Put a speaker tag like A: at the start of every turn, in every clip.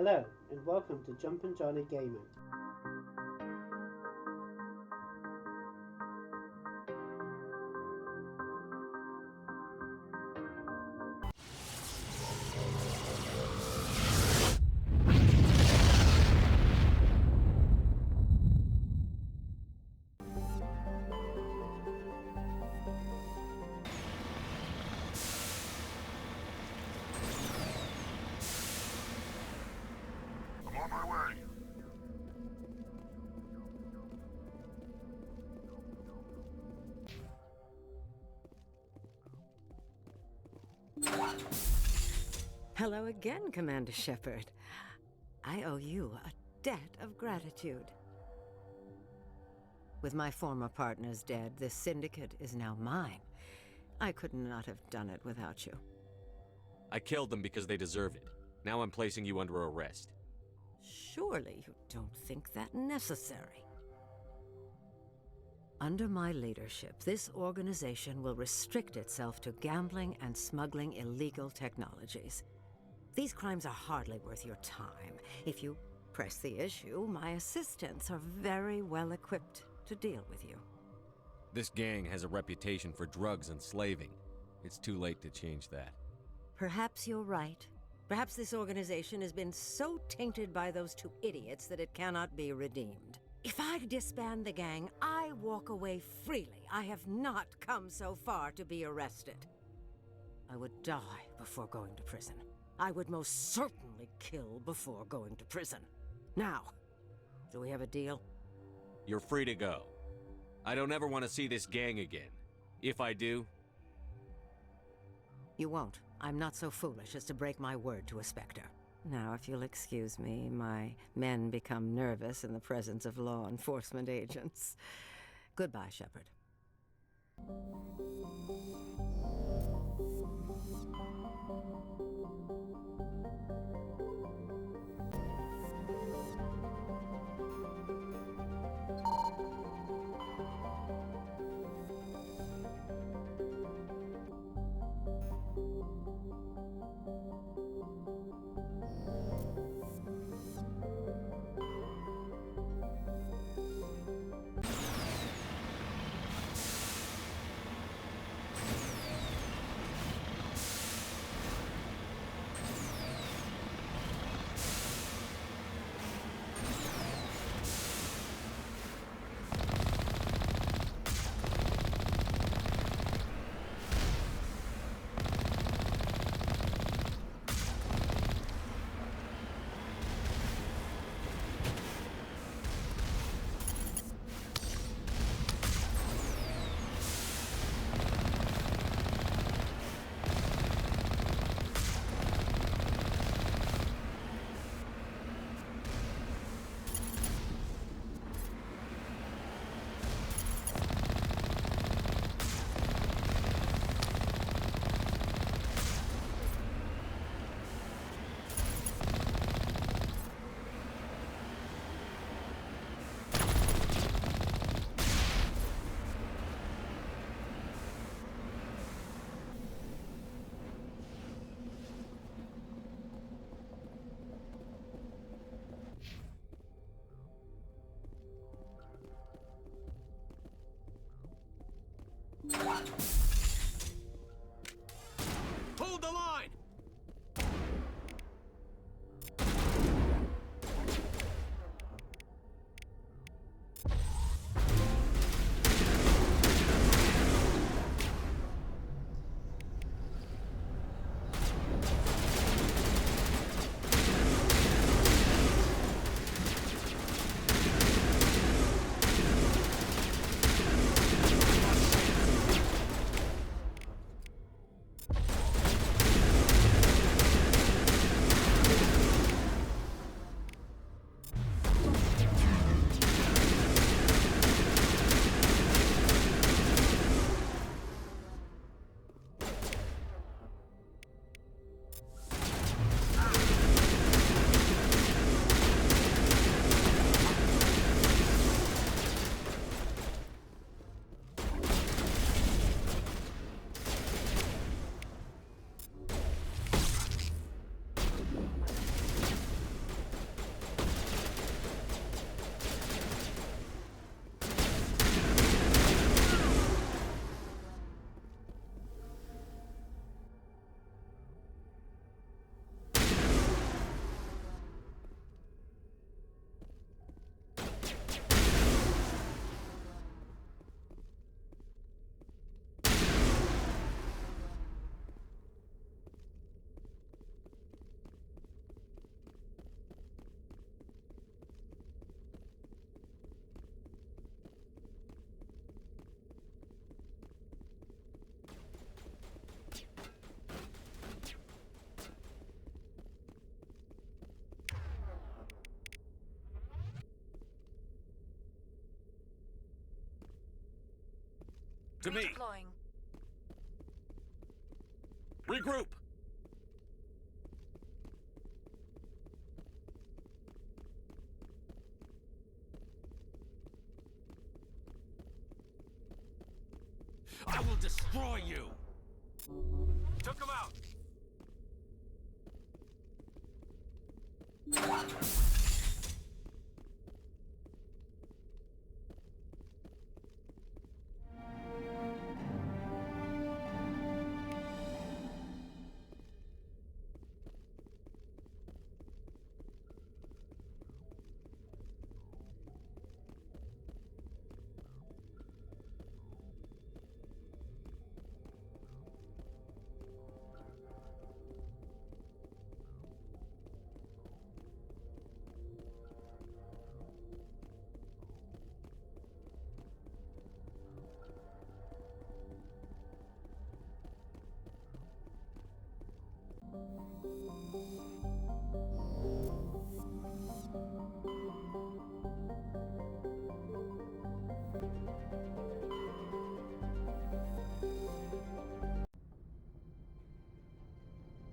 A: Hello, and welcome to Jumpin' Johnny Gaming.
B: I'm on my way.
C: Hello again, Commander Shepard. I owe you a debt of gratitude. With my former partners dead, this syndicate is now mine. I could not have done it without you.
D: I killed them because they deserve it. Now I'm placing you under arrest.
C: Surely you don't think that necessary. Under my leadership, this organization will restrict itself to gambling and smuggling illegal technologies. These crimes are hardly worth your time. If you press the issue, my assistants are very well equipped to deal with you.
D: This gang has a reputation for drugs and slaving. It's too late to change that.
C: Perhaps you're right. Perhaps this organization has been so tainted by those two idiots that it cannot be redeemed. If I disband the gang, I walk away freely. I have not come so far to be arrested. I would die before going to prison. I would most certainly kill before going to prison. Now, do we have a deal?
D: You're free to go. I don't ever want to see this gang again. If I do...
C: You won't. I'm not so foolish as to break my word to a Spectre. Now, if you'll excuse me, my men become nervous in the presence of law enforcement agents. Goodbye, Shepard.
D: Hold the line! To me!
C: Redeploying.
D: Regroup! I will destroy you! Took him out!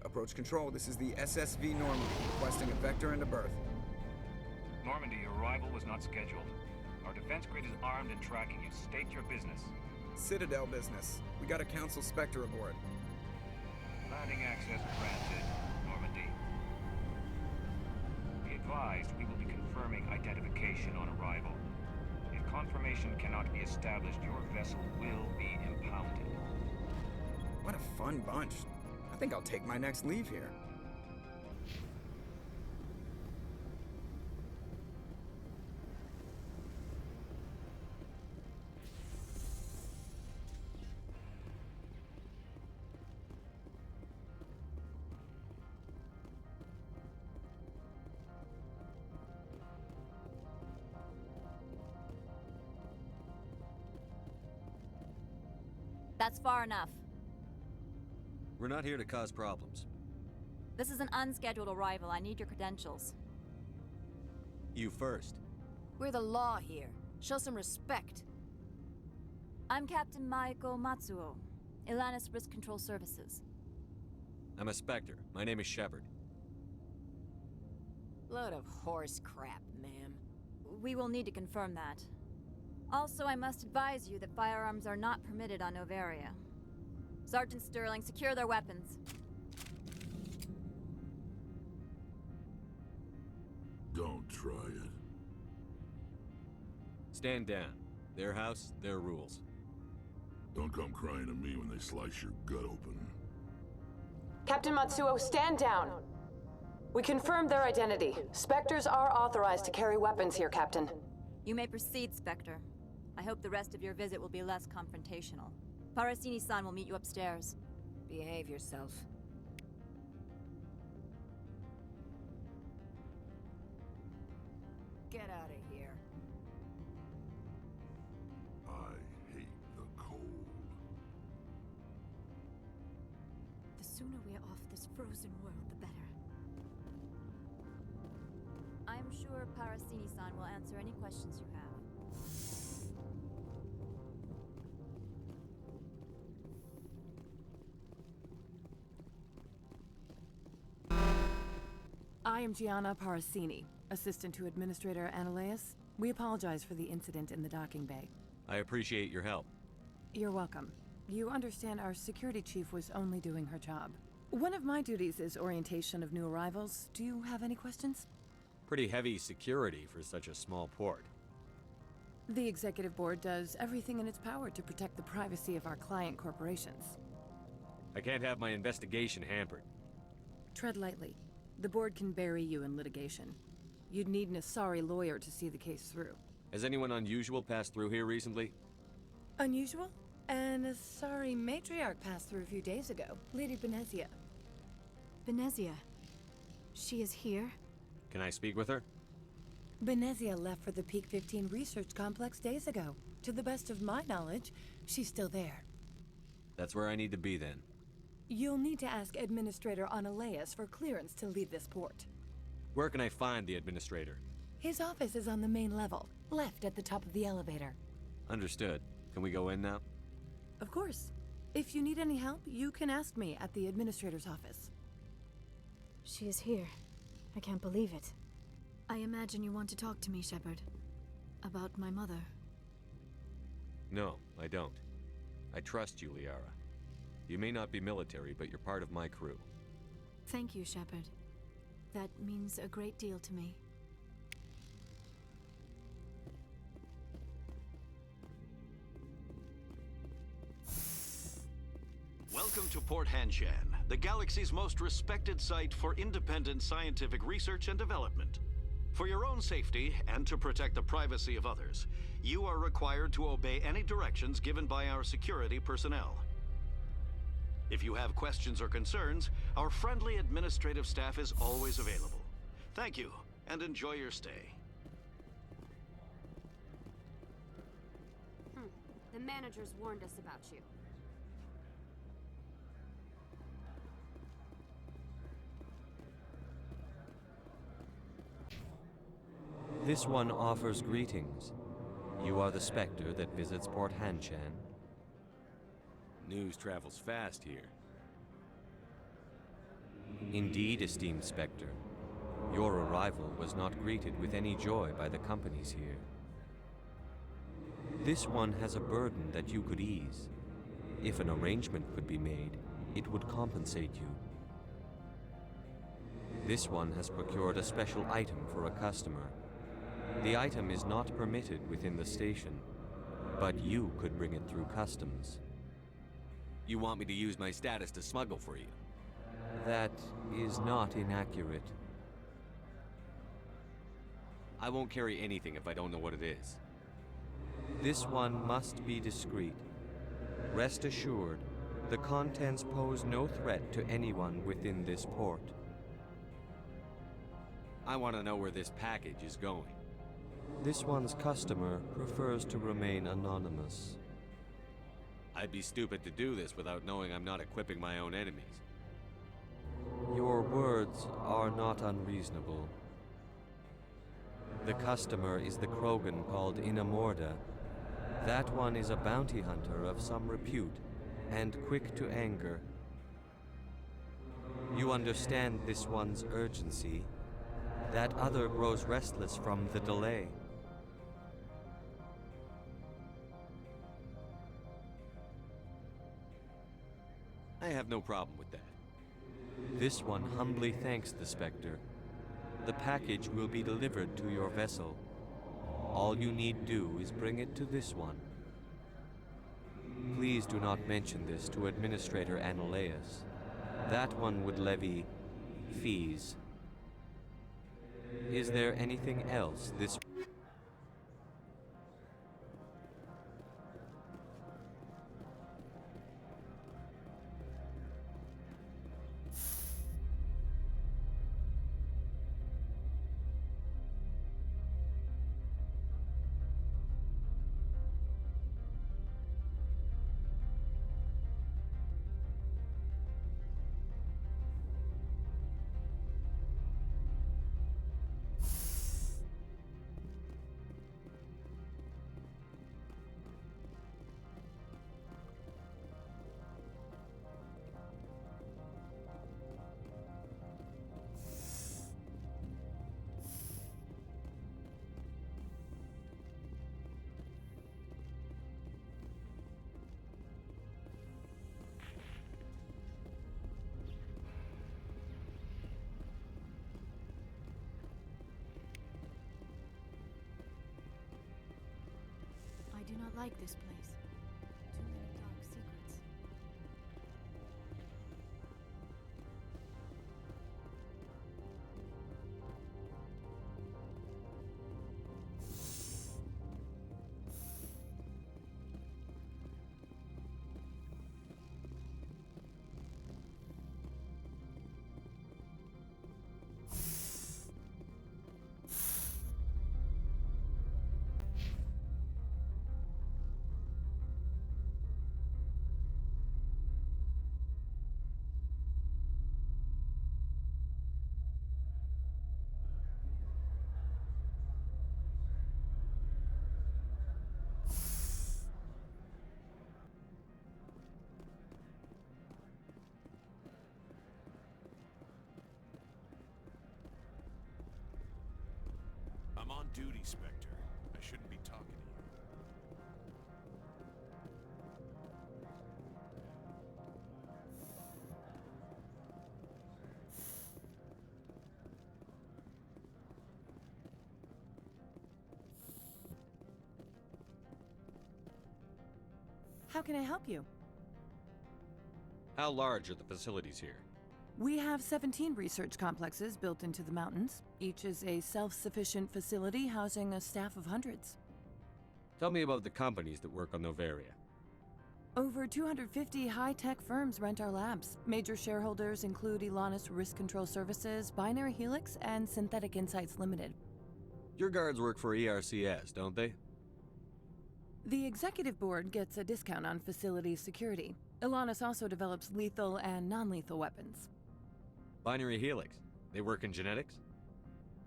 B: Approach control, this is the SSV Normandy, requesting a vector and a berth.
E: Normandy, your arrival was not scheduled. Our defense grid is armed and tracking you. State your business.
B: Citadel business. We got a Council Spectre aboard.
E: Landing access granted, Normandy. Be advised, we will be confirming identification on arrival. If confirmation cannot be established, your vessel will be impounded.
B: What a fun bunch. I think I'll take my next leave here.
F: That's far enough.
D: We're not here to cause problems.
F: This is an unscheduled arrival. I need your credentials.
D: You first.
G: We're the law here. Show some respect.
F: I'm Captain Maiko Matsuo, Ilanis Risk Control Services.
D: I'm a Spectre. My name is Shepard.
G: Load of horse crap, ma'am.
F: We will need to confirm that. Also, I must advise you that firearms are not permitted on Noveria. Sergeant Sterling, secure their weapons.
H: Don't try it.
D: Stand down. Their house, their rules.
H: Don't come crying to me when they slice your gut open.
I: Captain Matsuo, stand down! We confirmed their identity. Spectres are authorized to carry weapons here, Captain.
F: You may proceed, Spectre. I hope the rest of your visit will be less confrontational. Parasini-san will meet you upstairs.
G: Behave yourself. Get out of here.
H: I hate the cold.
G: The sooner we're off this frozen world, the better.
F: I'm sure Parasini-san will answer any questions you have.
J: I am Gianna Parasini, assistant to Administrator Ananias. We apologize for the incident in the docking bay.
D: I appreciate your help.
J: You're welcome. You understand our security chief was only doing her job. One of my duties is orientation of new arrivals. Do you have any questions?
D: Pretty heavy security for such a small port.
J: The executive board does everything in its power to protect the privacy of our client corporations.
D: I can't have my investigation hampered.
J: Tread lightly. The board can bury you in litigation. You'd need an Asari lawyer to see the case through.
D: Has anyone unusual passed through here recently?
J: Unusual? An Asari matriarch passed through a few days ago. Lady Benezia.
G: Benezia. She is here?
D: Can I speak with her?
J: Benezia left for the Peak 15 research complex days ago. To the best of my knowledge, she's still there.
D: That's where I need to be then.
J: You'll need to ask Administrator Ananias for clearance to leave this port.
D: Where can I find the Administrator?
J: His office is on the main level, left at the top of the elevator.
D: Understood. Can we go in now?
J: Of course. If you need any help, you can ask me at the administrator's office.
G: She is here. I can't believe it. I imagine you want to talk to me, Shepard. About my mother.
D: No, I don't. I trust you, Liara. You may not be military, but you're part of my crew.
G: Thank you, Shepard. That means a great deal to me.
K: Welcome to Port Hanshan, the galaxy's most respected site for independent scientific research and development. For your own safety, and to protect the privacy of others, you are required to obey any directions given by our security personnel. If you have questions or concerns, our friendly administrative staff is always available. Thank you, and enjoy your stay.
L: The managers warned us about you.
M: This one offers greetings. You are the Spectre that visits Port Hanshan.
D: News travels fast here.
M: Indeed, esteemed Spectre. Your arrival was not greeted with any joy by the companies here. This one has a burden that you could ease. If an arrangement could be made, it would compensate you. This one has procured a special item for a customer. The item is not permitted within the station, but you could bring it through customs.
D: You want me to use my status to smuggle for you?
M: That is not inaccurate.
D: I won't carry anything if I don't know what it is.
M: This one must be discreet. Rest assured, the contents pose no threat to anyone within this port.
D: I want to know where this package is going.
M: This one's customer prefers to remain anonymous.
D: I'd be stupid to do this without knowing I'm not equipping my own enemies.
M: Your words are not unreasonable. The customer is the Krogan called Inamorda. That one is a bounty hunter of some repute, and quick to anger. You understand this one's urgency. That other grows restless from the delay.
D: I have no problem with that.
M: This one humbly thanks the Spectre. The package will be delivered to your vessel. All you need do is bring it to this one. Please do not mention this to Administrator Analeus. That one would levy fees. Is there anything else this...
G: I do not like this place. Too many dark secrets.
N: duty, Spectre. I shouldn't be talking to you.
J: How can I help you?
D: How large are the facilities here?
J: We have 17 research complexes built into the mountains. Each is a self-sufficient facility housing a staff of hundreds.
D: Tell me about the companies that work on Noveria.
J: Over 250 high-tech firms rent our labs. Major shareholders include Elanus Risk Control Services, Binary Helix, and Synthetic Insights Limited.
D: Your guards work for ERCS, don't they?
J: The executive board gets a discount on facility security. Elanus also develops lethal and non-lethal weapons.
D: Binary Helix. They work in genetics?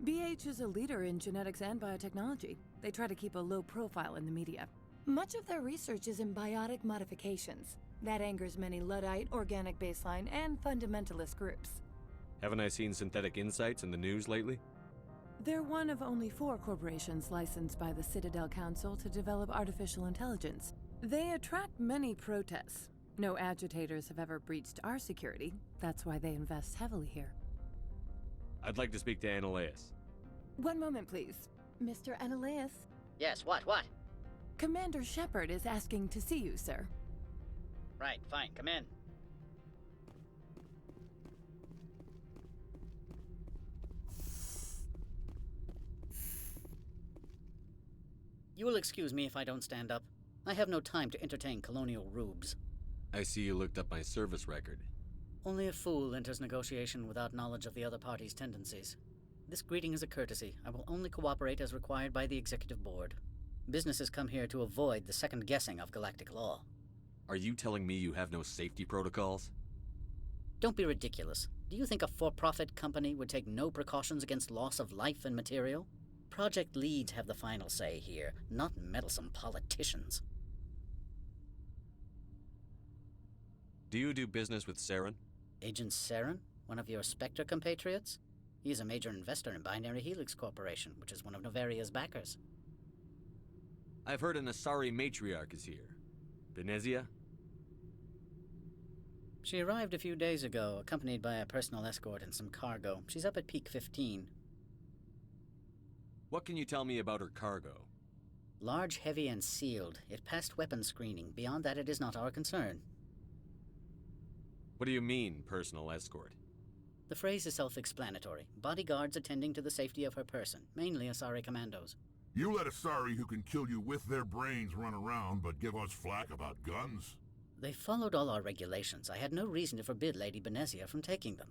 J: BH is a leader in genetics and biotechnology. They try to keep a low profile in the media. Much of their research is in biotic modifications. That angers many Luddite, organic baseline, and fundamentalist groups.
D: Haven't I seen Synthetic Insights in the news lately?
J: They're one of only 4 corporations licensed by the Citadel Council to develop artificial intelligence. They attract many protests. No agitators have ever breached our security. That's why they invest heavily here.
D: I'd like to speak to Annaleus.
J: One moment, please. Mr. Annaleus?
O: Yes, what?
J: Commander Shepard is asking to see you, sir.
O: Right, fine, come in. You will excuse me if I don't stand up. I have no time to entertain colonial rubes.
D: I see you looked up my service record.
O: Only a fool enters negotiation without knowledge of the other party's tendencies. This greeting is a courtesy. I will only cooperate as required by the Executive Board. Businesses come here to avoid the second guessing of galactic law.
D: Are you telling me you have no safety protocols?
O: Don't be ridiculous. Do you think a for-profit company would take no precautions against loss of life and material? Project leads have the final say here, not meddlesome politicians.
D: Do you do business with Saren?
O: Agent Saren? One of your Spectre compatriots? He is a major investor in Binary Helix Corporation, which is one of Noveria's backers.
D: I've heard an Asari matriarch is here. Venezia?
O: She arrived a few days ago, accompanied by a personal escort and some cargo. She's up at Peak 15.
D: What can you tell me about her cargo?
O: Large, heavy, and sealed. It passed weapons screening. Beyond that, it is not our concern.
D: What do you mean, personal escort?
O: The phrase is self-explanatory. Bodyguards attending to the safety of her person, mainly Asari commandos.
H: You let Asari who can kill you with their brains run around, but give us flack about guns?
O: They followed all our regulations. I had no reason to forbid Lady Benezia from taking them.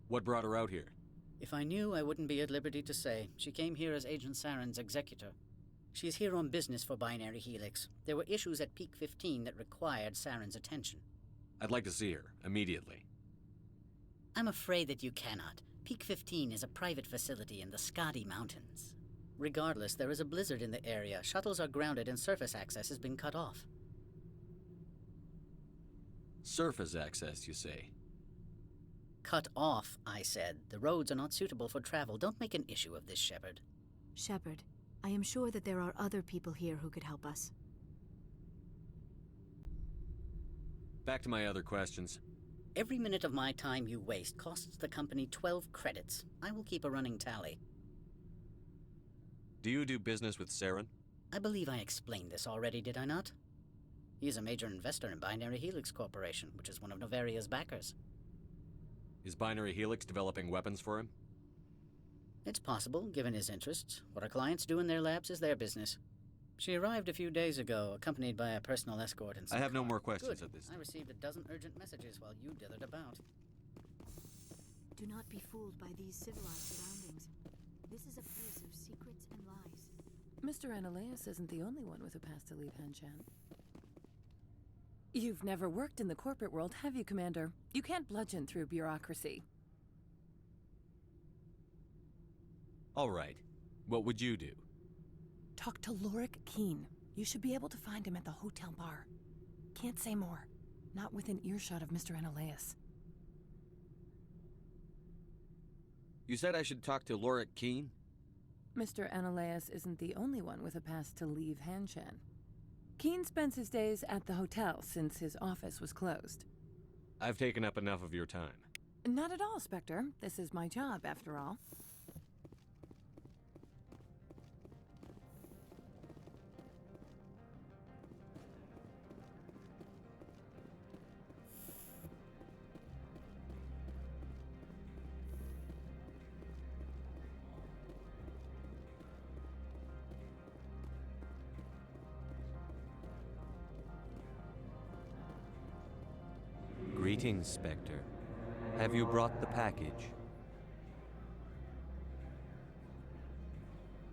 D: What brought her out here?
O: If I knew, I wouldn't be at liberty to say. She came here as Agent Saren's executor. She is here on business for Binary Helix. There were issues at Peak 15 that required Saren's attention.
D: I'd like to see her, immediately.
O: I'm afraid that you cannot. Peak 15 is a private facility in the Skadi Mountains. Regardless, there is a blizzard in the area. Shuttles are grounded and surface access has been cut off.
D: Surface access, you say?
O: Cut off, I said. The roads are not suitable for travel. Don't make an issue of this, Shepard.
G: Shepard, I am sure that there are other people here who could help us.
D: Back to my other questions.
O: Every minute of my time you waste costs the company 12 credits. I will keep a running tally.
D: Do you do business with Saren?
O: I believe I explained this already, did I not? He is a major investor in Binary Helix Corporation, which is one of Noveria's backers.
D: Is Binary Helix developing weapons for him?
O: It's possible, given his interests. What our clients do in their labs is their business. She arrived a few days ago, accompanied by a personal escort and some
D: I have no
O: car.
D: more questions
O: Good.
D: at this
O: I received a dozen urgent messages while you dithered about.
G: Do not be fooled by these civilized surroundings. This is a place of secrets and lies.
J: Mr. Annaleus isn't the only one with a past to leave Hanshan. You've never worked in the corporate world, have you, Commander? You can't bludgeon through bureaucracy.
D: All right. What would you do?
J: Talk to Lorik Keen. You should be able to find him at the hotel bar. Can't say more. Not within earshot of Mr. Annaleus.
D: You said I should talk to Lorik Keen?
J: Mr. Ananias isn't the only one with a pass to leave Hanshan. Keen spends his days at the hotel since his office was closed.
D: I've taken up enough of your time.
J: Not at all, Spectre. This is my job, after all.
M: Greetings, Spectre. Have you brought the package?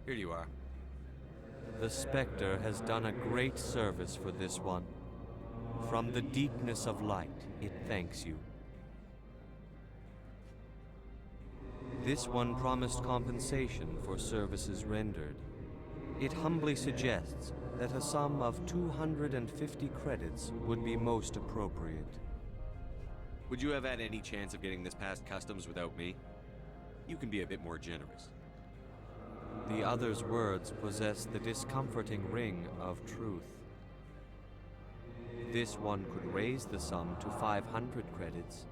D: Here you are.
M: The Spectre has done a great service for this one. From the deepness of light, it thanks you. This one promised compensation for services rendered. It humbly suggests that a sum of 250 credits would be most appropriate.
D: Would you have had any chance of getting this past customs without me? You can be a bit more generous.
M: The other's words possess the discomforting ring of truth. This one could raise the sum to 500 credits.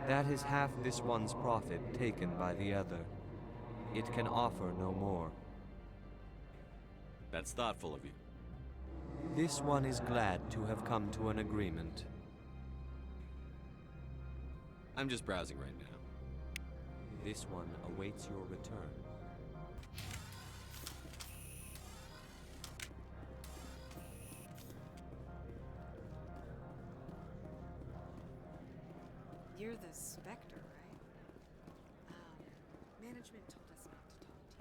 M: That is half this one's profit taken by the other. It can offer no more.
D: That's thoughtful of you.
M: This one is glad to have come to an agreement.
D: I'm just browsing right now.
M: This one awaits your return.
P: You're the Spectre, right? Management told us not to talk to you.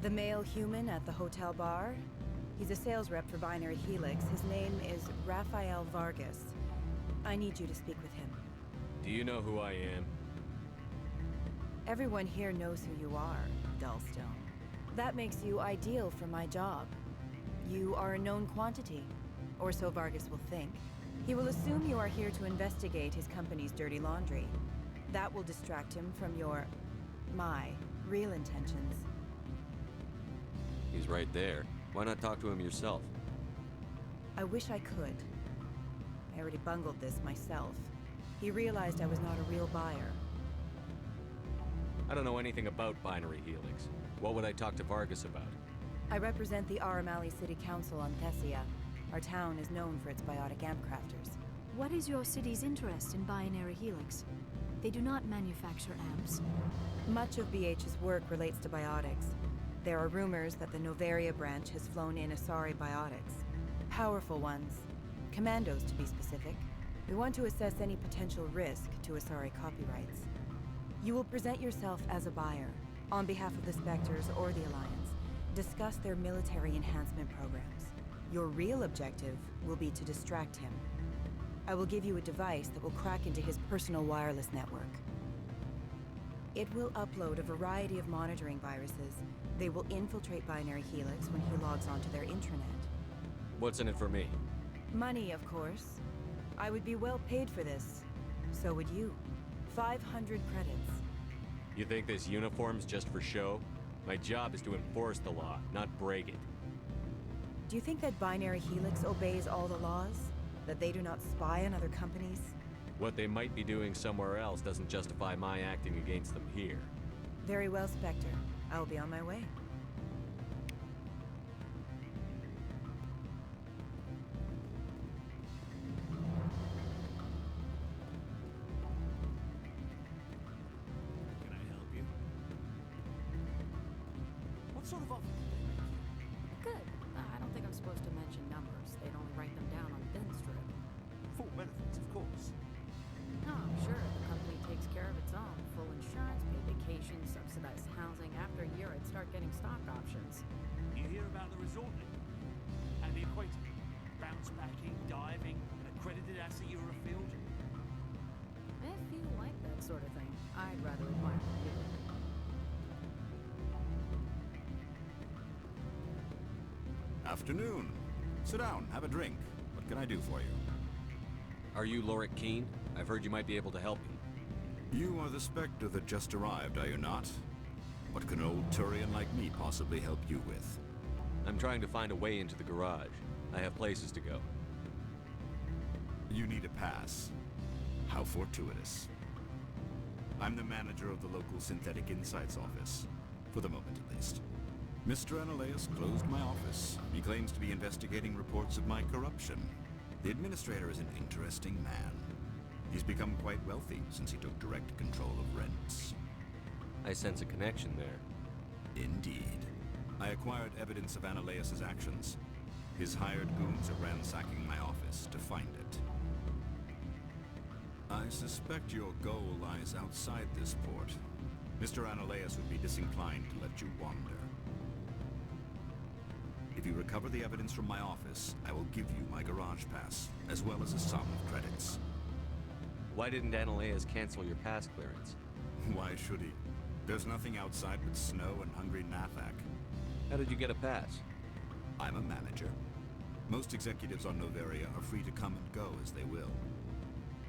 Q: The male human at the hotel bar? He's a sales rep for Binary Helix. His name is Raphael Vargas. I need you to speak with him.
D: Do you know who I am?
Q: Everyone here knows who you are, Dullstone. That makes you ideal for my job. You are a known quantity, or so Vargas will think. He will assume you are here to investigate his company's dirty laundry. That will distract him from my real intentions.
D: He's right there. Why not talk to him yourself?
Q: I wish I could. I already bungled this myself. He realized I was not a real buyer.
D: I don't know anything about Binary Helix. What would I talk to Vargas about?
Q: I represent the Aramali City Council on Thessia. Our town is known for its biotic amp crafters.
G: What is your city's interest in Binary Helix? They do not manufacture amps.
Q: Much of BH's work relates to biotics. There are rumors that the Noveria branch has flown in Asari biotics. Powerful ones. Commandos, to be specific. We want to assess any potential risk to Asari copyrights. You will present yourself as a buyer, on behalf of the Spectres or the Alliance. Discuss their military enhancement programs. Your real objective will be to distract him. I will give you a device that will crack into his personal wireless network. It will upload a variety of monitoring viruses. They will infiltrate Binary Helix when he logs onto their intranet.
D: What's in it for me?
Q: Money, of course. I would be well paid for this. So would you. 500 credits.
D: You think this uniform's just for show? My job is to enforce the law, not break it.
Q: Do you think that Binary Helix obeys all the laws? That they do not spy on other companies?
D: What they might be doing somewhere else doesn't justify my acting against them here.
Q: Very well, Spectre. I will be on my way.
N: Can I help you?
R: What sort of offer?
P: Good. I don't think I'm supposed to mention numbers. They'd only write them down on thin strip.
R: Full benefits, of course. subsidized housing. After a year, I'd start getting stock options.
N: You hear about the resort then? And the equator? Bounce backing, diving, an accredited asset Eurofield?
R: If you like that sort of thing, I'd rather admire you.
S: Afternoon. Sit down, have a drink. What can I do for you?
D: Are you Lorik Keene? I've heard you might be able to help me.
S: You are the Spectre that just arrived, are you not? What can an old Turian like me possibly help you with?
D: I'm trying to find a way into the garage. I have places to go.
S: You need a pass. How fortuitous. I'm the manager of the local Synthetic Insights office. For the moment, at least. Mr. Analeus closed my office. He claims to be investigating reports of my corruption. The administrator is an interesting man. He's become quite wealthy since he took direct control of rents.
D: I sense a connection there.
S: Indeed. I acquired evidence of Analeus' actions. His hired goons are ransacking my office to find it. I suspect your goal lies outside this port. Mr. Analeus would be disinclined to let you wander. If you recover the evidence from my office, I will give you my garage pass, as well as a sum of credits.
D: Why didn't Analeus cancel your pass clearance?
S: Why should he? There's nothing outside but snow and hungry Nathak.
D: How did you get a pass?
S: I'm a manager. Most executives on Noveria are free to come and go as they will.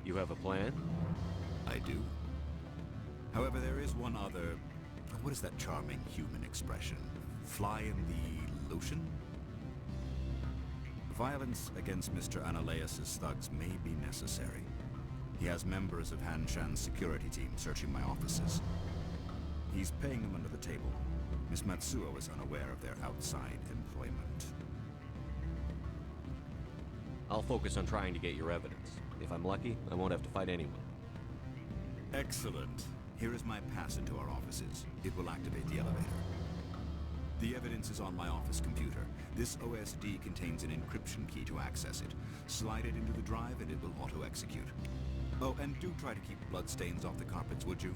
D: You have a plan?
S: I do. However, there is one other... What is that charming human expression? Fly in the lotion? Violence against Mr. Analeus' thugs may be necessary. He has members of Hanshan's security team searching my offices. He's paying them under the table. Miss Matsuo is unaware of their outside employment.
D: I'll focus on trying to get your evidence. If I'm lucky, I won't have to fight anyone.
S: Excellent. Here is my pass into our offices. It will activate the elevator. The evidence is on my office computer. This OSD contains an encryption key to access it. Slide it into the drive and it will auto-execute. Oh, and do try to keep bloodstains off the carpets, would you?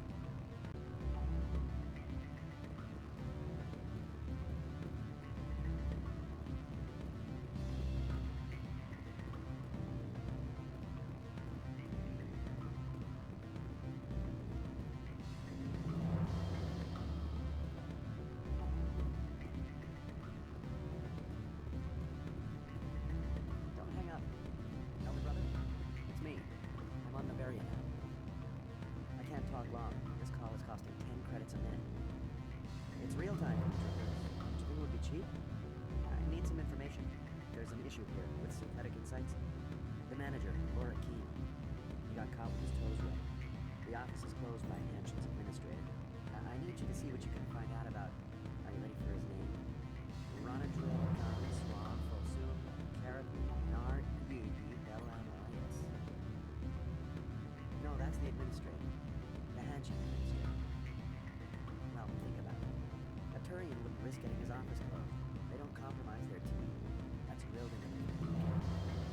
T: The manager, Lorik Keene. He got caught with his toes wet. The office is closed by Hanshan's administrator. I need you to see what you can find out about... Are you ready for his name? Ronadril Khan Swab Fosum Karapu Nar Yegi Belanalias. No, that's the administrator. The Hanshan administrator. Well, think about it. A Turian wouldn't risk getting his office closed. They don't compromise their team. That's drilled into them.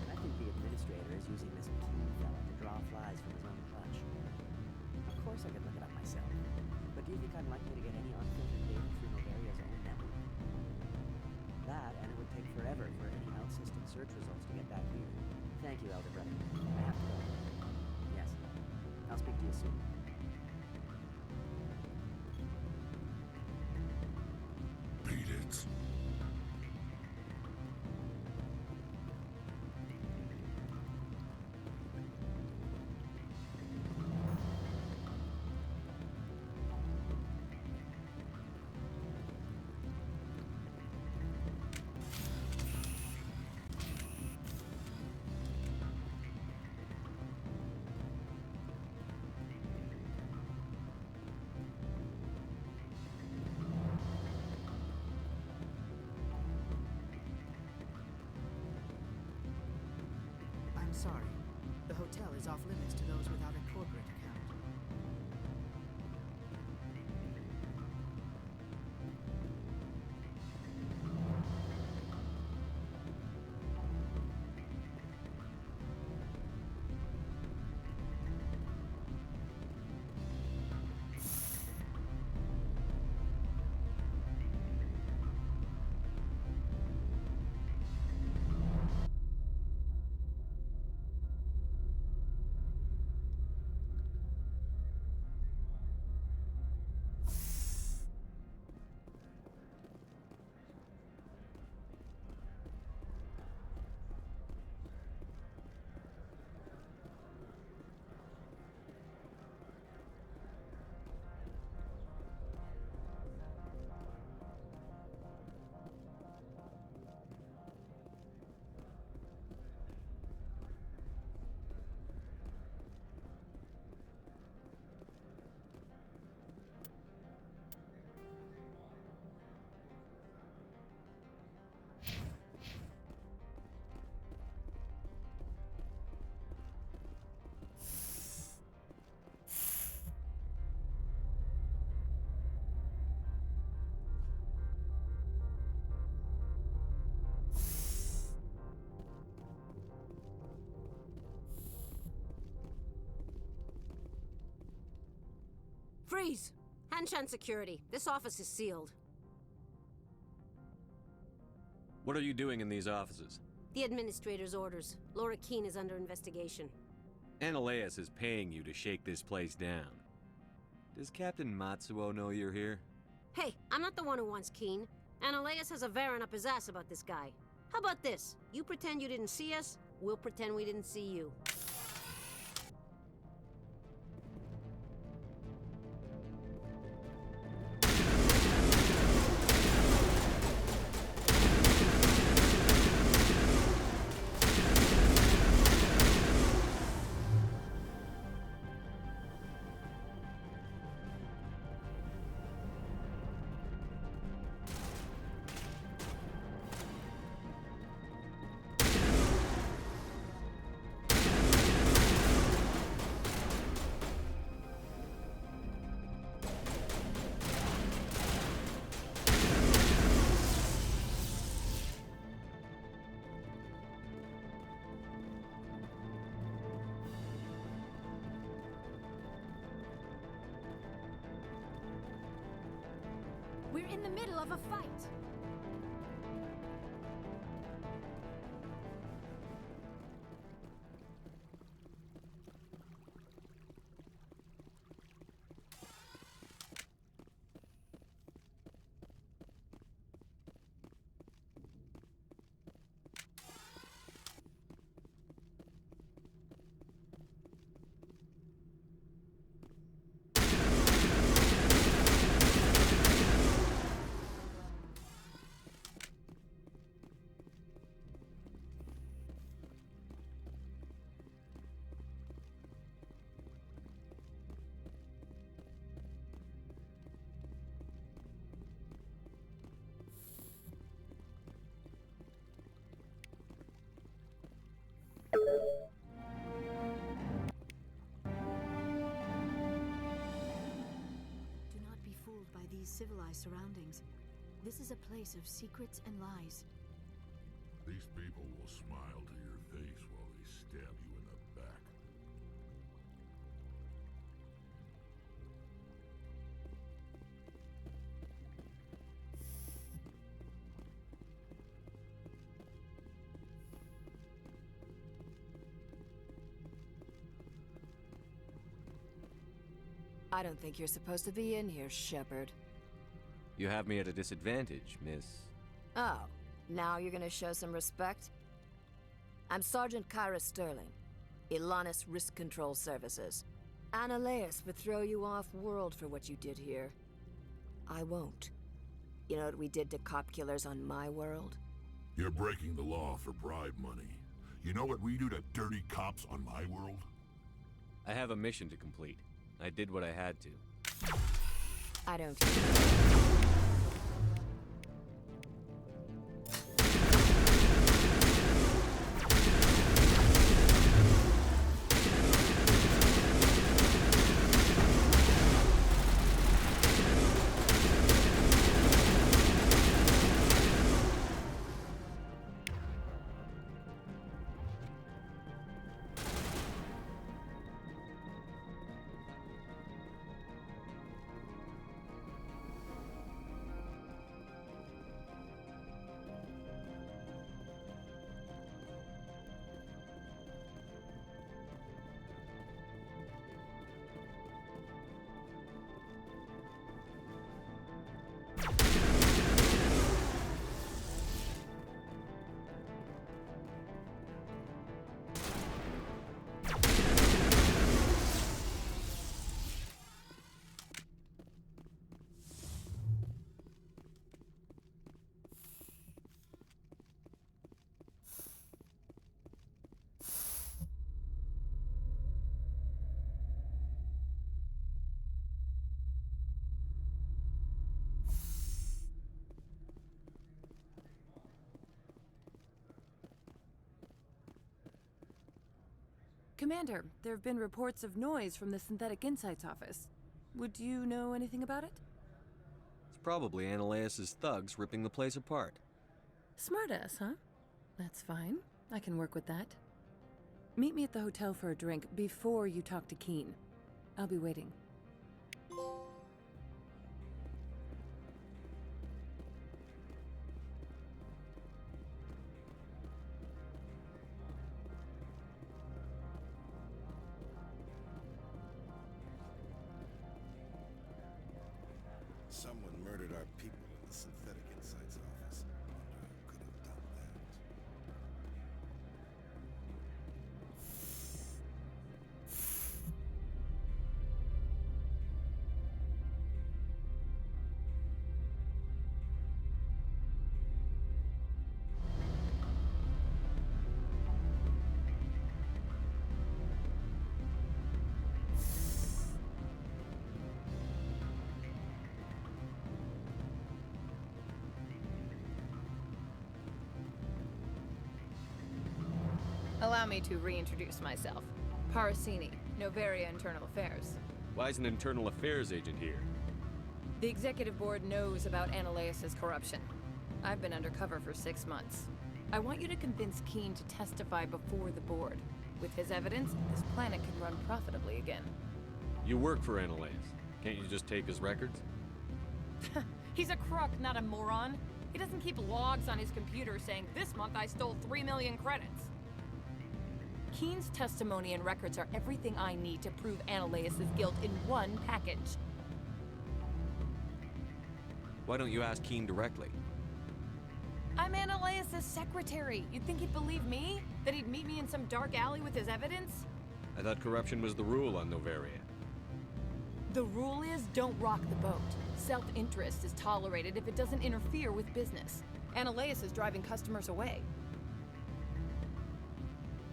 T: I think the administrator is using this Keene fella to draw flies from his own clutch. Of course I could look it up myself. But do you think I'm likely to get any unfiltered data through Noveria's own network? That, and it would take forever for any out-system search results to get back here. Thank you, Elder Brother. I have to go. Yes. I'll speak to you soon.
H: Beat it.
U: I'm sorry. The hotel is off limits to those without a corporate account.
A: Freeze! Hanshan security. This office is sealed.
D: What are you doing in these offices?
A: The administrator's orders. Laura Keene is under investigation.
D: Analeus is paying you to shake this place down. Does Captain Matsuo know you're here?
A: Hey, I'm not the one who wants Keene. Analeus has a Varan up his ass about this guy. How about this? You pretend you didn't see us, we'll pretend we didn't see you.
L: We're in the middle of a fight.
G: Do not be fooled by these civilized surroundings. This is a place of secrets and lies.
H: These people will smile to your face while they stab you in the back.
V: I don't think you're supposed to be in here, Shepard.
D: You have me at a disadvantage, Miss...
V: Oh, now you're gonna show some respect? I'm Sergeant Kyra Sterling, Ilanis Risk Control Services. Analeus would throw you off-world for what you did here. I won't. You know what we did to cop killers on my world?
H: You're breaking the law for bribe money. You know what we do to dirty cops on my world?
D: I have a mission to complete. I did what I had to.
V: I don't...
J: Commander, there have been reports of noise from the Synthetic Insights office. Would you know anything about it?
D: It's probably Analeus' thugs ripping the place apart.
J: Smartass, huh? That's fine. I can work with that. Meet me at the hotel for a drink before you talk to Keene. I'll be waiting.
C: Someone murdered our people in the Synthetic Insights office. Wonder who could have done that.
E: Allow me to reintroduce myself. Parasini, Noveria Internal Affairs.
D: Why is an internal affairs agent here?
E: The executive board knows about Analaeus' corruption. I've been undercover for 6 months. I want you to convince Keen to testify before the board. With his evidence, this planet can run profitably again.
D: You work for Analaeus. Can't you just take his records?
E: He's a crook, not a moron. He doesn't keep logs on his computer saying, "This month I stole 3 million credits." Keen's testimony and records are everything I need to prove Analaeus' guilt in one package.
D: Why don't you ask Keen directly?
E: I'm Analaeus' secretary. You'd think he'd believe me? That he'd meet me in some dark alley with his evidence?
D: I thought corruption was the rule on Noveria.
E: The rule is, don't rock the boat. Self-interest is tolerated if it doesn't interfere with business. Analaeus is driving customers away.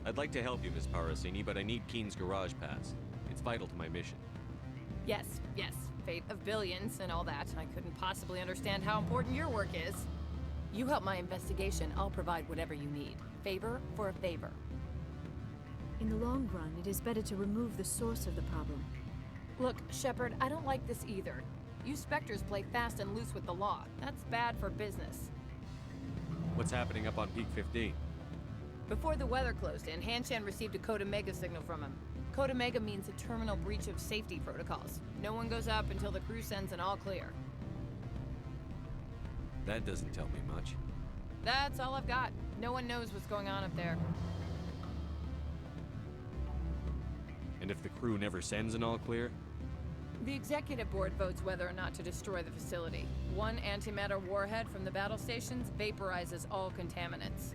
D: I'd like to help you, Miss Parasini, but I need Keen's garage pass. It's vital to my mission.
E: Yes, fate of billions and all that. I couldn't possibly understand how important your work is. You help my investigation, I'll provide whatever you need. Favor for a favor.
G: In the long run, it is better to remove the source of the problem.
E: Look, Shepard, I don't like this either. You Spectres play fast and loose with the law. That's bad for business.
D: What's happening up on Peak 15?
E: Before the weather closed in, Hanshan received a Code Omega signal from him. Code Omega means a terminal breach of safety protocols. No one goes up until the crew sends an all clear.
D: That doesn't tell me much.
E: That's all I've got. No one knows what's going on up there.
D: And if the crew never sends an all clear?
E: The executive board votes whether or not to destroy the facility. One antimatter warhead from the battle stations vaporizes all contaminants.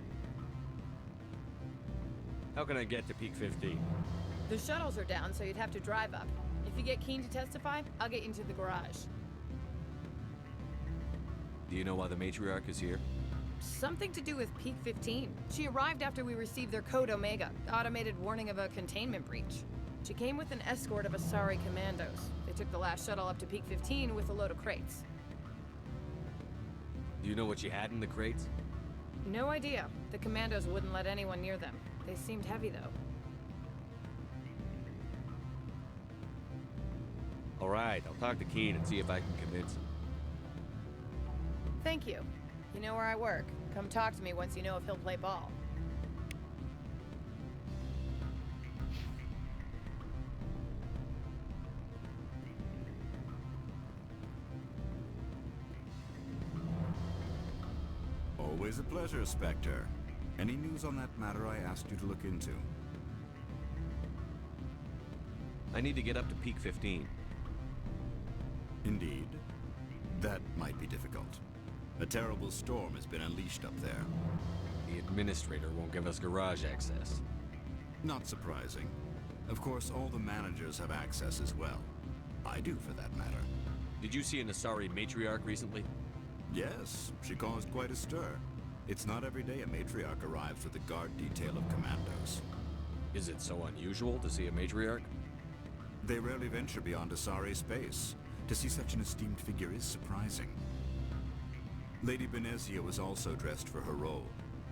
D: How can I get to Peak 15?
E: The shuttles are down, so you'd have to drive up. If you get Keen to testify, I'll get you into the garage.
D: Do you know why the matriarch is here?
E: Something to do with Peak 15. She arrived after we received their Code Omega, automated warning of a containment breach. She came with an escort of Asari commandos. They took the last shuttle up to Peak 15 with a load of crates.
D: Do you know what she had in the crates?
E: No idea. The commandos wouldn't let anyone near them. They seemed heavy, though.
D: All right, I'll talk to Keen and see if I can convince him.
E: Thank you. You know where I work. Come talk to me once you know if he'll play ball.
S: Always a pleasure, Spectre. Any news on that matter I asked you to look into?
D: I need to get up to Peak 15.
S: Indeed. That might be difficult. A terrible storm has been unleashed up there.
D: The administrator won't give us garage access.
S: Not surprising. Of course, all the managers have access as well. I do, for that matter.
D: Did you see an Asari matriarch recently?
S: Yes, she caused quite a stir. It's not every day a matriarch arrives with a guard detail of commandos.
D: Is it so unusual to see a matriarch?
S: They rarely venture beyond Asari space. To see such an esteemed figure is surprising. Lady Benezia was also dressed for her role.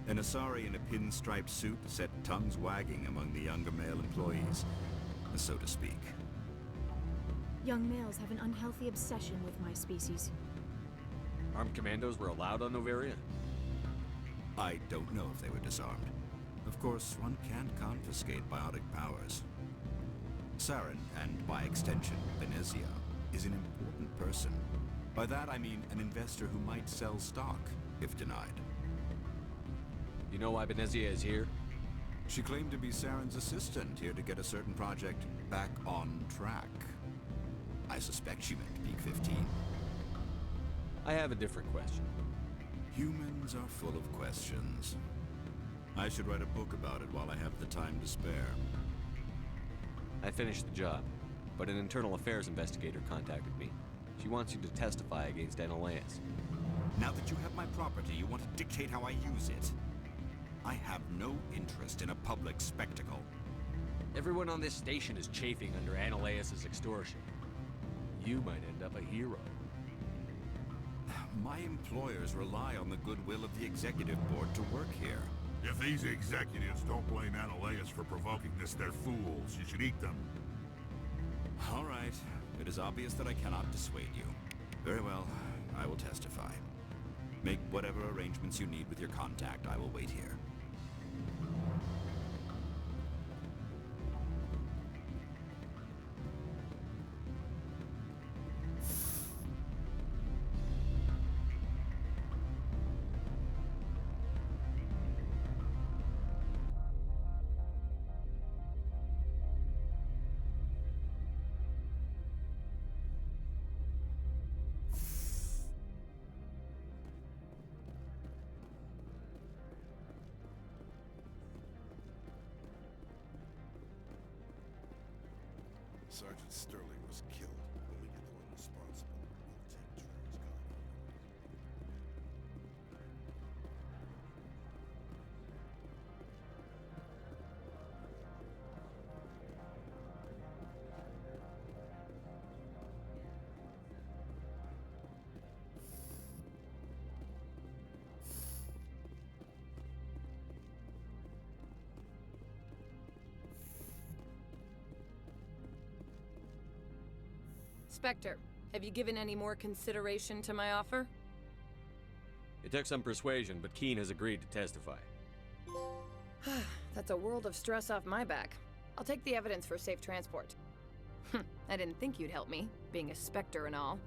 S: An Asari in a pinstriped suit set tongues wagging among the younger male employees, so to speak.
G: Young males have an unhealthy obsession with my species.
D: Armed commandos were allowed on Noveria?
S: I don't know if they were disarmed. Of course, one can't confiscate biotic powers. Saren, and by extension, Benezia, is an important person. By that I mean an investor who might sell stock, if denied.
D: You know why Benezia is here?
S: She claimed to be Saren's assistant, here to get a certain project back on track. I suspect she meant Peak 15.
D: I have a different question.
S: Humans are full of questions. I should write a book about it while I have the time to spare.
D: I finished the job, but an internal affairs investigator contacted me. She wants you to testify against Analaeus.
S: Now that you have my property, you want to dictate how I use it. I have no interest in a public spectacle.
D: Everyone on this station is chafing under Analaeus' extortion. You might end up a hero.
S: My employers rely on the goodwill of the executive board to work here.
H: If these executives don't blame Analaeus for provoking this, they're fools. You should eat them.
S: All right. It is obvious that I cannot dissuade you. Very well. I will testify. Make whatever arrangements you need with your contact. I will wait here.
C: Sergeant Sterling was killed. When we get the one responsible, we'll take turns going.
E: Spectre, have you given any more consideration to my offer?
D: It took some persuasion, but Keen has agreed to testify.
E: That's a world of stress off my back. I'll take the evidence for safe transport. I didn't think you'd help me, being a Spectre and all.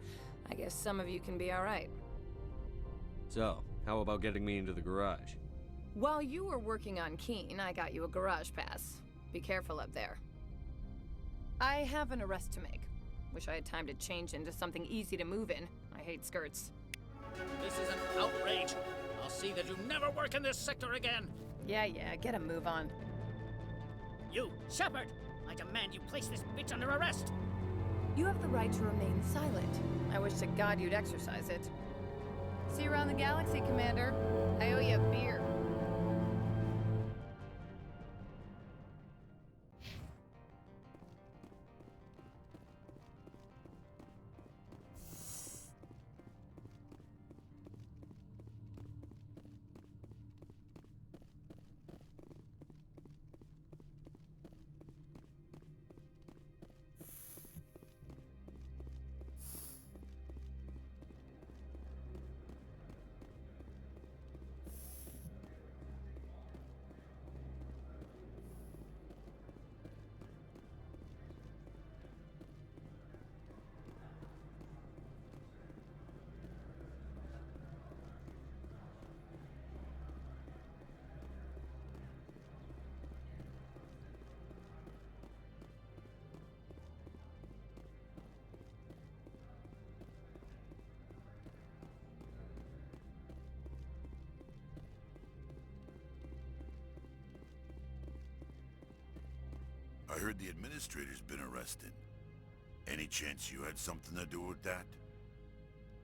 E: I guess some of you can be alright.
D: So, how about getting me into the garage?
E: While you were working on Keen, I got you a garage pass. Be careful up there. I have an arrest to make. Wish I had time to change into something easy to move in. I hate skirts.
B: This is an outrage. I'll see that you never work in this sector again.
E: Yeah, get a move on.
B: You, Shepard! I demand you place this bitch under arrest!
E: You have the right to remain silent. I wish to God you'd exercise it. See you around the galaxy, Commander. I owe you a beer.
H: I heard the administrator's been arrested. Any chance you had something to do with that?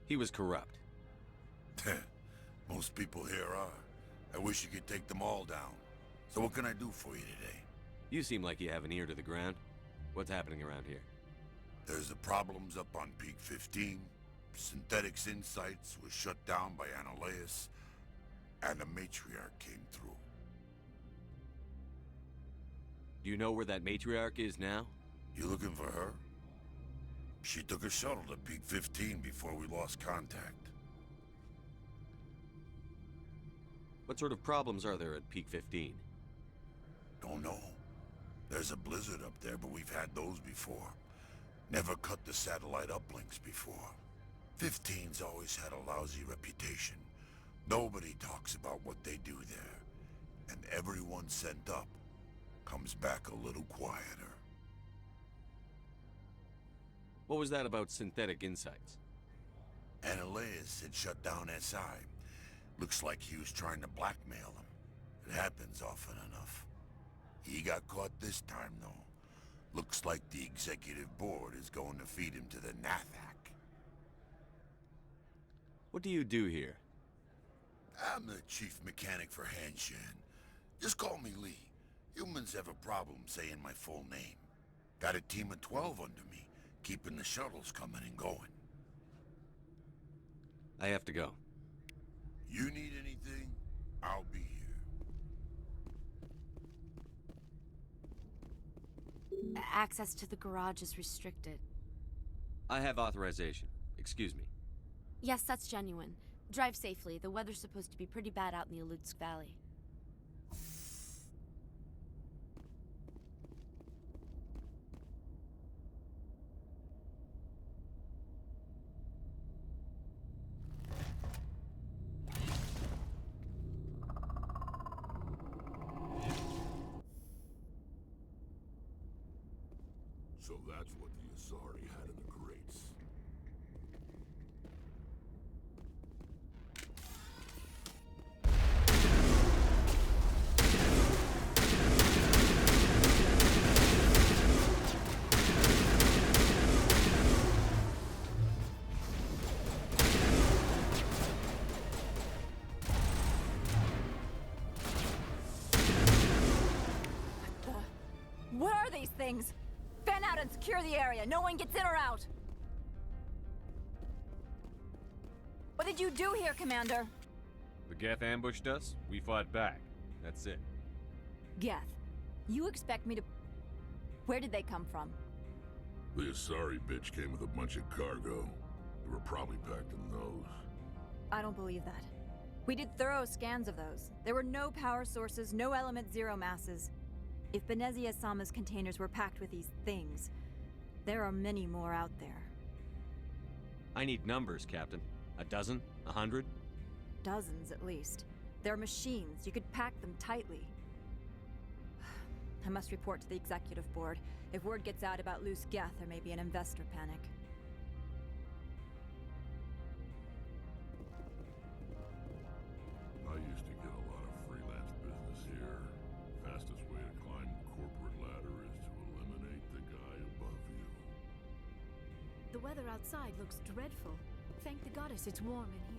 D: He was corrupt.
H: Most people here are. I wish you could take them all down. So what can I do for you today?
D: You seem like you have an ear to the ground. What's happening around here?
H: There's the problems up on Peak 15. Synthetics Insights was shut down by Analaeus. And the matriarch came through.
D: Do you know where that matriarch is now?
H: You looking for her? She took a shuttle to Peak 15 before we lost contact.
D: What sort of problems are there at Peak 15?
H: Don't know. There's a blizzard up there, but we've had those before. Never cut the satellite uplinks before. 15's always had a lousy reputation. Nobody talks about what they do there. And everyone sent up comes back a little quieter.
D: What was that about Synthetic Insights?
H: Ananias had shut down SI. Looks like he was trying to blackmail him. It happens often enough. He got caught this time, though. Looks like the executive board is going to feed him to the Nathak.
D: What do you do here?
H: I'm the chief mechanic for Hanshan. Just call me Lee. Humans have a problem saying my full name. Got a team of 12 under me, keeping the shuttles coming and going.
D: I have to go.
H: You need anything, I'll be here.
F: Access to the garage is restricted.
D: I have authorization. Excuse me.
F: Yes, that's genuine. Drive safely. The weather's supposed to be pretty bad out in the Alutsk Valley.
H: So that's what the Asari had in the crates.
V: What are these things? Fan out and secure the area. No one gets in or out. What did you do here, Commander?
D: The Geth ambushed us. We fought back. That's it.
V: Geth, you expect me to... Where did they come from?
H: The Asari bitch came with a bunch of cargo. They were probably packed in those.
V: I don't believe that. We did thorough scans of those. There were no power sources, no element zero masses. If Benezia Sama's containers were packed with these things, there are many more out there.
D: I need numbers, Captain. A dozen? 100?
V: Dozens, at least. They're machines. You could pack them tightly. I must report to the executive board. If word gets out about loose Geth, there may be an investor panic.
H: I used to get a lot of freelance business here. Fastest way to climb the corporate ladder is to eliminate the guy above you.
G: The weather outside looks dreadful. Thank the goddess it's warm in here.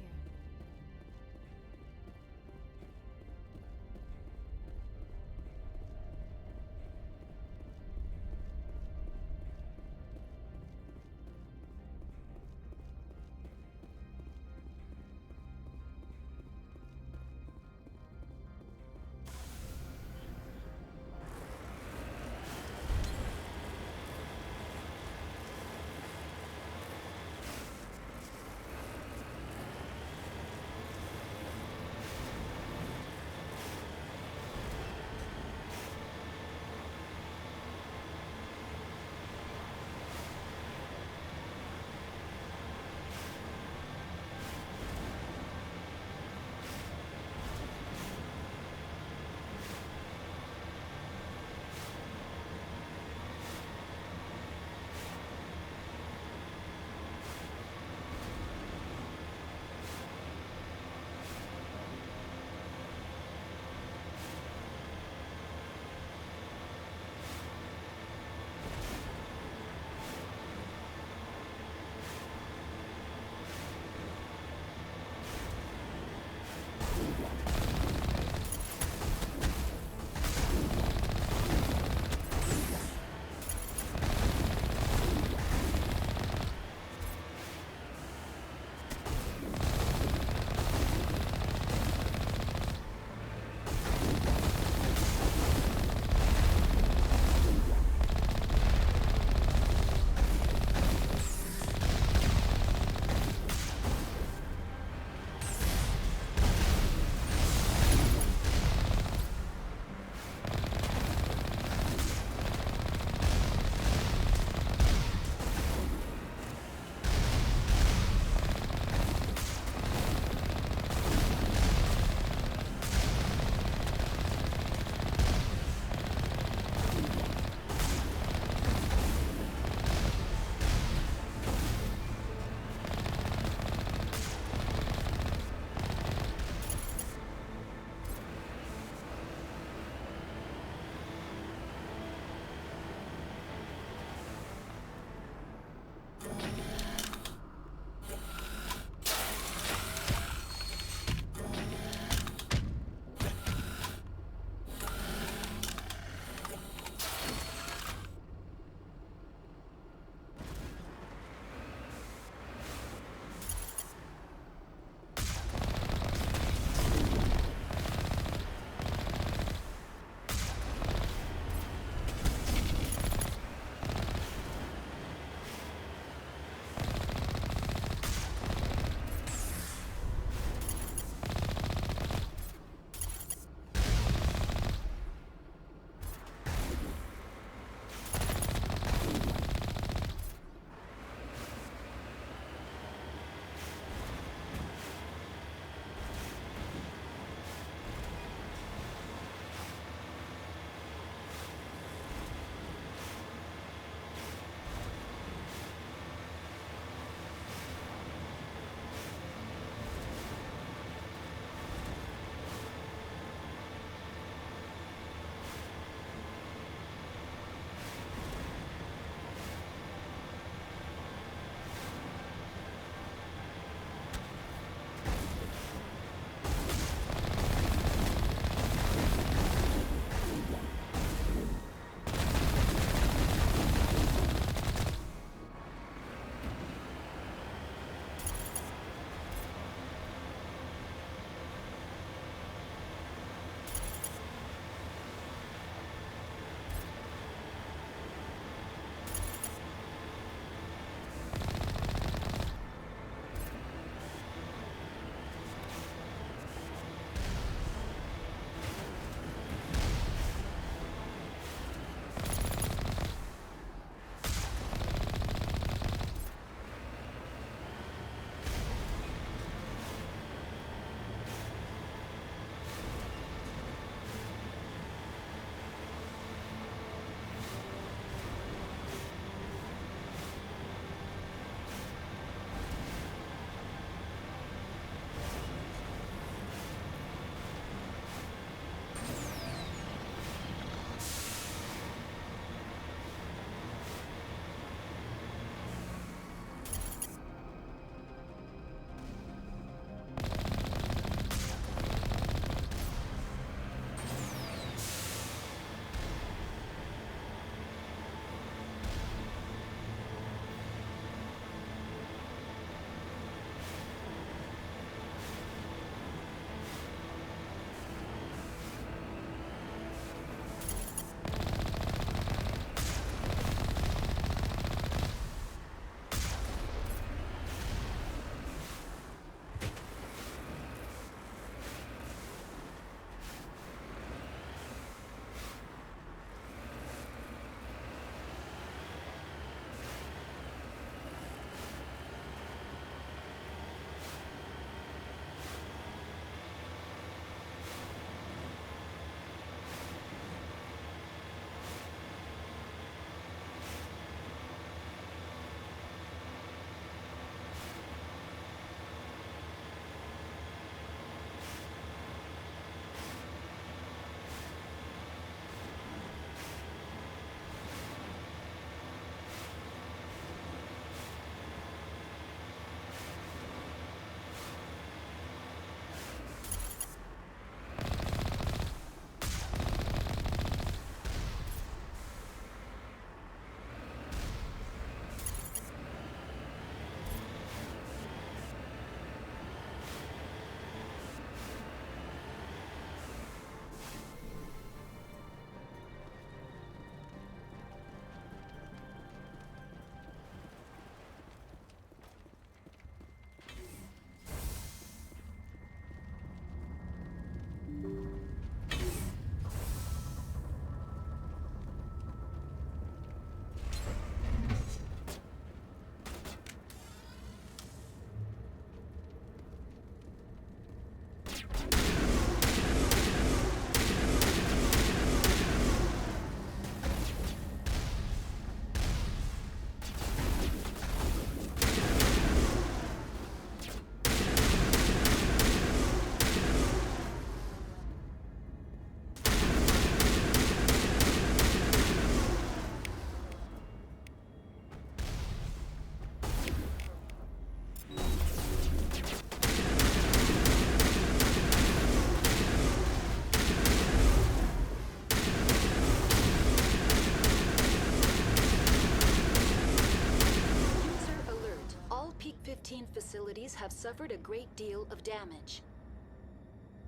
I: 15 facilities have suffered a great deal of damage.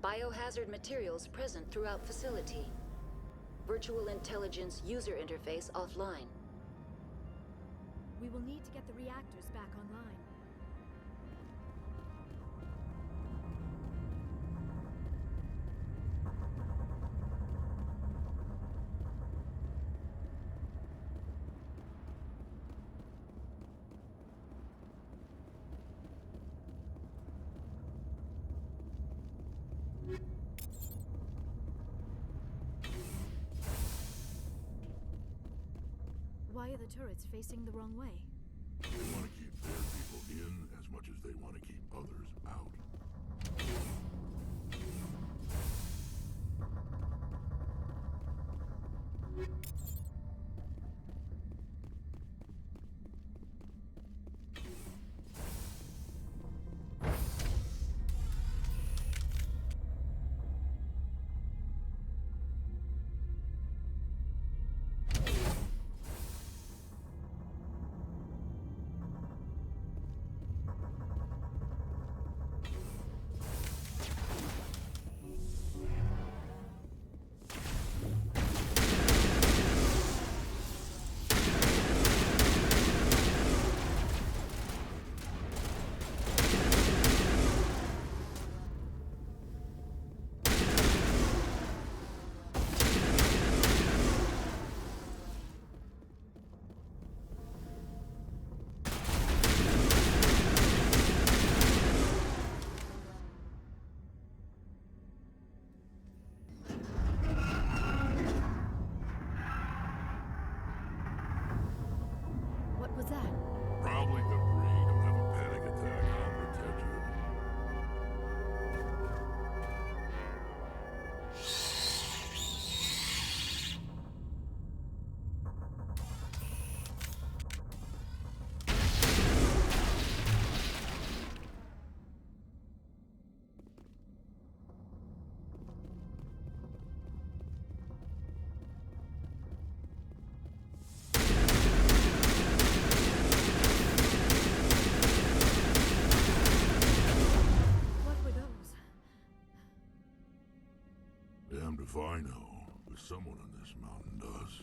I: Biohazard materials present throughout facility. Virtual intelligence user interface offline.
G: We will need to get the reactors back online. Why are the turrets facing the wrong way?
H: They want to keep their people in as much as they want to keep others out.
G: What was that?
H: Probably debris. Don't have a panic attack. I'll protect you.
G: What were those?
H: Damned if I know, but someone on this mountain does.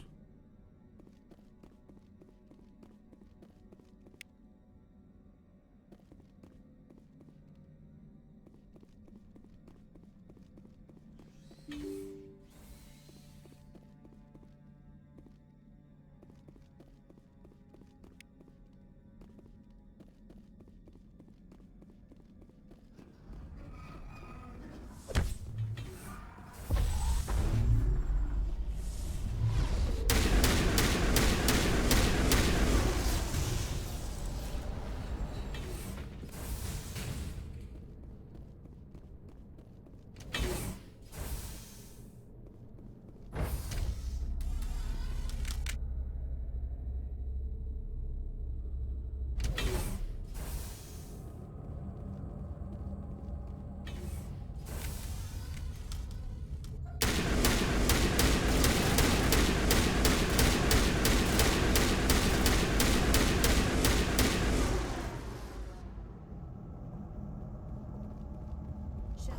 G: Shepard,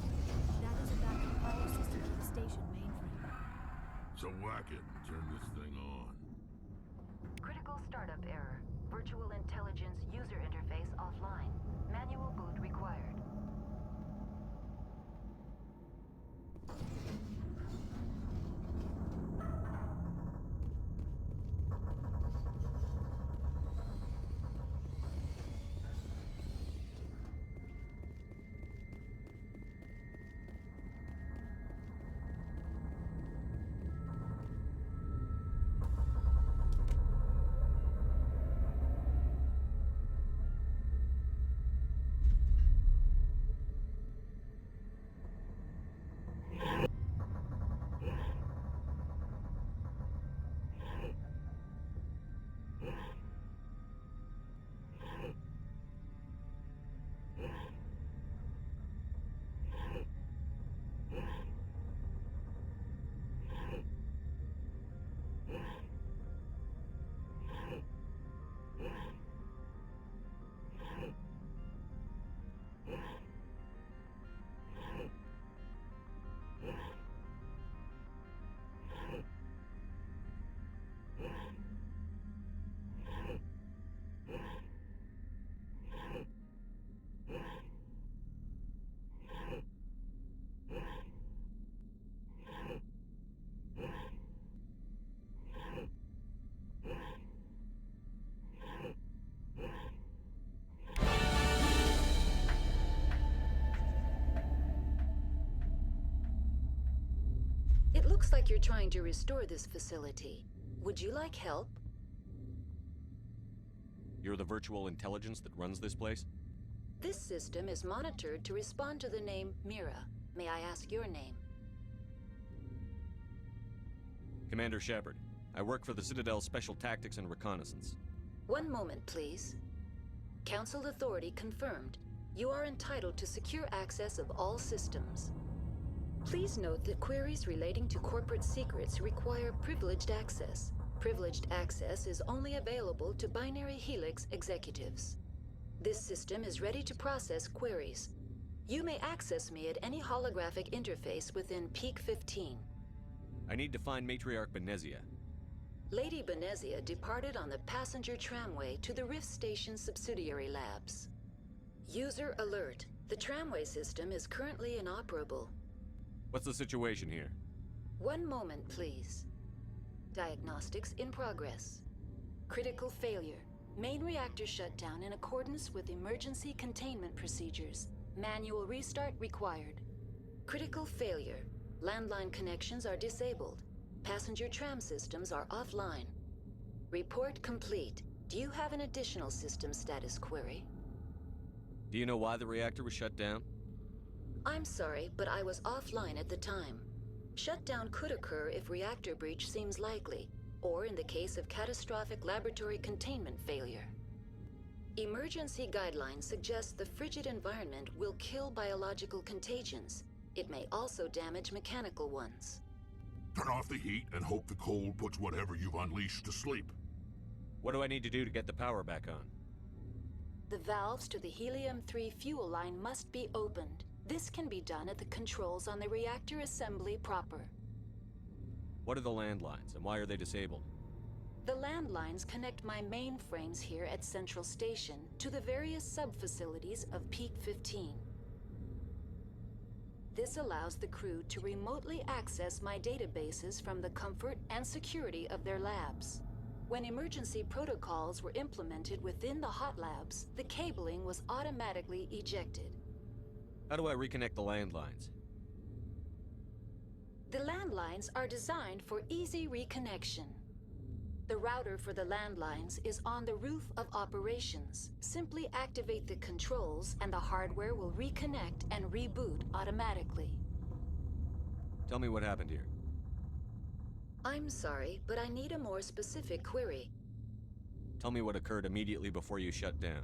G: that is a backup power system to the station mainframe.
H: So whack it and turn this thing on.
I: Critical startup error. Virtual intelligence user interface offline. Manual boot required. Looks like you're trying to restore this facility. Would you like help?
D: You're the virtual intelligence that runs this place?
I: This system is monitored to respond to the name Mira. May I ask your name?
D: Commander Shepard. I work for the Citadel's Special Tactics and Reconnaissance.
I: One moment, please. Council authority confirmed. You are entitled to secure access of all systems. Please note that queries relating to corporate secrets require privileged access. Privileged access is only available to Binary Helix executives. This system is ready to process queries. You may access me at any holographic interface within Peak 15.
D: I need to find Matriarch Benezia.
I: Lady Benezia departed on the passenger tramway to the Rift Station subsidiary labs. User alert. The tramway system is currently inoperable.
D: What's the situation here?
I: One moment, please. Diagnostics in progress. Critical failure. Main reactor shutdown in accordance with emergency containment procedures. Manual restart required. Critical failure. Landline connections are disabled. Passenger tram systems are offline. Report complete. Do you have an additional system status query?
D: Do you know why the reactor was shut down?
I: I'm sorry, but I was offline at the time. Shutdown could occur if reactor breach seems likely, or in the case of catastrophic laboratory containment failure. Emergency guidelines suggest the frigid environment will kill biological contagions. It may also damage mechanical ones.
H: Turn off the heat and hope the cold puts whatever you've unleashed to sleep.
D: What do I need to do to get the power back on?
I: The valves to the helium-3 fuel line must be opened. This can be done at the controls on the reactor assembly proper.
D: What are the landlines, and why are they disabled?
I: The landlines connect my mainframes here at Central Station to the various sub-facilities of Peak 15. This allows the crew to remotely access my databases from the comfort and security of their labs. When emergency protocols were implemented within the hot labs, the cabling was automatically ejected.
D: How do I reconnect the landlines?
I: The landlines are designed for easy reconnection. The router for the landlines is on the roof of operations. Simply activate the controls and the hardware will reconnect and reboot automatically.
D: Tell me what happened here.
I: I'm sorry, but I need a more specific query.
D: Tell me what occurred immediately before you shut down.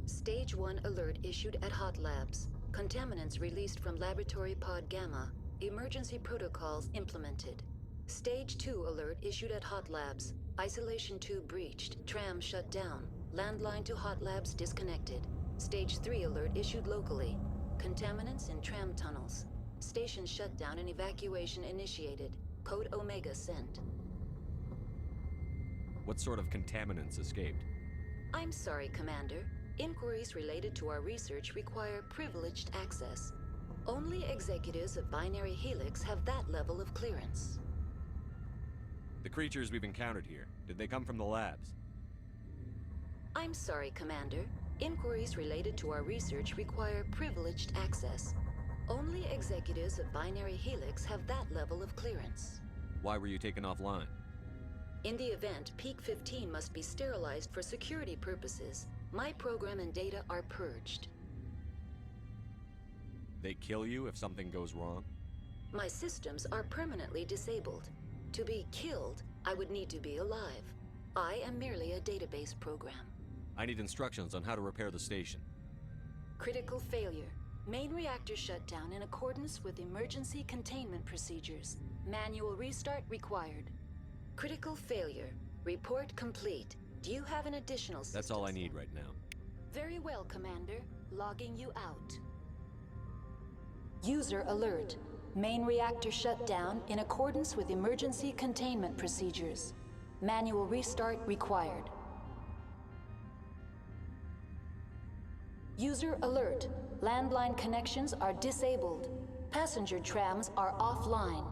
I: Stage 1 alert issued at Hot Labs. Contaminants released from Laboratory Pod Gamma. Emergency protocols implemented. Stage 2 alert issued at Hot Labs. Isolation tube breached. Tram shut down. Landline to Hot Labs disconnected. Stage 3 alert issued locally. Contaminants in tram tunnels. Station shutdown and evacuation initiated. Code Omega sent.
D: What sort of contaminants escaped?
I: I'm sorry, Commander. Inquiries related to our research require privileged access. Only executives of Binary Helix have that level of clearance.
D: The creatures we've encountered here, did they come from the labs?
I: I'm sorry, Commander. Inquiries related to our research require privileged access. Only executives of Binary Helix have that level of clearance.
D: Why were you taken offline?
I: In the event, Peak 15 must be sterilized for security purposes. My program and data are purged.
D: They kill you if something goes wrong?
I: My systems are permanently disabled. To be killed, I would need to be alive. I am merely a database program.
D: I need instructions on how to repair the station.
I: Critical failure. Main reactor shutdown in accordance with emergency containment procedures. Manual restart required. Critical failure. Report complete. Do you have an additional system?
D: That's all I need right now.
I: Very well, Commander. Logging you out. User alert. Main reactor shut down in accordance with emergency containment procedures. Manual restart required. User alert. Landline connections are disabled. Passenger trams are offline.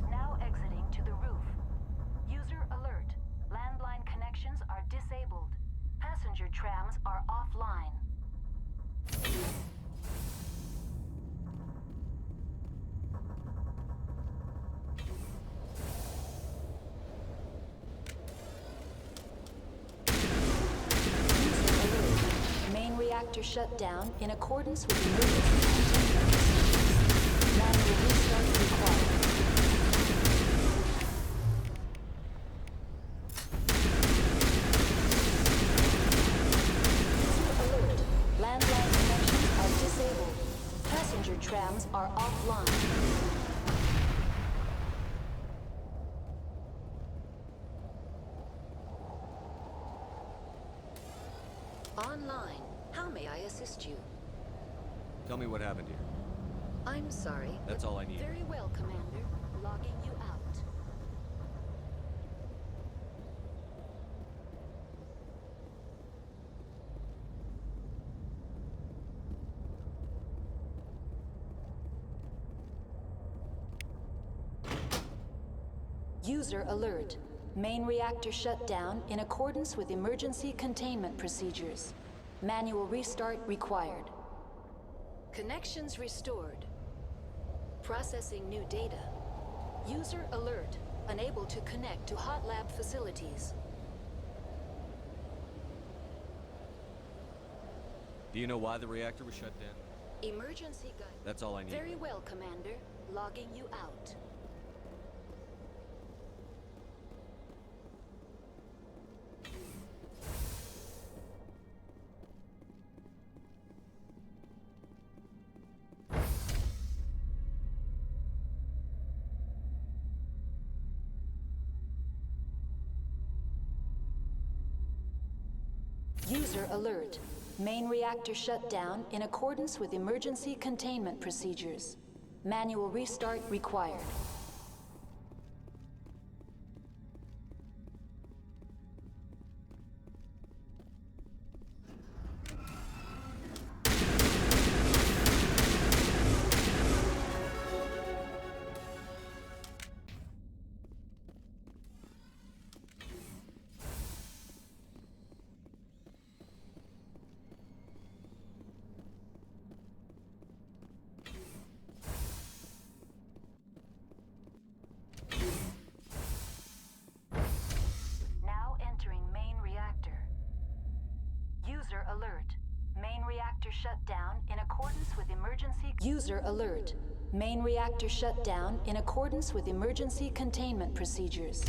I: Now exiting to the roof. User alert. Landline reactor shut down in accordance with emergency containment procedures. Manual restart required. Alert. Landline connections are disabled. Passenger trams are offline. Online. How may I assist you?
D: Tell me what happened here.
I: I'm sorry.
D: That's all I need.
I: Very well, Commander. Logging you out. User alert. Main reactor shut down in accordance with emergency containment procedures. Manual restart required. Connections restored. Processing new data. User alert. Unable to connect to hot lab facilities.
D: Do you know why the reactor was shut down?
I: Emergency guide.
D: That's all I need.
I: Very well, Commander. Logging you out. User alert. Main reactor shut down in accordance with emergency containment procedures. Manual restart required. User alert. Main reactor shut down in accordance with emergency... User alert. Main reactor shut down in accordance with emergency containment procedures.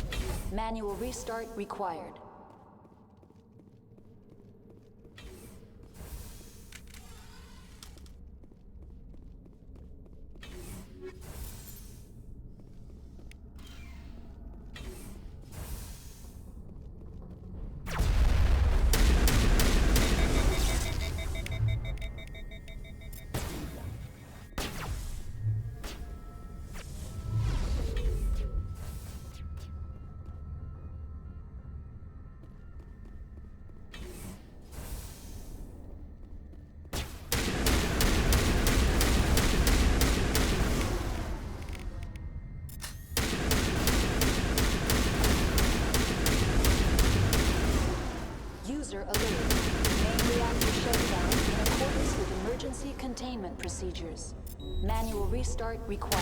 I: Manual restart required. User alert. Main reactor shut down in accordance with emergency containment procedures. Manual restart required.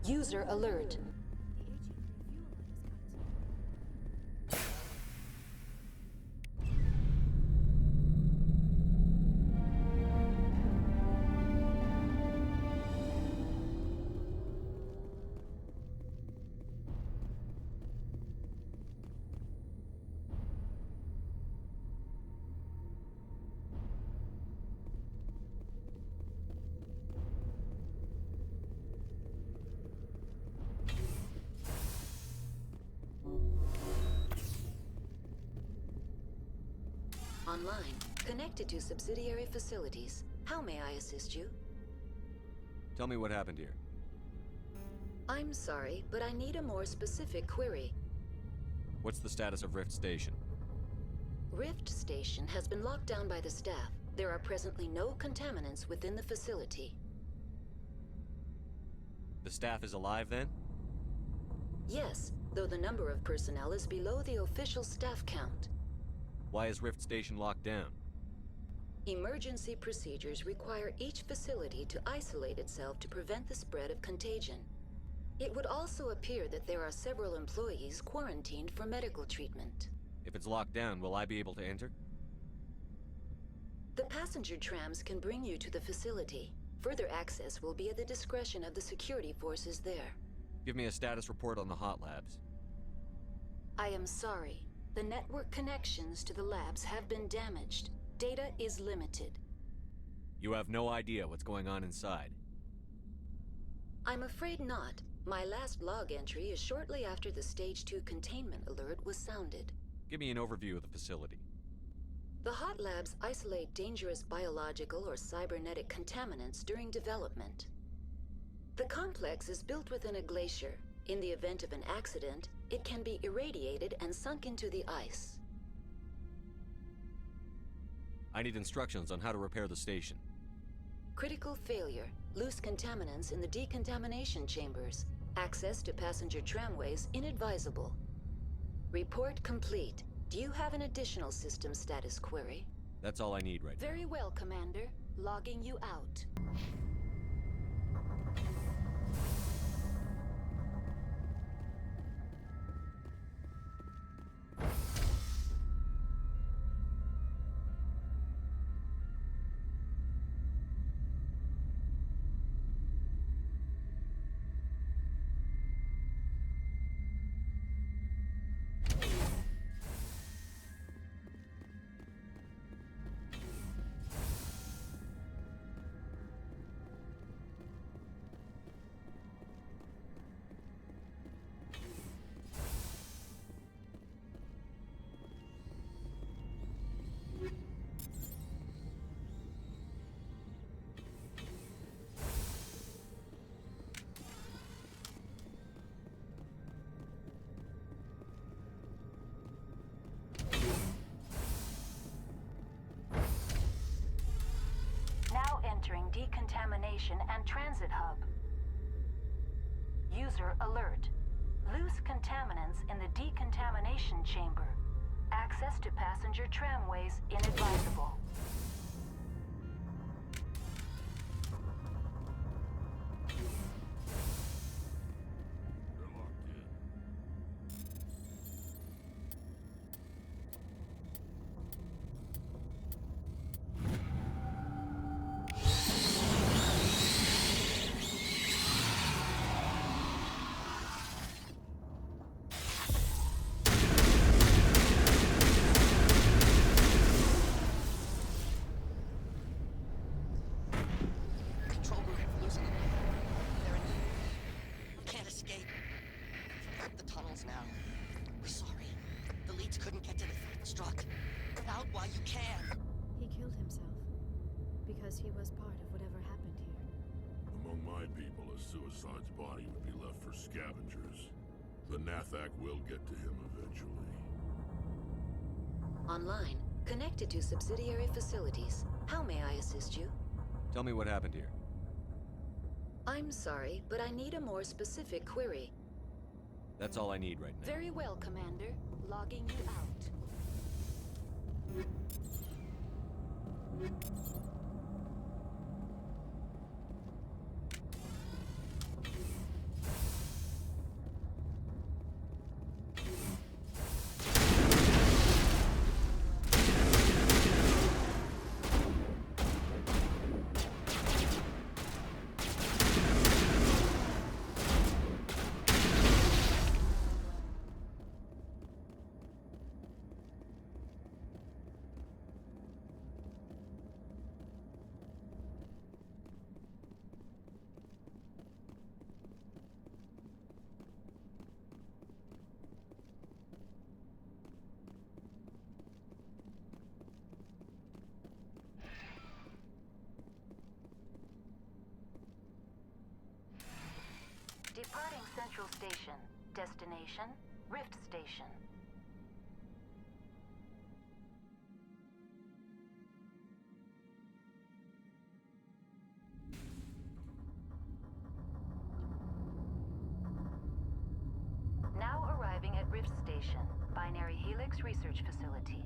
I: User alert. Online. Connected to subsidiary facilities. How may I assist you?
D: Tell me what happened here.
I: I'm sorry, but I need a more specific query.
D: What's the status of Rift Station?
I: Rift Station has been locked down by the staff. There are presently no contaminants within the facility.
D: The staff is alive then?
I: Yes, though the number of personnel is below the official staff count.
D: Why is Rift Station locked down?
I: Emergency procedures require each facility to isolate itself to prevent the spread of contagion. It would also appear that there are several employees quarantined for medical treatment.
D: If it's locked down, will I be able to enter?
I: The passenger trams can bring you to the facility. Further access will be at the discretion of the security forces there.
D: Give me a status report on the hot labs.
I: I am sorry. The network connections to the labs have been damaged. Data is limited.
D: You have no idea what's going on inside.
I: I'm afraid not. My last log entry is shortly after the Stage 2 containment alert was sounded.
D: Give me an overview of the facility.
I: The hot labs isolate dangerous biological or cybernetic contaminants during development. The complex is built within a glacier. In the event of an accident, it can be irradiated and sunk into the ice.
D: I need instructions on how to repair the station.
I: Critical failure. Loose contaminants in the decontamination chambers. Access to passenger tramways inadvisable. Report complete. Do you have an additional system status query?
D: That's all I need right now.
I: Very well, Commander. Logging you out. Entering decontamination and transit hub. User alert. Loose contaminants in the decontamination chamber. Access to passenger tramways inadvisable.
K: Now. We're sorry. The leads couldn't get to the struck. Get out while you can.
G: He killed himself because he was part of whatever happened here.
H: Among my people, a suicide's body would be left for scavengers. The Nathak will get to him eventually.
I: Online, connected to subsidiary facilities. How may I assist you?
D: Tell me what happened here.
I: I'm sorry, but I need a more specific query.
D: That's all I need right now.
I: Very well, Commander. Logging you out. Departing Central Station. Destination, Rift Station. Now arriving at Rift Station, Binary Helix Research Facility.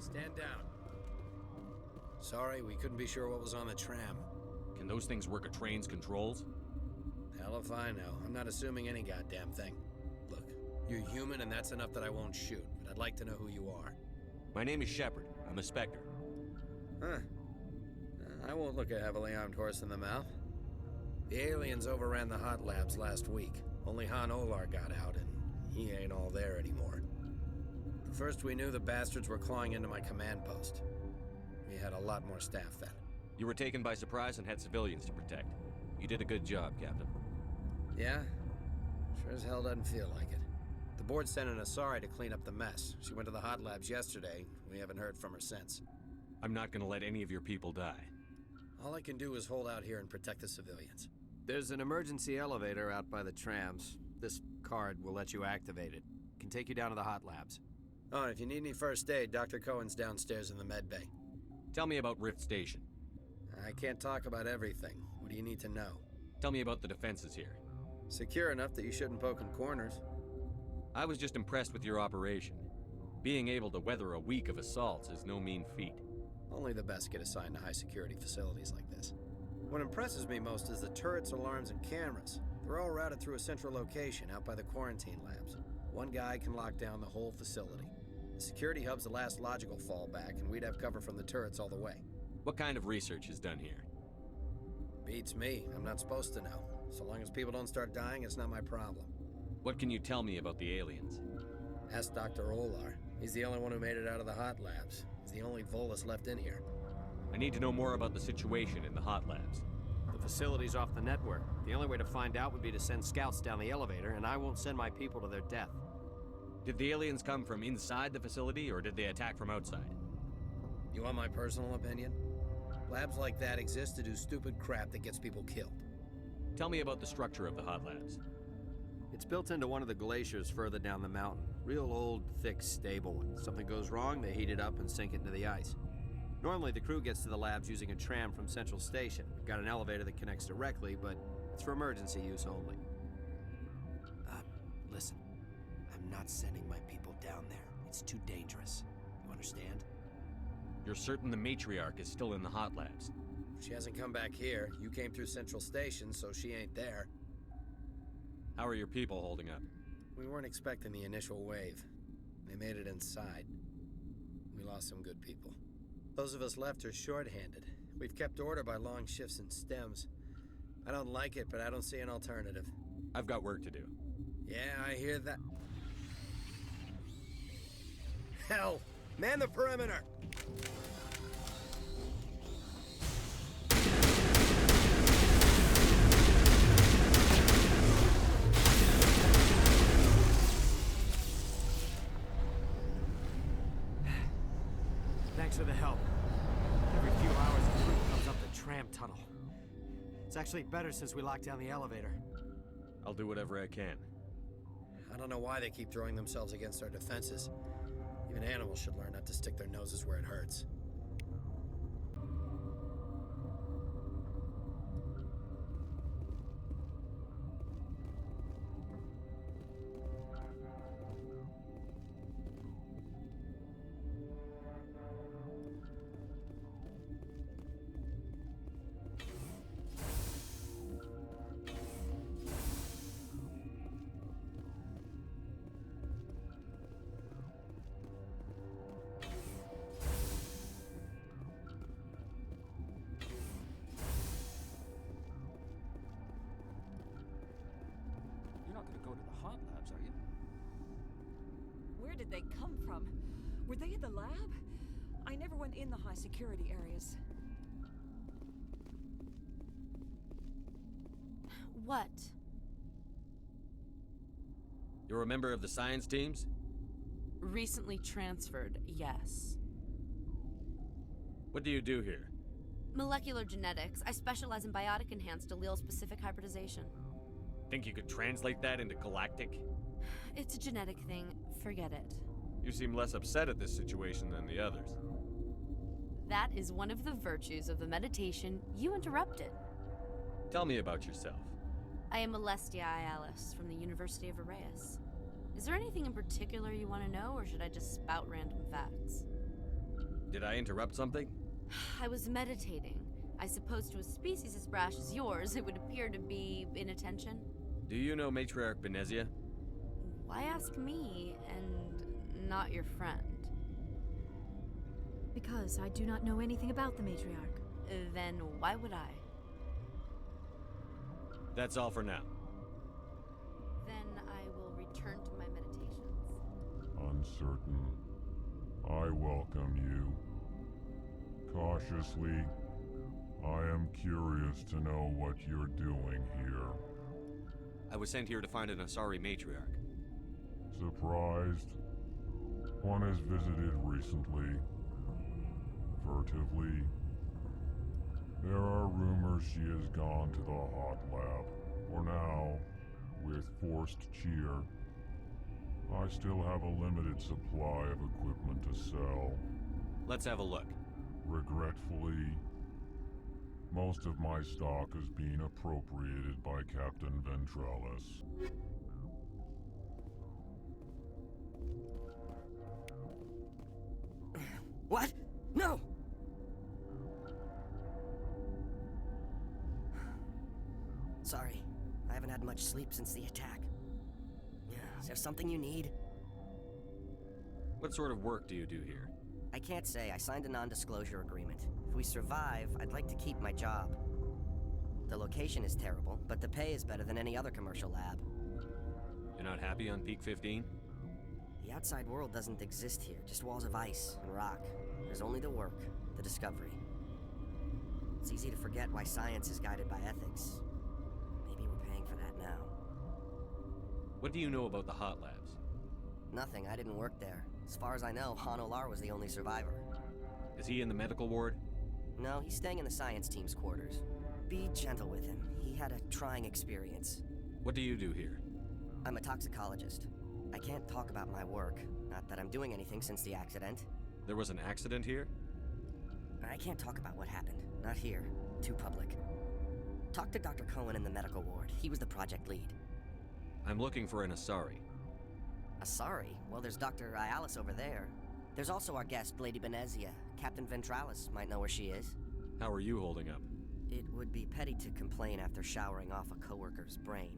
M: Stand down. Sorry, we couldn't be sure what was on the tram.
D: Can those things work a train's controls?
M: Hell if I know. I'm not assuming any goddamn thing. Look, you're human and that's enough that I won't shoot, but I'd like to know who you are.
D: My name is Shepard. I'm a Spectre.
M: Huh. I won't look a heavily armed horse in the mouth. The aliens overran the hot labs last week. Only Han Olar got out, and he ain't all there anymore. First we knew the bastards were clawing into my command post. We had a lot more staff then.
D: You were taken by surprise and had civilians to protect. You did a good job, Captain.
M: Yeah? Sure as hell doesn't feel like it. The board sent an Asari to clean up the mess. She went to the hot labs yesterday. We haven't heard from her since.
D: I'm not gonna let any of your people die.
M: All I can do is hold out here and protect the civilians.
O: There's an emergency elevator out by the trams. This card will let you activate it. Can take you down to the hot labs.
M: Oh, and if you need any first aid, Dr. Cohen's downstairs in the med bay.
D: Tell me about Rift Station.
M: I can't talk about everything. What do you need to know?
D: Tell me about the defenses here.
M: Secure enough that you shouldn't poke in corners.
D: I was just impressed with your operation. Being able to weather a week of assaults is no mean feat.
M: Only the best get assigned to high-security facilities like this. What impresses me most is the turrets, alarms, and cameras. They're all routed through a central location out by the quarantine labs. One guy can lock down the whole facility. The security hub's the last logical fallback, and we'd have cover from the turrets all the way.
D: What kind of research is done here?
M: Beats me. I'm not supposed to know. So long as people don't start dying, it's not my problem.
D: What can you tell me about the aliens?
M: Ask Dr. Olar. He's the only one who made it out of the hot labs. He's the only Volus left in here.
D: I need to know more about the situation in the hot labs.
O: The facility's off the network. The only way to find out would be to send scouts down the elevator, and I won't send my people to their death.
D: Did the aliens come from inside the facility, or did they attack from outside?
M: You want my personal opinion? Labs like that exist to do stupid crap that gets people killed.
D: Tell me about the structure of the hot labs.
O: It's built into one of the glaciers further down the mountain. Real old, thick, stable one. Something goes wrong, they heat it up and sink it into the ice. Normally, the crew gets to the labs using a tram from Central Station. We've got an elevator that connects directly, but it's for emergency use only. Listen. I'm not sending my people down there. It's too dangerous. You understand?
D: You're certain the matriarch is still in the hot labs?
M: She hasn't come back here. You came through Central Station, so she ain't there.
D: How are your people holding up?
M: We weren't expecting the initial wave. They made it inside. We lost some good people. Those of us left are short-handed. We've kept order by long shifts and stems. I don't like it, but I don't see an alternative.
D: I've got work to do.
M: Yeah, I hear that. Hell! Man the perimeter!
O: Thanks for the help. Every few hours, a crew comes up the tram tunnel. It's actually better since we locked down the elevator.
D: I'll do whatever I can.
M: I don't know why they keep throwing themselves against our defenses. Even animals should learn not to stick their noses where it hurts.
N: not gonna go to the hot labs, are you?
P: Where did they come from? Were they in the lab? I never went in the high security areas.
F: What?
O: You're a member of the science teams?
F: Recently transferred, yes.
O: What do you do here?
F: Molecular genetics. I specialize in biotic-enhanced allele-specific hybridization.
D: Think you could translate that into galactic?
F: It's a genetic thing. Forget it.
D: You seem less upset at this situation than the others.
F: That is one of the virtues of the meditation you interrupted.
D: Tell me about yourself.
F: I am Alestia Ialis from the University of Arraeus. Is there anything in particular you want to know, or should I just spout random facts?
O: Did I interrupt something?
F: I was meditating. I suppose to a species as brash as yours, it would appear to be inattention.
O: Do you know Matriarch Benezia?
F: Why ask me, and not your friend?
G: Because I do not know anything about the matriarch.
F: Then why would I?
O: That's all for now.
F: Then I will return to my meditations.
Q: Uncertain. I welcome you. Cautiously, I am curious to know what you're doing here.
D: I was sent here to find an Asari matriarch.
Q: Surprised? One has visited recently. Furtively. There are rumors she has gone to the hot lab. For now, with forced cheer, I still have a limited supply of equipment to sell.
D: Let's have a look.
Q: Regretfully, most of my stock is being appropriated by Captain Ventralis.
T: What? No! Sorry, I haven't had much sleep since the attack. Is there something you need?
O: What sort of work do you do here?
T: I can't say. I signed a non-disclosure agreement. If we survive, I'd like to keep my job. The location is terrible, but the pay is better than any other commercial lab.
D: You're not happy on Peak 15?
T: The outside world doesn't exist here, just walls of ice and rock. There's only the work, the discovery. It's easy to forget why science is guided by ethics. Maybe we're paying for that now.
D: What do you know about the hot labs?
T: Nothing, I didn't work there. As far as I know, Han Olar was the only survivor.
D: Is he in the medical ward?
T: No, he's staying in the science team's quarters. Be gentle with him. He had a trying experience.
D: What do you do here?
T: I'm a toxicologist. I can't talk about my work. Not that I'm doing anything since the accident.
D: There was an accident here?
T: I can't talk about what happened. Not here. Too public. Talk to Dr. Cohen in the medical ward. He was the project lead.
D: I'm looking for an Asari.
T: Asari? Well, there's Dr. Ialis over there. There's also our guest, Lady Benezia. Captain Ventralis might know where she is.
D: How are you holding up?
T: It would be petty to complain after showering off a coworker's brain.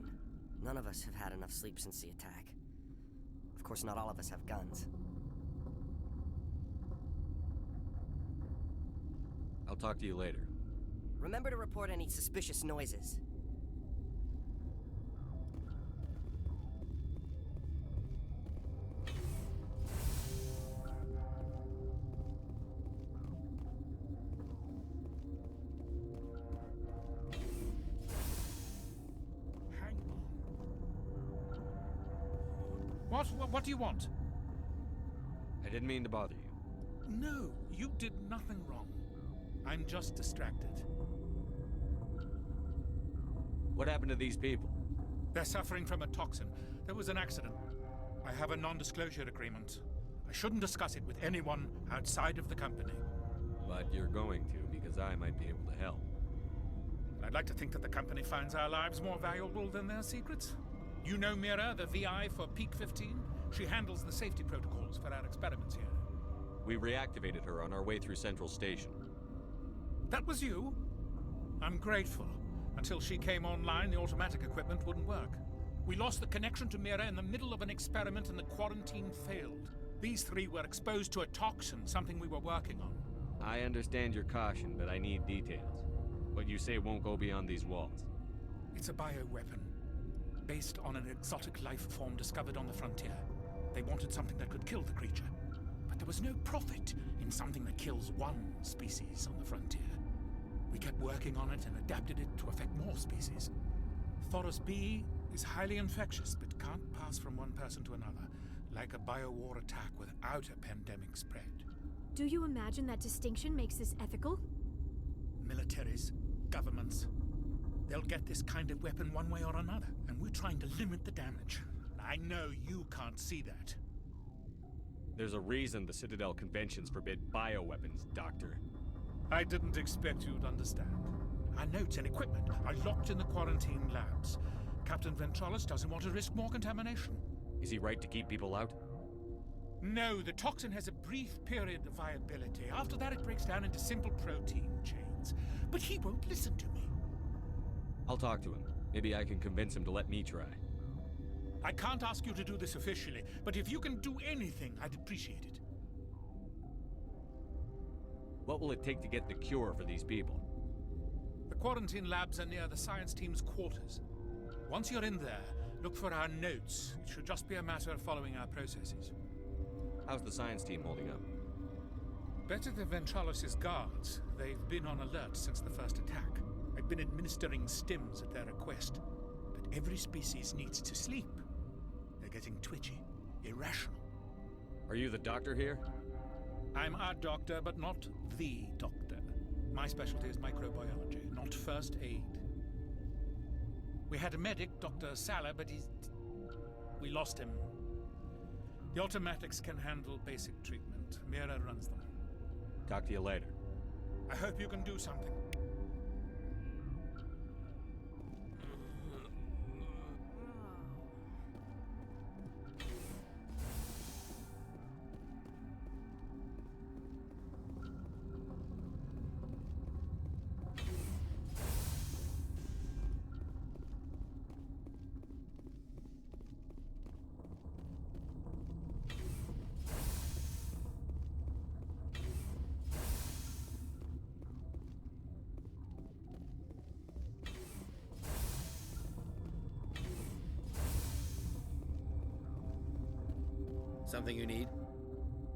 T: None of us have had enough sleep since the attack. Of course, not all of us have guns.
D: I'll talk to you later.
T: Remember to report any suspicious noises.
B: What do you want?
D: I didn't mean to bother you.
B: No, you did nothing wrong. I'm just distracted.
D: What happened to these people?
B: They're suffering from a toxin. There was an accident. I have a non-disclosure agreement. I shouldn't discuss it with anyone outside of the company.
D: But you're going to, because I might be able to help.
B: I'd like to think that the company finds our lives more valuable than their secrets. You know Mira, the VI for Peak 15? She handles the safety protocols for our experiments here.
D: We reactivated her on our way through Central Station.
B: That was you? I'm grateful. Until she came online, the automatic equipment wouldn't work. We lost the connection to Mira in the middle of an experiment and the quarantine failed. These three were exposed to a toxin, something we were working on.
D: I understand your caution, but I need details. What you say won't go beyond these walls.
B: It's a bioweapon. based on an exotic life form discovered on the frontier. They wanted something that could kill the creature, but there was no profit in something that kills one species on the frontier. We kept working on it and adapted it to affect more species. Thoros B is highly infectious, but can't pass from one person to another, like a biowar attack without a pandemic spread.
L: Do you imagine that distinction makes this ethical?
B: Militaries, governments, they'll get this kind of weapon one way or another, and we're trying to limit the damage. I know you can't see that.
D: There's a reason the Citadel conventions forbid bioweapons, Doctor.
B: I didn't expect you'd understand. Our notes and equipment are locked in the quarantine labs. Captain Ventralis doesn't want to risk more contamination.
D: Is he right to keep people out?
B: No, the toxin has a brief period of viability. After that, it breaks down into simple protein chains. But he won't listen to me.
D: I'll talk to him. Maybe I can convince him to let me try.
B: I can't ask you to do this officially, but if you can do anything, I'd appreciate it.
D: What will it take to get the cure for these people?
B: The quarantine labs are near the science team's quarters. Once you're in there, look for our notes. It should just be a matter of following our processes.
D: How's the science team holding up?
B: Better than Ventralis' guards. They've been on alert since the first attack. I've been administering stims at their request. But every species needs to sleep. They're getting twitchy, irrational.
D: Are you the doctor here?
B: I'm our doctor, but not the doctor. My specialty is microbiology, not first aid. We had a medic, Dr. Salah, but we lost him. The automatics can handle basic treatment. Mira runs them.
D: Talk to you later.
B: I hope you can do something.
M: Something you need?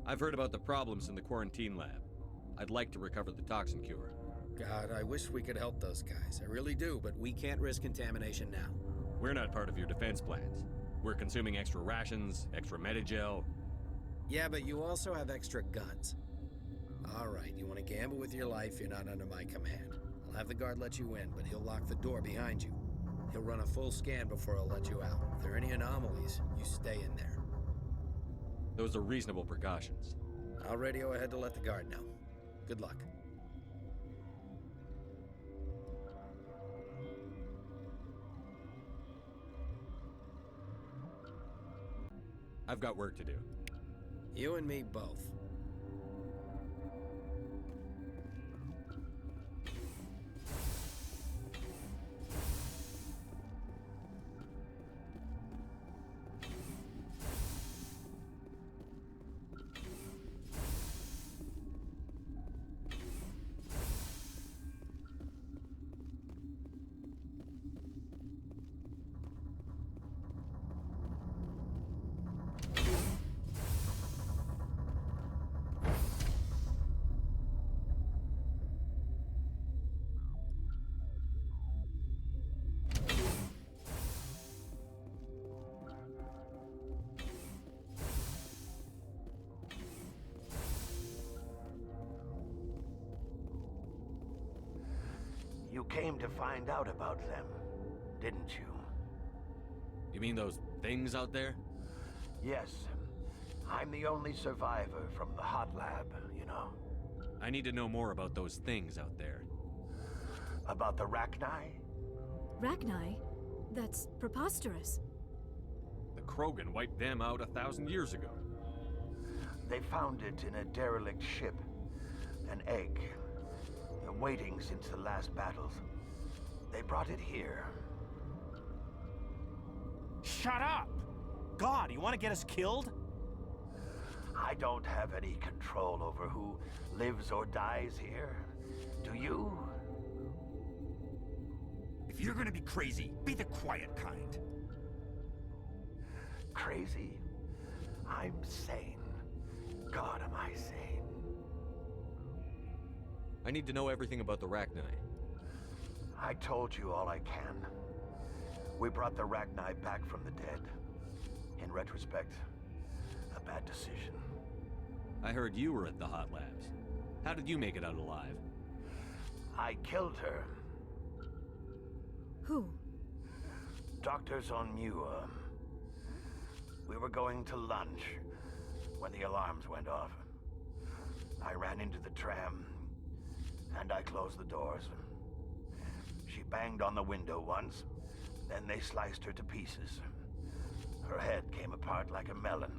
D: I've heard about the problems in the quarantine lab. I'd like to recover the toxin cure.
M: God, I wish we could help those guys. I really do, but we can't risk contamination now.
D: We're not part of your defense plans. We're consuming extra rations, extra Medigel.
M: Yeah, but you also have extra guns. All right, you want to gamble with your life, you're not under my command. I'll have the guard let you in, but he'll lock the door behind you. He'll run a full scan before he'll let you out. If there are any anomalies, you stay in there.
D: Those are reasonable precautions.
M: I'll radio ahead to let the guard know. Good luck.
D: I've got work to do.
M: You and me both.
R: You came to find out about them, didn't you?
D: You mean those things out there?
R: Yes. I'm the only survivor from the hot lab, you know.
D: I need to know more about those things out there.
R: About the Rachni?
L: Rachni? That's preposterous.
D: The Krogan wiped them out 1,000 years ago.
R: They found it in a derelict ship. An egg. Waiting since the last battles. They brought it here.
U: Shut up! God, you want to get us killed?
R: I don't have any control over who lives or dies here. Do you?
U: If you're gonna be crazy, be the quiet kind.
R: crazy? I'm sane. God, am I sane.
D: I need to know everything about the Rachni.
R: I told you all I can. We brought the Rachni back from the dead. In retrospect, a bad decision.
D: I heard you were at the Hot Labs. How did you make it out alive?
R: I killed her.
L: Who?
R: Doctors on Muir. We were going to lunch when the alarms went off. I ran into the tram, and I closed the doors. She banged on the window once, then they sliced her to pieces. Her head came apart like a melon.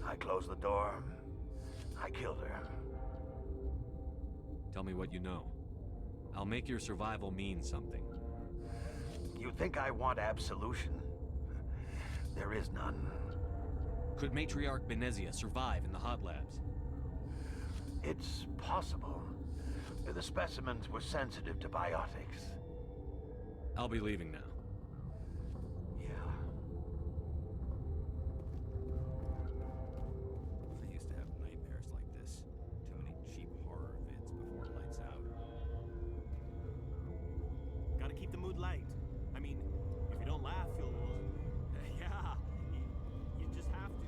R: I closed the door. I killed her.
D: Tell me what you know. I'll make your survival mean something.
R: You think I want absolution? There is none.
D: Could Matriarch Benezia survive in the Hot Labs?
R: It's possible. The specimens were sensitive to biotics.
D: I'll be leaving now.
S: I used to have nightmares like this. Too many cheap horror vids before lights out.
U: Gotta keep the mood light. I mean, if you don't laugh, you'll... yeah, you just have to.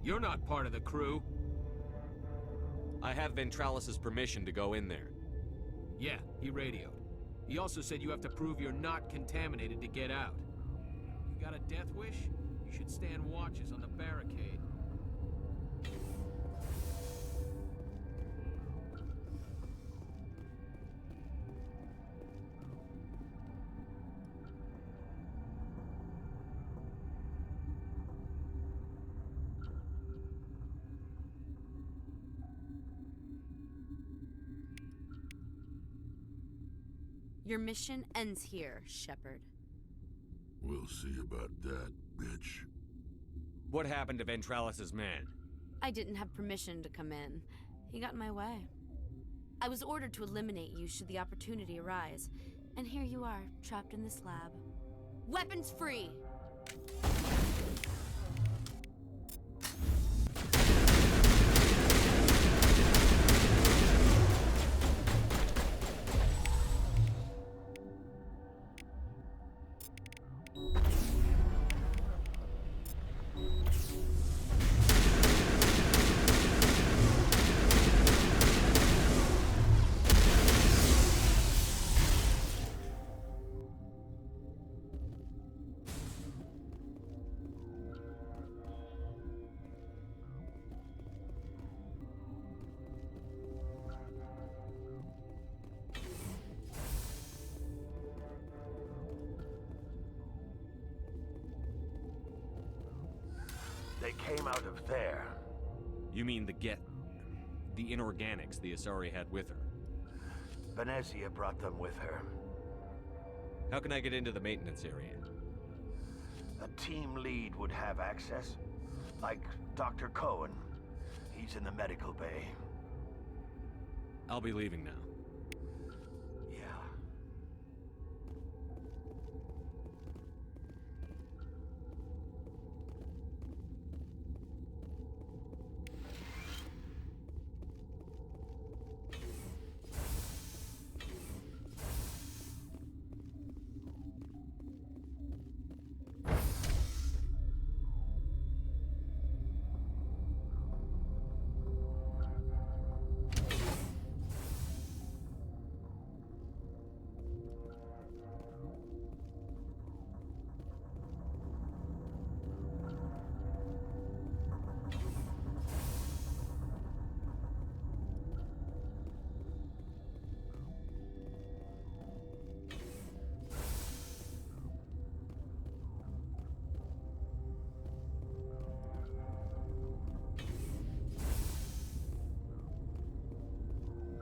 A: You're not part of the crew.
D: I have Ventralis's permission to go in there.
A: Yeah, he radioed. He also said you have to prove you're not contaminated to get out. You got a death wish? You should stand watches on the barricade.
F: Your mission ends here, Shepard.
H: We'll see about that, bitch.
D: What happened to Ventralis's man?
F: I didn't have permission to come in. He got in my way. I was ordered to eliminate you should the opportunity arise. And here you are, trapped in this lab. Weapons free!
R: They came out of there.
D: You mean the inorganics the Asari had with her?
R: Benezia brought them with her.
D: How can I get into the maintenance area?
R: A team lead would have access. Like Dr. Cohen. He's in the medical bay.
D: I'll be leaving now.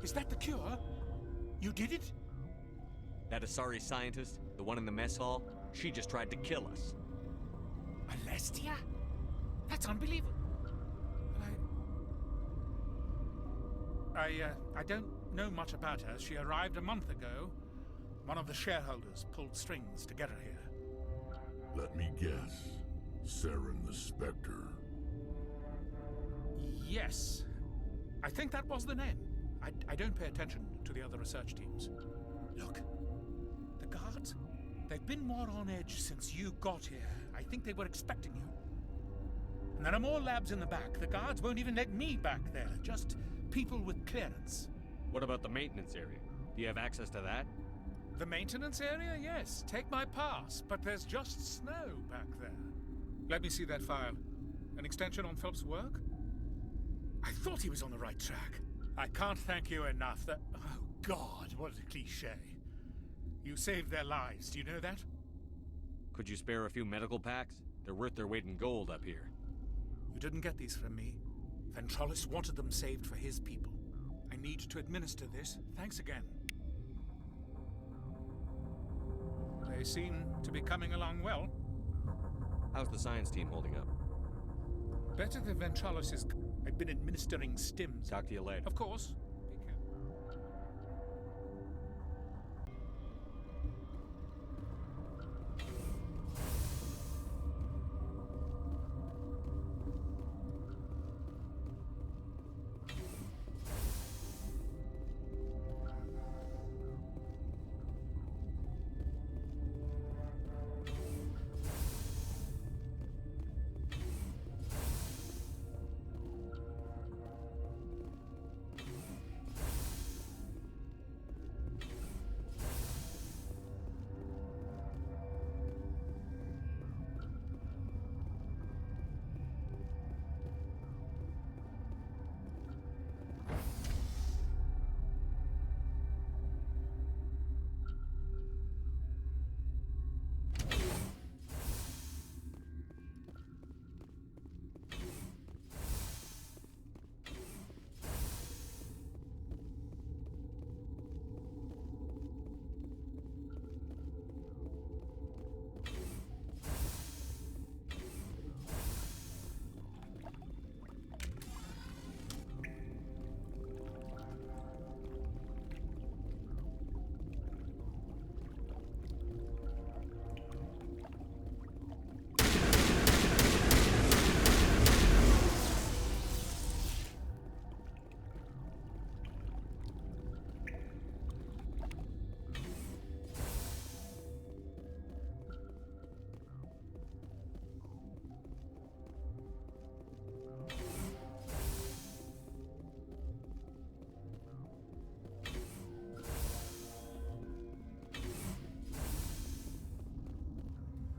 B: Is that the cure? You did it?
D: That Asari scientist, the one in the mess hall, she just tried to kill us.
B: Alestia? That's unbelievable. I don't know much about her. She arrived a month ago. One of the shareholders pulled strings to get her here.
H: Let me guess. Saren the Spectre.
B: Yes. I think that was the name. I don't pay attention to the other research teams. Look, the guards, they've been more on edge since you got here. I think they were expecting you. And there are more labs in the back. The guards won't even let me back there. Just people with clearance.
C: What about the maintenance area? Do you have access to that?
B: The maintenance area? Yes. Take my pass. But there's just snow back there. Let me see that file. An extension on Phelps' work? I thought he was on the right track. I can't thank you enough. That... Oh, God, what a cliché. You saved their lives. Do you know that?
C: Could you spare a few medical packs? They're worth their weight in gold up here.
B: You didn't get these from me. Ventralis wanted them saved for his people. I need to administer this. Thanks again. They seem to be coming along well.
C: How's the science team holding up?
B: Better than Ventralis' I've been administering stims.
C: Talk to you later.
B: Of course.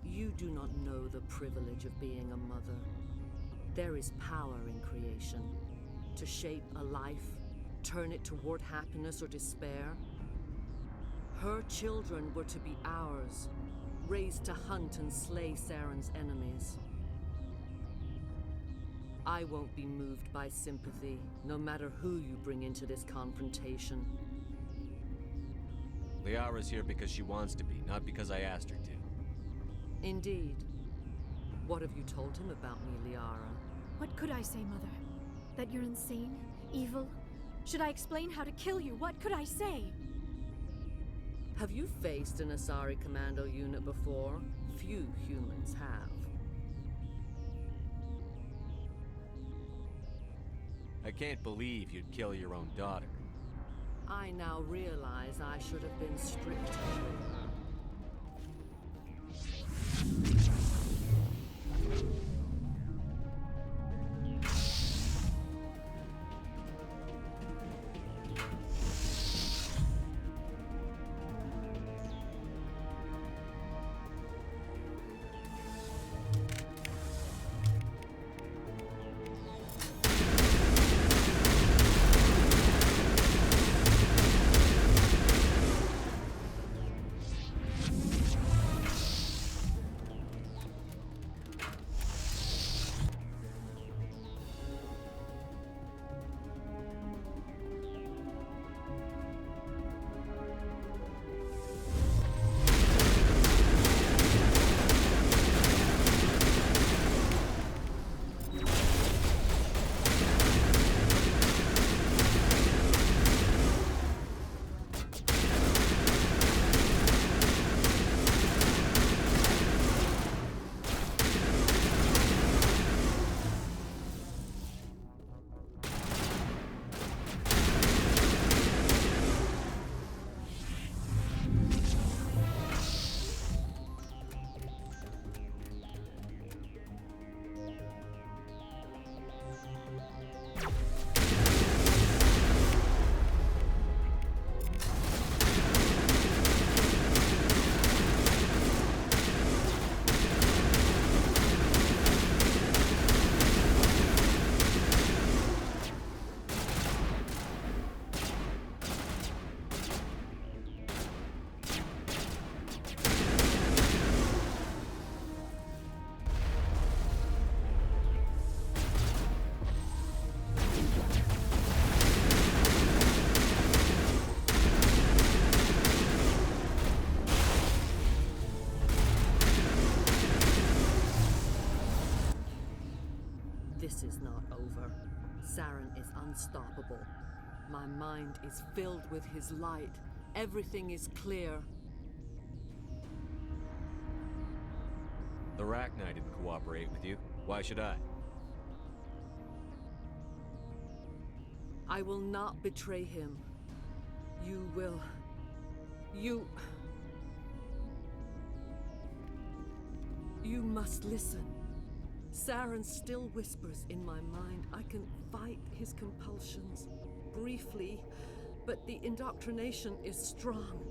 J: You do not know the privilege of being a mother. There is power in creation. To shape a life, turn it toward happiness or despair. Her children were to be ours, raised to hunt and slay Saren's enemies. I won't be moved by sympathy, no matter who you bring into this confrontation.
D: Liara's here because she wants to be, not because I asked her to.
J: Indeed. What have you told him about me, Liara?
L: What could I say, Mother? That you're insane? Evil? Should I explain how to kill you? What could I say?
J: Have you faced an Asari commando unit before? Few humans have.
D: I can't believe you'd kill your own daughter.
J: I now realize I should have been stricter with her. This is not over. Saren is unstoppable. My mind is filled with his light. Everything is clear.
C: The Rachni didn't cooperate with you. Why should I?
J: I will not betray him. You will... You must listen. Saren still whispers in my mind. I can fight his compulsions, briefly, but the indoctrination is strong.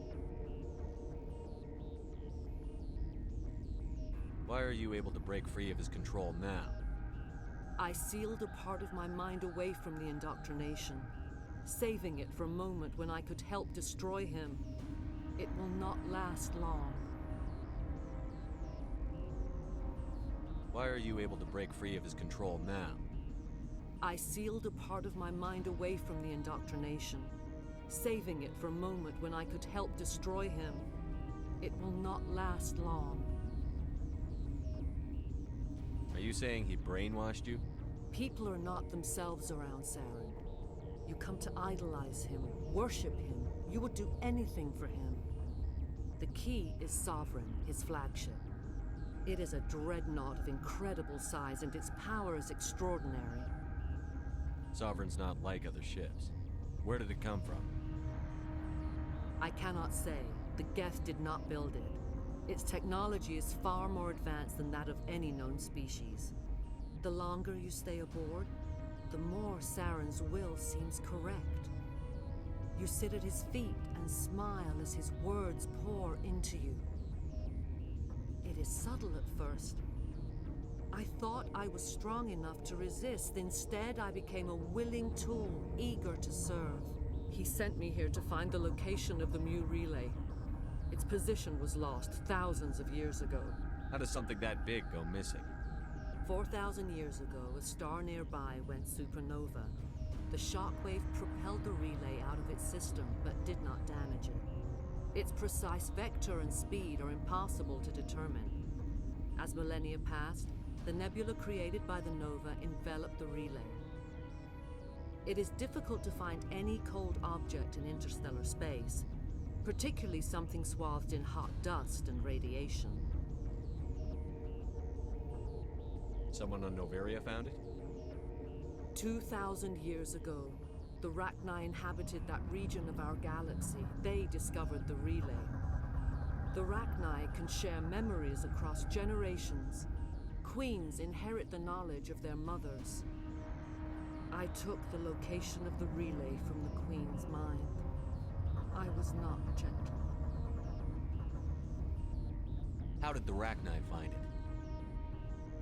C: Why are you able to break free of his control now?
J: I sealed a part of my mind away from the indoctrination, saving it for a moment when I could help destroy him. It will not last long.
C: Why are you able to break free of his control now?
J: I sealed a part of my mind away from the indoctrination, saving it for a moment when I could help destroy him. It will not last long.
C: Are you saying he brainwashed you?
J: People are not themselves around Saren. You come to idolize him, worship him. You would do anything for him. The key is Sovereign, his flagship. It is a dreadnought of incredible size, and its power is extraordinary.
C: Sovereign's not like other ships. Where did it come from?
J: I cannot say. The Geth did not build it. Its technology is far more advanced than that of any known species. The longer you stay aboard, the more Saren's will seems correct. You sit at his feet and smile as his words pour into you. It is subtle at first. I thought I was strong enough to resist. Instead, I became a willing tool, eager to serve. He sent me here to find the location of the Mu relay. Its position was lost thousands of years ago.
C: How does something that big go missing?
J: 4,000 years ago, a star nearby went supernova. The shockwave propelled the relay out of its system, but did not damage it. Its precise vector and speed are impossible to determine. As millennia passed, the nebula created by the nova enveloped the relay. It is difficult to find any cold object in interstellar space, particularly something swathed in hot dust and radiation.
C: Someone on Noveria found it?
J: 2,000 years ago, the Rachni inhabited that region of our galaxy. They discovered the relay. The Rachni can share memories across generations. Queens inherit the knowledge of their mothers. I took the location of the relay from the Queen's mind. I was not gentle.
C: How did the Rachni find it?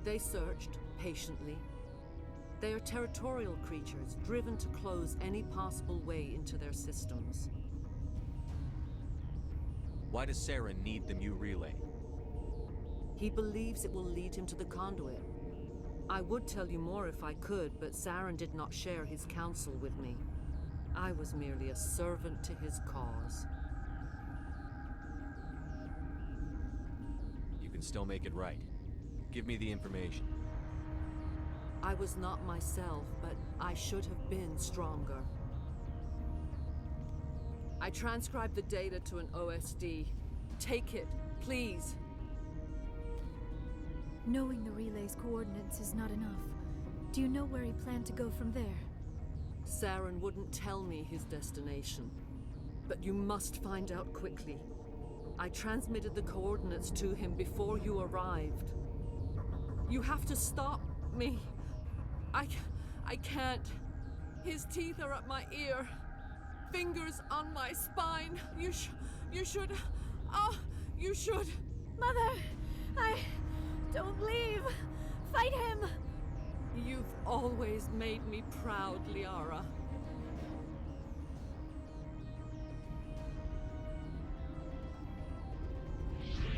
J: They searched, patiently. They are territorial creatures, driven to close any possible way into their systems.
C: Why does Saren need the Mu relay?
J: He believes it will lead him to the conduit. I would tell you more if I could, but Saren did not share his counsel with me. I was merely a servant to his cause.
C: You can still make it right. Give me the information.
J: I was not myself, but I should have been stronger. I transcribed the data to an OSD. Take it, please.
L: Knowing the relay's coordinates is not enough. Do you know where he planned to go from there?
J: Saren wouldn't tell me his destination. But you must find out quickly. I transmitted the coordinates to him before you arrived. You have to stop me. I can't. His teeth are at my ear. Fingers on my spine. You should. Oh, you should.
L: Mother, don't leave. Fight him.
J: You've always made me proud, Liara.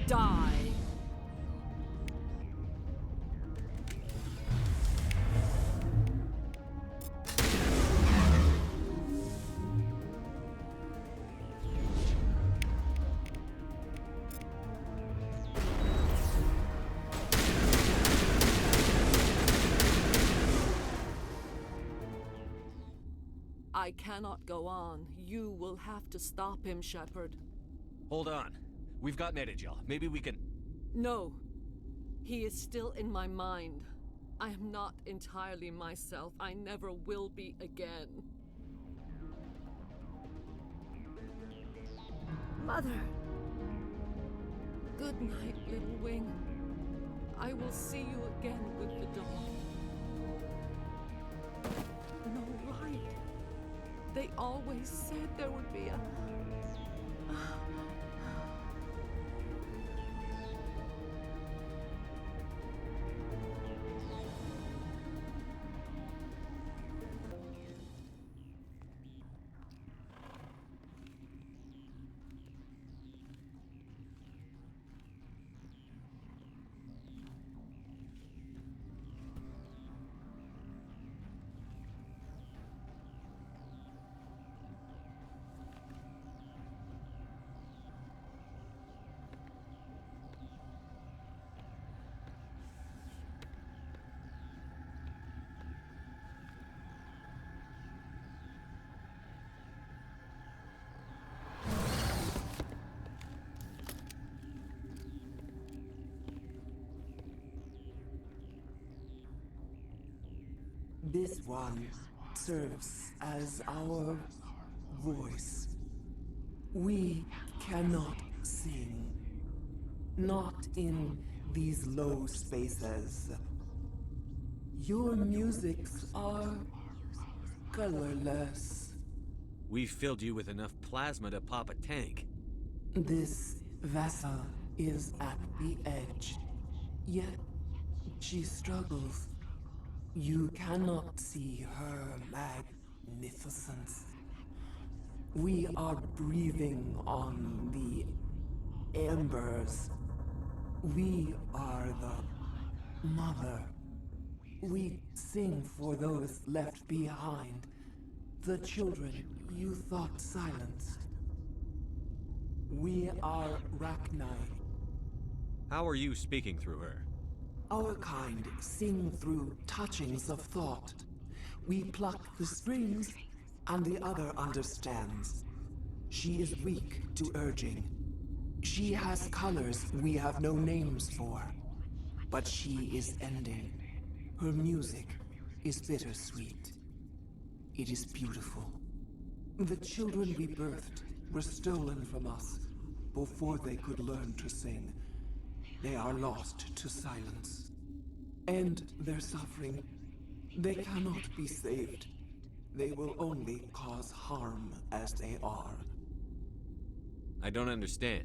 J: Die. I cannot go on. You will have to stop him, Shepard.
C: Hold on. We've got Metagel. Maybe we can...
J: No. He is still in my mind. I am not entirely myself. I never will be again.
L: Mother!
J: Good night, little wing. I will see you again with the dawn. No, right. They always said there would be a...
E: This one serves as our voice. We cannot sing. Not in these low spaces. Your musics are colorless.
C: We filled you with enough plasma to pop a tank.
E: This vessel is at the edge. Yet she struggles. You cannot see her magnificence. We are breathing on the embers. We are the mother. We sing for those left behind, the children you thought silenced. We are Rachni.
C: How are you speaking through her?
E: Our kind sing through touchings of thought. We pluck the strings, and the other understands. She is weak to urging. She has colors we have no names for. But she is ending. Her music is bittersweet. It is beautiful. The children we birthed were stolen from us before they could learn to sing. They are lost to silence. And their suffering, they cannot be saved. They will only cause harm as they are.
C: I don't understand.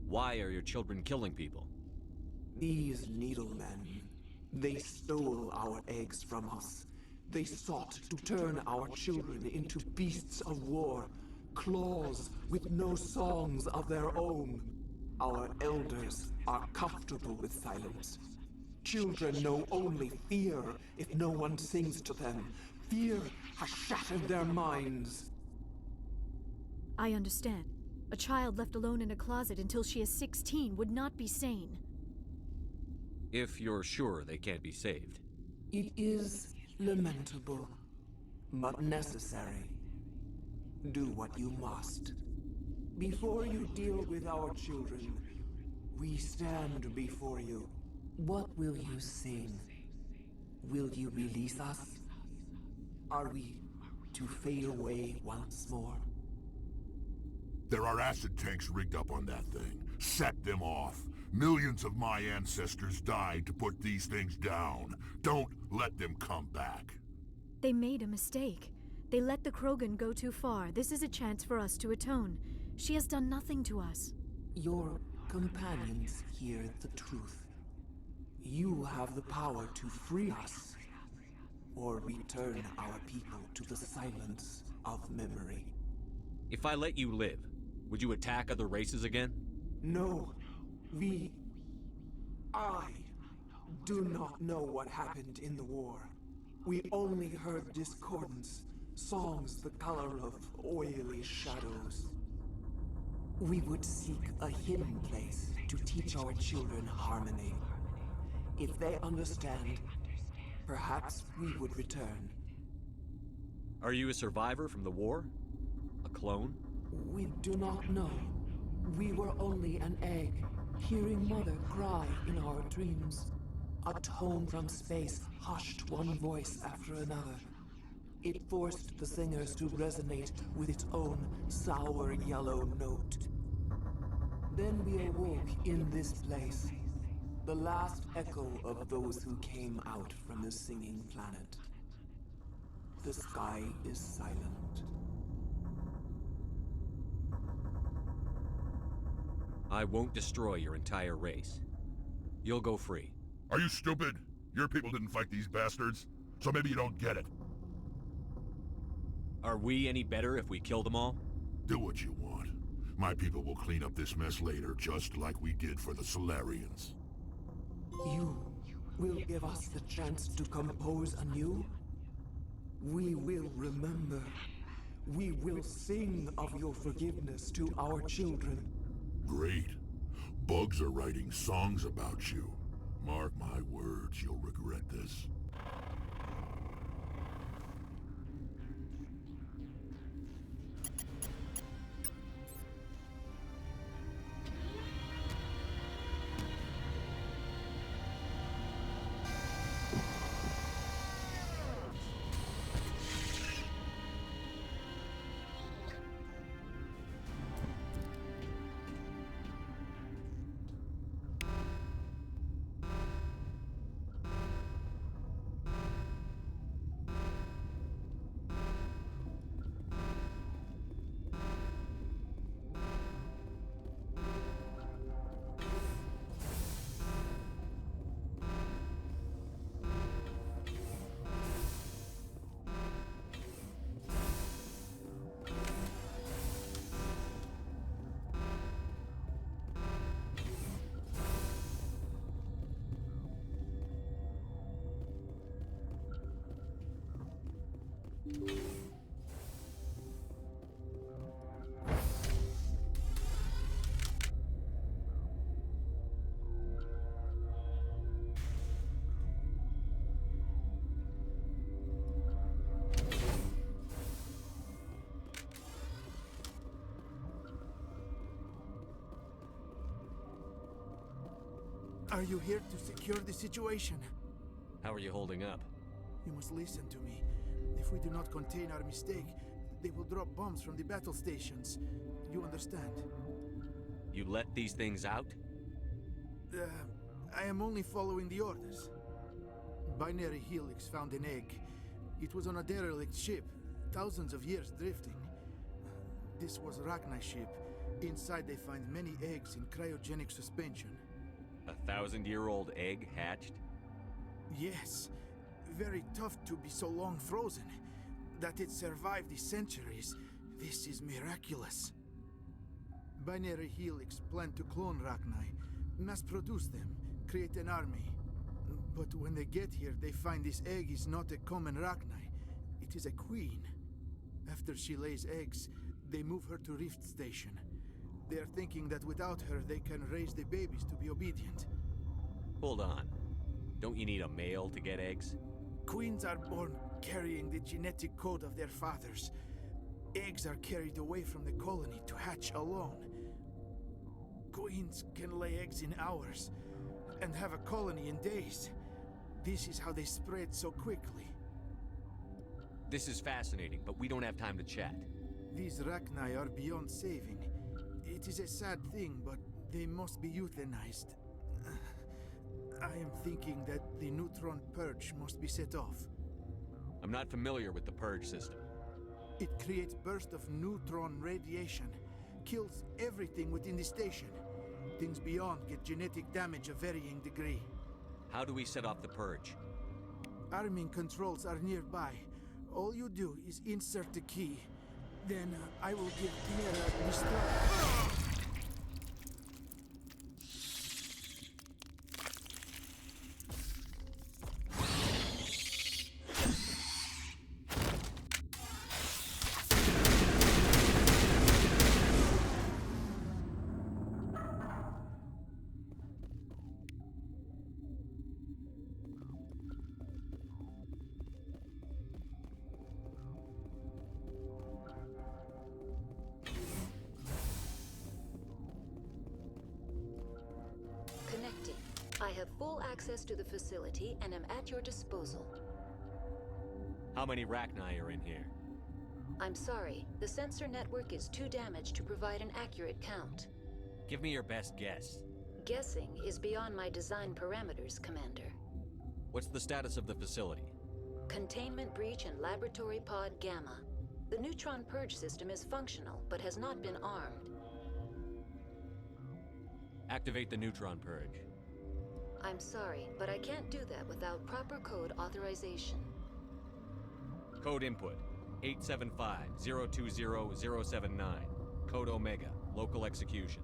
C: Why are your children killing people?
E: These needlemen, they stole our eggs from us. They sought to turn our children into beasts of war, claws with no songs of their own. Our elders are comfortable with silence. Children know only fear if no one sings to them. Fear has shattered their minds.
L: I understand. A child left alone in a closet until she is 16 would not be sane.
C: If you're sure they can't be saved.
E: It is lamentable, but necessary. Do what you must. Before you deal with our children, we stand before you. What will you sing? Will you release us? Are we to fade away once more?
H: There are acid tanks rigged up on that thing. Set them off. Millions of my ancestors died to put these things down. Don't let them come back.
L: They made a mistake. They let the Krogan go too far. This is a chance for us to atone. She has done nothing to us.
E: Your companions hear the truth. You have the power to free us, or return our people to the silence of memory.
C: If I let you live, would you attack other races again?
E: No. I do not know what happened in the war. We only heard discordance, songs the color of oily shadows. We would seek a hidden place to teach our children harmony. If they understand, perhaps we would return.
C: Are you a survivor from the war? A clone?
E: We do not know. We were only an egg, hearing Mother cry in our dreams. A tone from space hushed one voice after another. It forced the singers to resonate with its own sour yellow note. Then we awoke in this place, the last echo of those who came out from the singing planet. The sky is silent.
C: I won't destroy your entire race. You'll go free.
H: Are you stupid? Your people didn't fight these bastards, so maybe you don't get it.
C: Are we any better if we kill them all?
H: Do what you want. My people will clean up this mess later, just like we did for the Solarians.
E: You will give us the chance to compose anew? We will remember. We will sing of your forgiveness to our children.
H: Great. Bugs are writing songs about you. Mark my words, you'll regret this.
K: Are you here to secure the situation?
C: How are you holding up?
K: You must listen to me. If we do not contain our mistake, they will drop bombs from the battle stations. You understand?
C: You let these things out?
K: I am only following the orders. Binary Helix found an egg. It was on a derelict ship, thousands of years drifting. This was Rachni's ship. Inside they find many eggs in cryogenic suspension.
C: 1,000-year-old egg hatched?
K: Yes. Very tough to be so long frozen. That it survived the centuries. This is miraculous. Binary Helix planned to clone Rachni, mass produce them, create an army. But when they get here, they find this egg is not a common Rachni. It is a queen. After she lays eggs, they move her to Rift Station. They are thinking that without her, they can raise the babies to be obedient.
C: Hold on. Don't you need a male to get eggs?
K: Queens are born carrying the genetic code of their fathers. Eggs are carried away from the colony to hatch alone. Queens can lay eggs in hours and have a colony in days. This is how they spread so quickly.
C: This is fascinating, but we don't have time to chat.
K: These Rachni are beyond saving. It is a sad thing, but they must be euthanized. I am thinking that the neutron purge must be set off.
C: I'm not familiar with the purge system.
K: It creates bursts of neutron radiation, kills everything within the station. Things beyond get genetic damage of varying degree.
C: How do we set off the purge?
K: Arming controls are nearby. All you do is insert the key. Then I will give Mira the start.
I: access to the facility and am at your disposal.
C: How many Rachni are in here?
I: I'm sorry, the sensor network is too damaged to provide an accurate count.
C: Give me your best guess.
I: Guessing is beyond my design parameters, Commander.
C: What's the status of the facility?
I: Containment breach in Laboratory Pod Gamma. The neutron purge system is functional, but has not been armed.
C: Activate the neutron purge.
I: I'm sorry, but I can't do that without proper code authorization.
C: Code input, 875-020-079. Code Omega, local execution.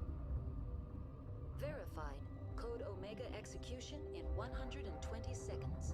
I: Verified. Code Omega execution in 120 seconds.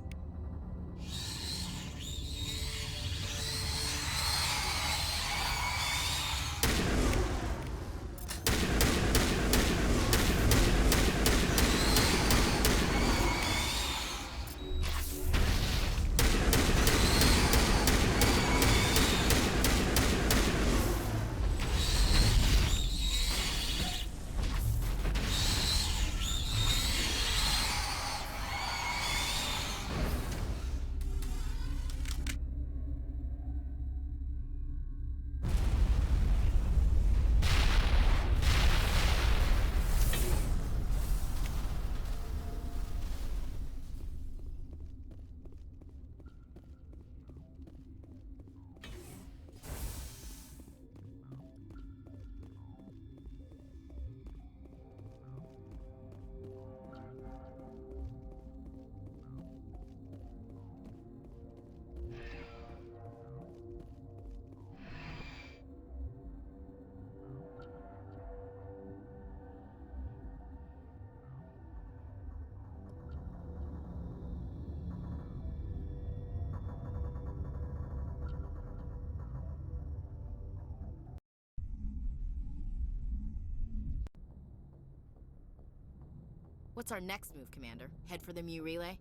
V: What's our next move, Commander? Head for the Mu relay?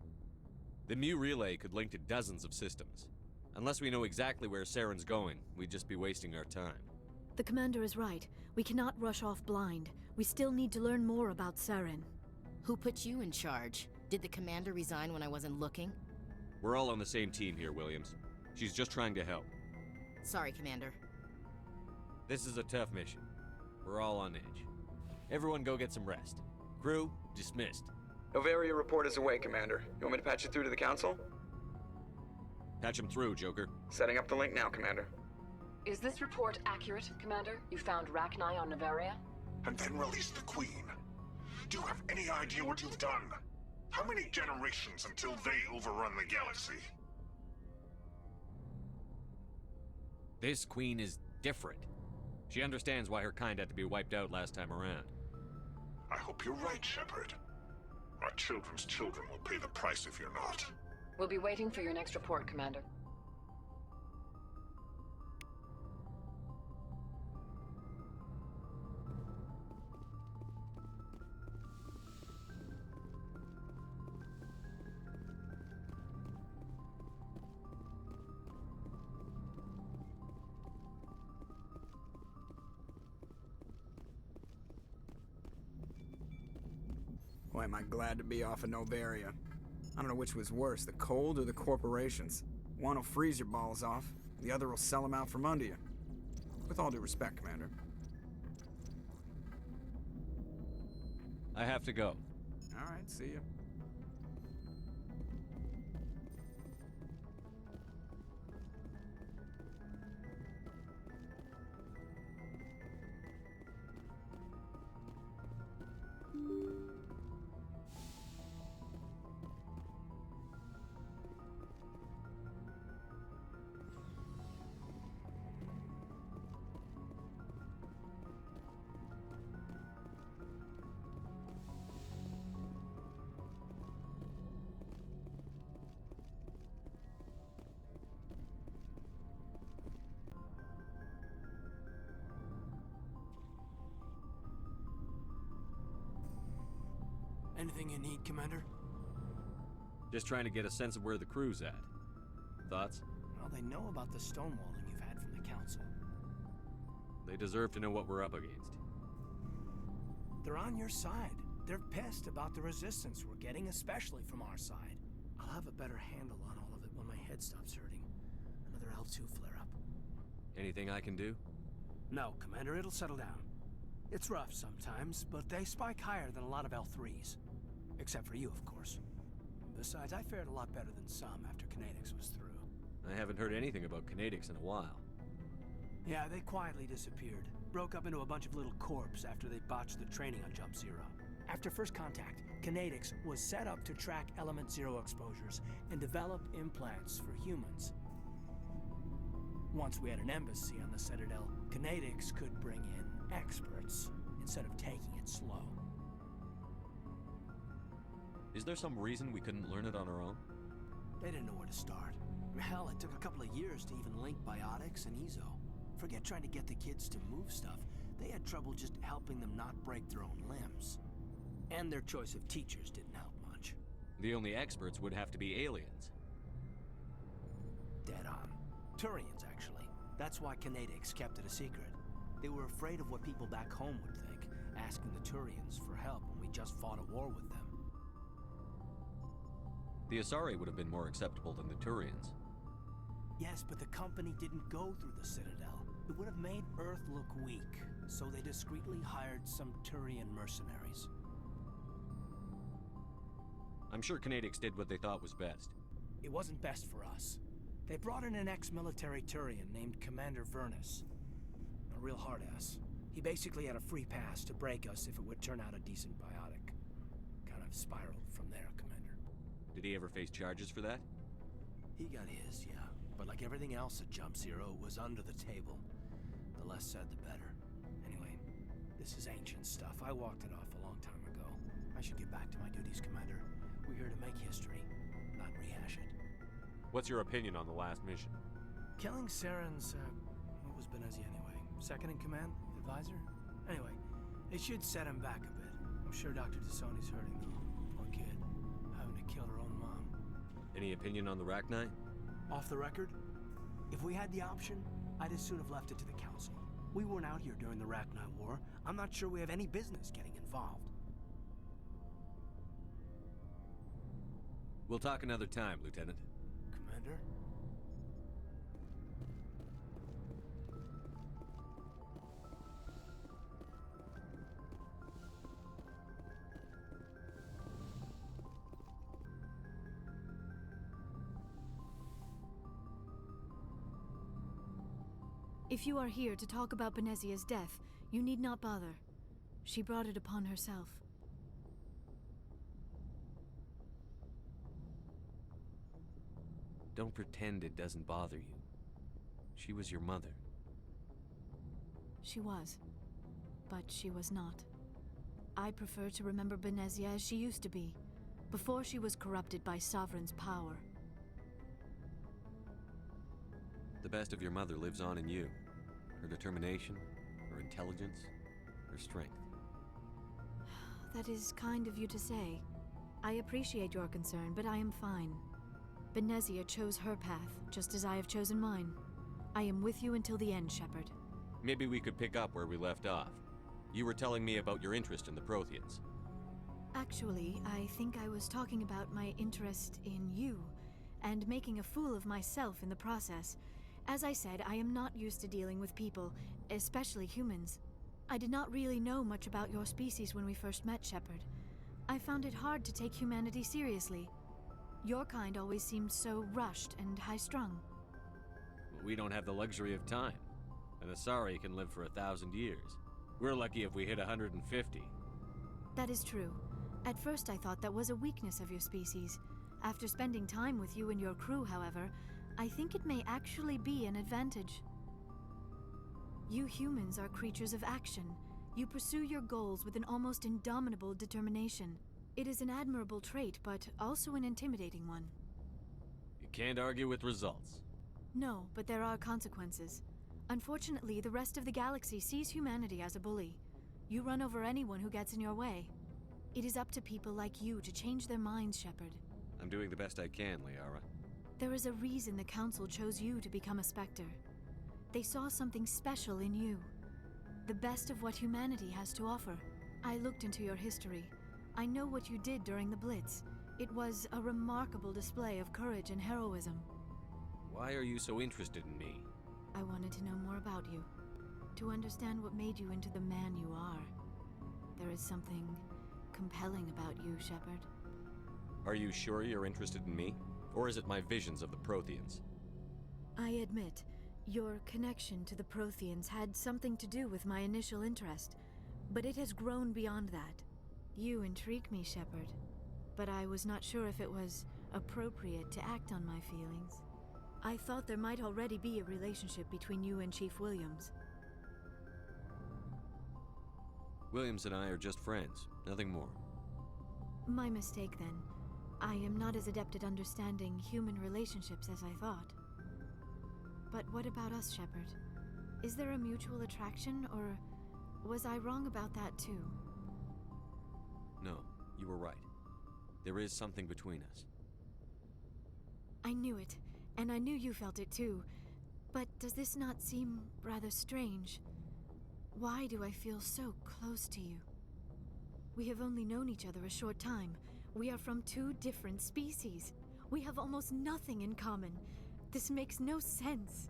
C: The Mu relay could link to dozens of systems. Unless we know exactly where Saren's going, we'd just be wasting our time.
L: The Commander is right. We cannot rush off blind. We still need to learn more about Saren.
V: Who put you in charge? Did the Commander resign when I wasn't looking?
C: We're all on the same team here, Williams. She's just trying to help.
V: Sorry, Commander.
C: This is a tough mission. We're all on edge. Everyone go get some rest. Crew, dismissed.
W: Noveria report is away, Commander. You want me to patch you through to the Council?
C: Patch him through, Joker.
W: Setting up the link now, Commander.
X: Is this report accurate, Commander? You found Rachni on Noveria?
H: And then released the Queen. Do you have any idea what you've done? How many generations until they overrun the galaxy?
C: This Queen is different. She understands why her kind had to be wiped out last time around.
H: I hope you're right, Shepard. Our children's children will pay the price if you're not.
X: We'll be waiting for your next report, Commander.
Y: Boy, am I glad to be off of Noveria. I don't know which was worse, the cold or the corporations. One will freeze your balls off, the other will sell them out from under you. With all due respect, Commander.
C: I have to go.
Y: All right, see you.
A: Anything you need, Commander?
C: Just trying to get a sense of where the crew's at. Thoughts?
A: Well, they know about the stonewalling you've had from the Council.
C: They deserve to know what we're up against.
A: They're on your side.
G: They're pissed about the resistance we're getting, especially from our side. I'll have a better handle on all of it when my head stops hurting. Another L2 flare-up.
D: Anything I can do?
G: No, Commander, it'll settle down. It's rough sometimes, but they spike higher than a lot of L3s. Except for you, of course. Besides, I fared a lot better than some after Kinetics was through.
D: I haven't heard anything about Kinetics in a while.
G: Yeah, they quietly disappeared. Broke up into a bunch of little corps after they botched the training on Jump Zero. After first contact, Kinetics was set up to track Element Zero exposures and develop implants for humans. Once we had an embassy on the Citadel, Kinetics could bring in experts instead of taking it slow.
D: Is there some reason we couldn't learn it on our own?
G: They didn't know where to start. Hell, it took a couple of years to even link biotics and Ezo. Forget trying to get the kids to move stuff. They had trouble just helping them not break their own limbs. And their choice of teachers didn't help much.
D: The only experts would have to be aliens.
G: Dead on. Turians, actually. That's why Kinetics kept it a secret. They were afraid of what people back home would think, asking the Turians for help when we just fought a war with them.
D: The Asari would have been more acceptable than the Turians.
G: Yes, but the company didn't go through the Citadel. It would have made Earth look weak, so they discreetly hired some Turian mercenaries.
D: I'm sure Kinetics did what they thought was best.
G: It wasn't best for us. They brought in an ex-military Turian named Commander Vernus. A real hard-ass. He basically had a free pass to break us if it would turn out a decent biotic. Kind of spiraled from there, Commander.
D: Did he ever face charges for that?
G: He got his, yeah. But like everything else at Jump Zero, it was under the table. The less said, the better. Anyway, this is ancient stuff. I walked it off a long time ago. I should get back to my duties, Commander. We're here to make history, not rehash it.
D: What's your opinion on the last mission?
G: Killing Saren's, what was Benezia anyway? Second in command? Advisor? Anyway, it should set him back a bit. I'm sure Dr. Tassoni's hurting, though. Poor kid. Having to kill her own mom.
D: Any opinion on the Rachni?
G: Off the record, if we had the option, I'd as soon have left it to the Council. We weren't out here during the Rachni War. I'm not sure we have any business getting involved.
D: We'll talk another time, Lieutenant.
G: Commander?
L: If you are here to talk about Benezia's death, you need not bother. She brought it upon herself.
D: Don't pretend it doesn't bother you. She was your mother.
L: She was. But she was not. I prefer to remember Benezia as she used to be, before she was corrupted by Sovereign's power.
D: The best of your mother lives on in you. Her determination, her intelligence, her strength.
L: That is kind of you to say. I appreciate your concern, but I am fine. Benezia chose her path, just as I have chosen mine. I am with you until the end, Shepard.
D: Maybe we could pick up where we left off. You were telling me about your interest in the Protheans.
L: Actually, I think I was talking about my interest in you, and making a fool of myself in the process. As I said, I am not used to dealing with people, especially humans. I did not really know much about your species when we first met, Shepard. I found it hard to take humanity seriously. Your kind always seemed so rushed and high-strung.
D: We don't have the luxury of time. An Asari can live for 1,000 years. We're lucky if we hit 150.
L: That is true. At first I thought that was a weakness of your species. After spending time with you and your crew, however, I think it may actually be an advantage. You humans are creatures of action. You pursue your goals with an almost indomitable determination. It is an admirable trait, but also an intimidating one.
D: You can't argue with results.
L: No, but there are consequences. Unfortunately, the rest of the galaxy sees humanity as a bully. You run over anyone who gets in your way. It is up to people like you to change their minds, Shepard.
D: I'm doing the best I can, Liara.
L: There is a reason the Council chose you to become a Spectre. They saw something special in you. The best of what humanity has to offer. I looked into your history. I know what you did during the Blitz. It was a remarkable display of courage and heroism.
C: Why are you so interested in me?
L: I wanted to know more about you, to understand what made you into the man you are. There is something compelling about you, Shepard.
C: Are you sure you're interested in me? Or is it my visions of the Protheans?
L: I admit, your connection to the Protheans had something to do with my initial interest, but it has grown beyond that. You intrigue me, Shepard, but I was not sure if it was appropriate to act on my feelings. I thought there might already be a relationship between you and Chief Williams.
C: Williams and I are just friends, nothing more.
L: My mistake, then. I am not as adept at understanding human relationships as I thought. But what about us, Shepard? Is there a mutual attraction, or was I wrong about that too?
C: No, you were right. There is something between us.
L: I knew it, and I knew you felt it too. But does this not seem rather strange? Why do I feel so close to you? We have only known each other a short time. We are from two different species. We have almost nothing in common. This makes no sense.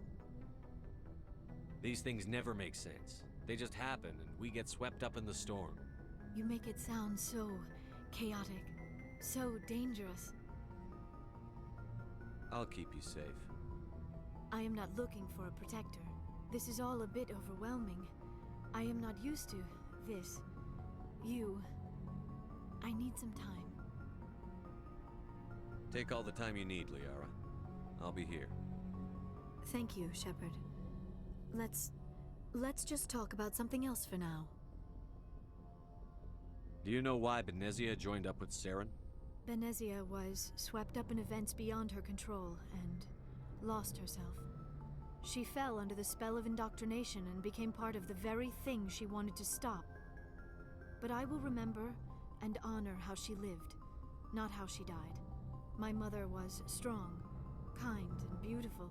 C: These things never make sense. They just happen, and we get swept up in the storm.
L: You make it sound so chaotic, so dangerous.
C: I'll keep you safe.
L: I am not looking for a protector. This is all a bit overwhelming. I am not used to this. You. I need some time.
C: Take all the time you need, Liara. I'll be here.
L: Thank you, Shepard. Let's just talk about something else for now.
C: Do you know why Benezia joined up with Saren?
L: Benezia was swept up in events beyond her control and lost herself. She fell under the spell of indoctrination and became part of the very thing she wanted to stop. But I will remember and honor how she lived, not how she died. My mother was strong, kind, and beautiful,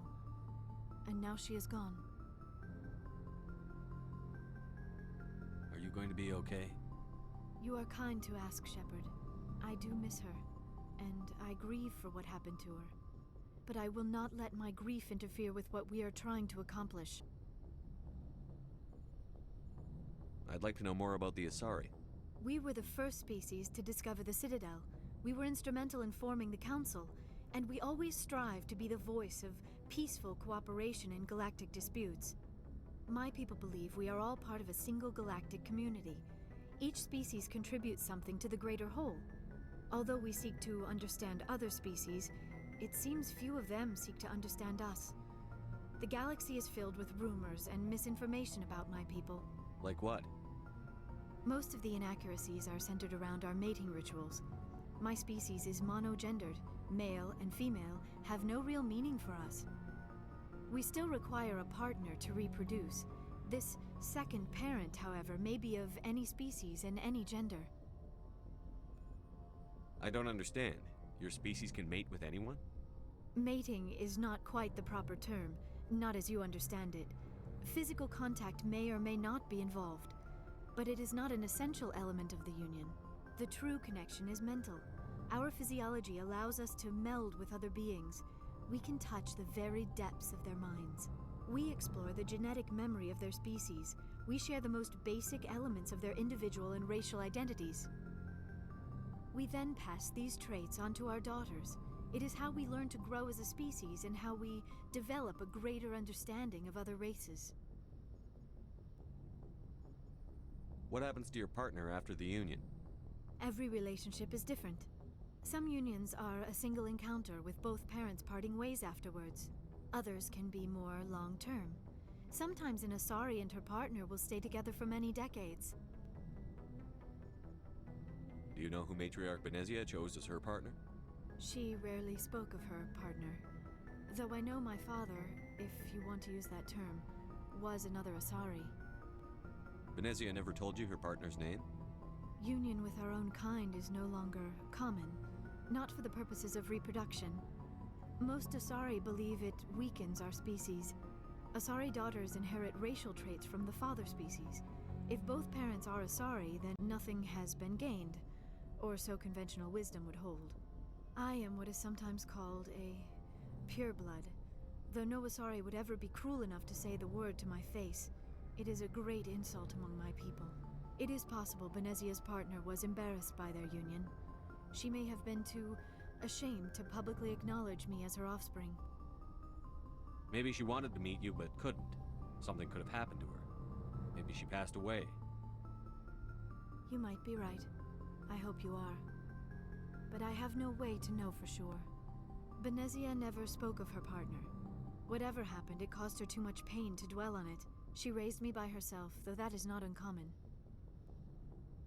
L: and now she is gone.
C: Are you going to be okay?
L: You are kind to ask, Shepard. I do miss her, and I grieve for what happened to her. But I will not let my grief interfere with what we are trying to accomplish.
C: I'd like to know more about the Asari.
L: We were the first species to discover the Citadel. We were instrumental in forming the Council, and we always strive to be the voice of peaceful cooperation in galactic disputes. My people believe we are all part of a single galactic community. Each species contributes something to the greater whole. Although we seek to understand other species, it seems few of them seek to understand us. The galaxy is filled with rumors and misinformation about my people.
C: Like what?
L: Most of the inaccuracies are centered around our mating rituals. My species is monogendered. Male and female have no real meaning for us. We still require a partner to reproduce. This second parent, however, may be of any species and any gender.
C: I don't understand. Your species can mate with anyone?
L: Mating is not quite the proper term, not as you understand it. Physical contact may or may not be involved, but it is not an essential element of the union. The true connection is mental. Our physiology allows us to meld with other beings. We can touch the very depths of their minds. We explore the genetic memory of their species. We share the most basic elements of their individual and racial identities. We then pass these traits on to our daughters. It is how we learn to grow as a species and how we develop a greater understanding of other races.
C: What happens to your partner after the union?
L: Every relationship is different. Some unions are a single encounter with both parents parting ways afterwards. Others can be more long-term. Sometimes an Asari and her partner will stay together for many decades.
C: Do you know who Matriarch Benezia chose as her partner?
L: She rarely spoke of her partner. Though I know my father, if you want to use that term, was another Asari.
C: Benezia never told you her partner's name?
L: Union with our own kind is no longer common, not for the purposes of reproduction. Most Asari believe it weakens our species. Asari daughters inherit racial traits from the father species. If both parents are Asari, then nothing has been gained. or so conventional wisdom would hold. I am what is sometimes called a pureblood. Though no Asari would ever be cruel enough to say the word to my face, it is a great insult among my people. It is possible Benezia's partner was embarrassed by their union. She may have been too ashamed to publicly acknowledge me as her offspring.
C: Maybe she wanted to meet you but couldn't. Something could have happened to her. Maybe she passed away.
L: You might be right. I hope you are. But I have no way to know for sure. Benezia never spoke of her partner. Whatever happened, it caused her too much pain to dwell on it. She raised me by herself, though that is not uncommon.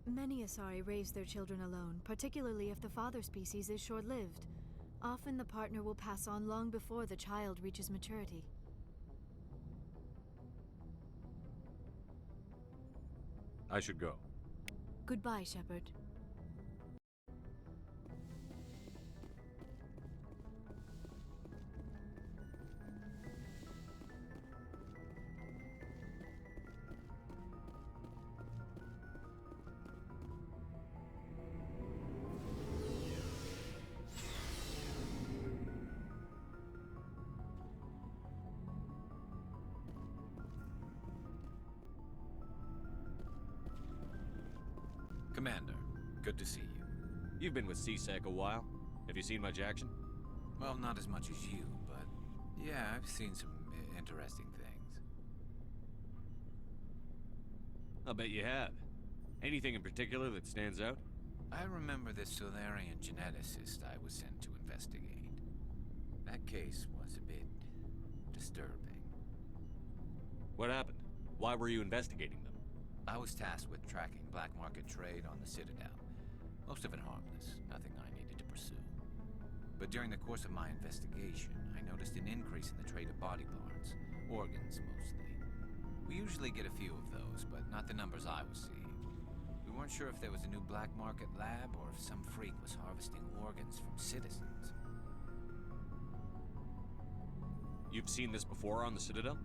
L: Many Asari raise their children alone, particularly if the father species is short-lived. Often the partner will pass on long before the child reaches maturity.
C: I should go.
L: Goodbye, Shepard.
N: Commander, good to see you.
C: You've been with CSEC a while. Have you seen much action?
N: Well, not as much as you, but yeah, I've seen some interesting things.
C: I'll bet you have. Anything in particular that stands out?
N: I remember this Solarian geneticist I was sent to investigate. That case was a bit disturbing.
C: What happened? Why were you investigating them?
N: I was tasked with tracking black market trade on the Citadel. Most of it harmless, nothing I needed to pursue. But during the course of my investigation, I noticed an increase in the trade of body parts, organs mostly. We usually get a few of those, but not the numbers I was seeing. We weren't sure if there was a new black market lab or if some freak was harvesting organs from citizens.
C: You've seen this before on the Citadel?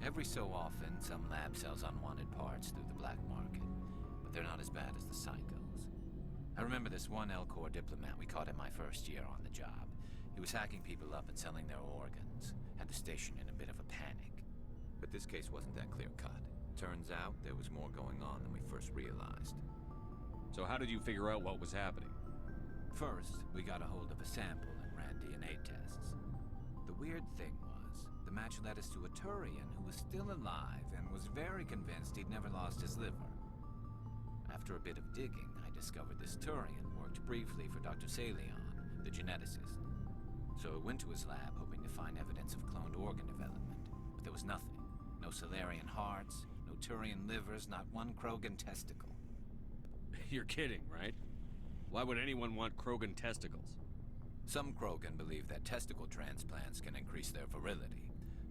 N: Every so often, some lab sells unwanted parts through the black market, but they're not as bad as the psychos. I remember this one Elcor diplomat we caught in my first year on the job. He was hacking people up and selling their organs, had the station in a bit of a panic. But this case wasn't that clear-cut. Turns out there was more going on than we first realized.
C: So how did you figure out what was happening?
N: First, we got a hold of a sample and ran DNA tests. The weird thing was, the match led us to a Turian who was still alive and was very convinced he'd never lost his liver. After a bit of digging, I discovered this Turian worked briefly for Dr. Salion, the geneticist. So I went to his lab hoping to find evidence of cloned organ development, but there was nothing. No Solarian hearts, no Turian livers, not one Krogan testicle.
C: You're kidding, right? Why would anyone want Krogan testicles?
N: Some Krogan believe that testicle transplants can increase their virility,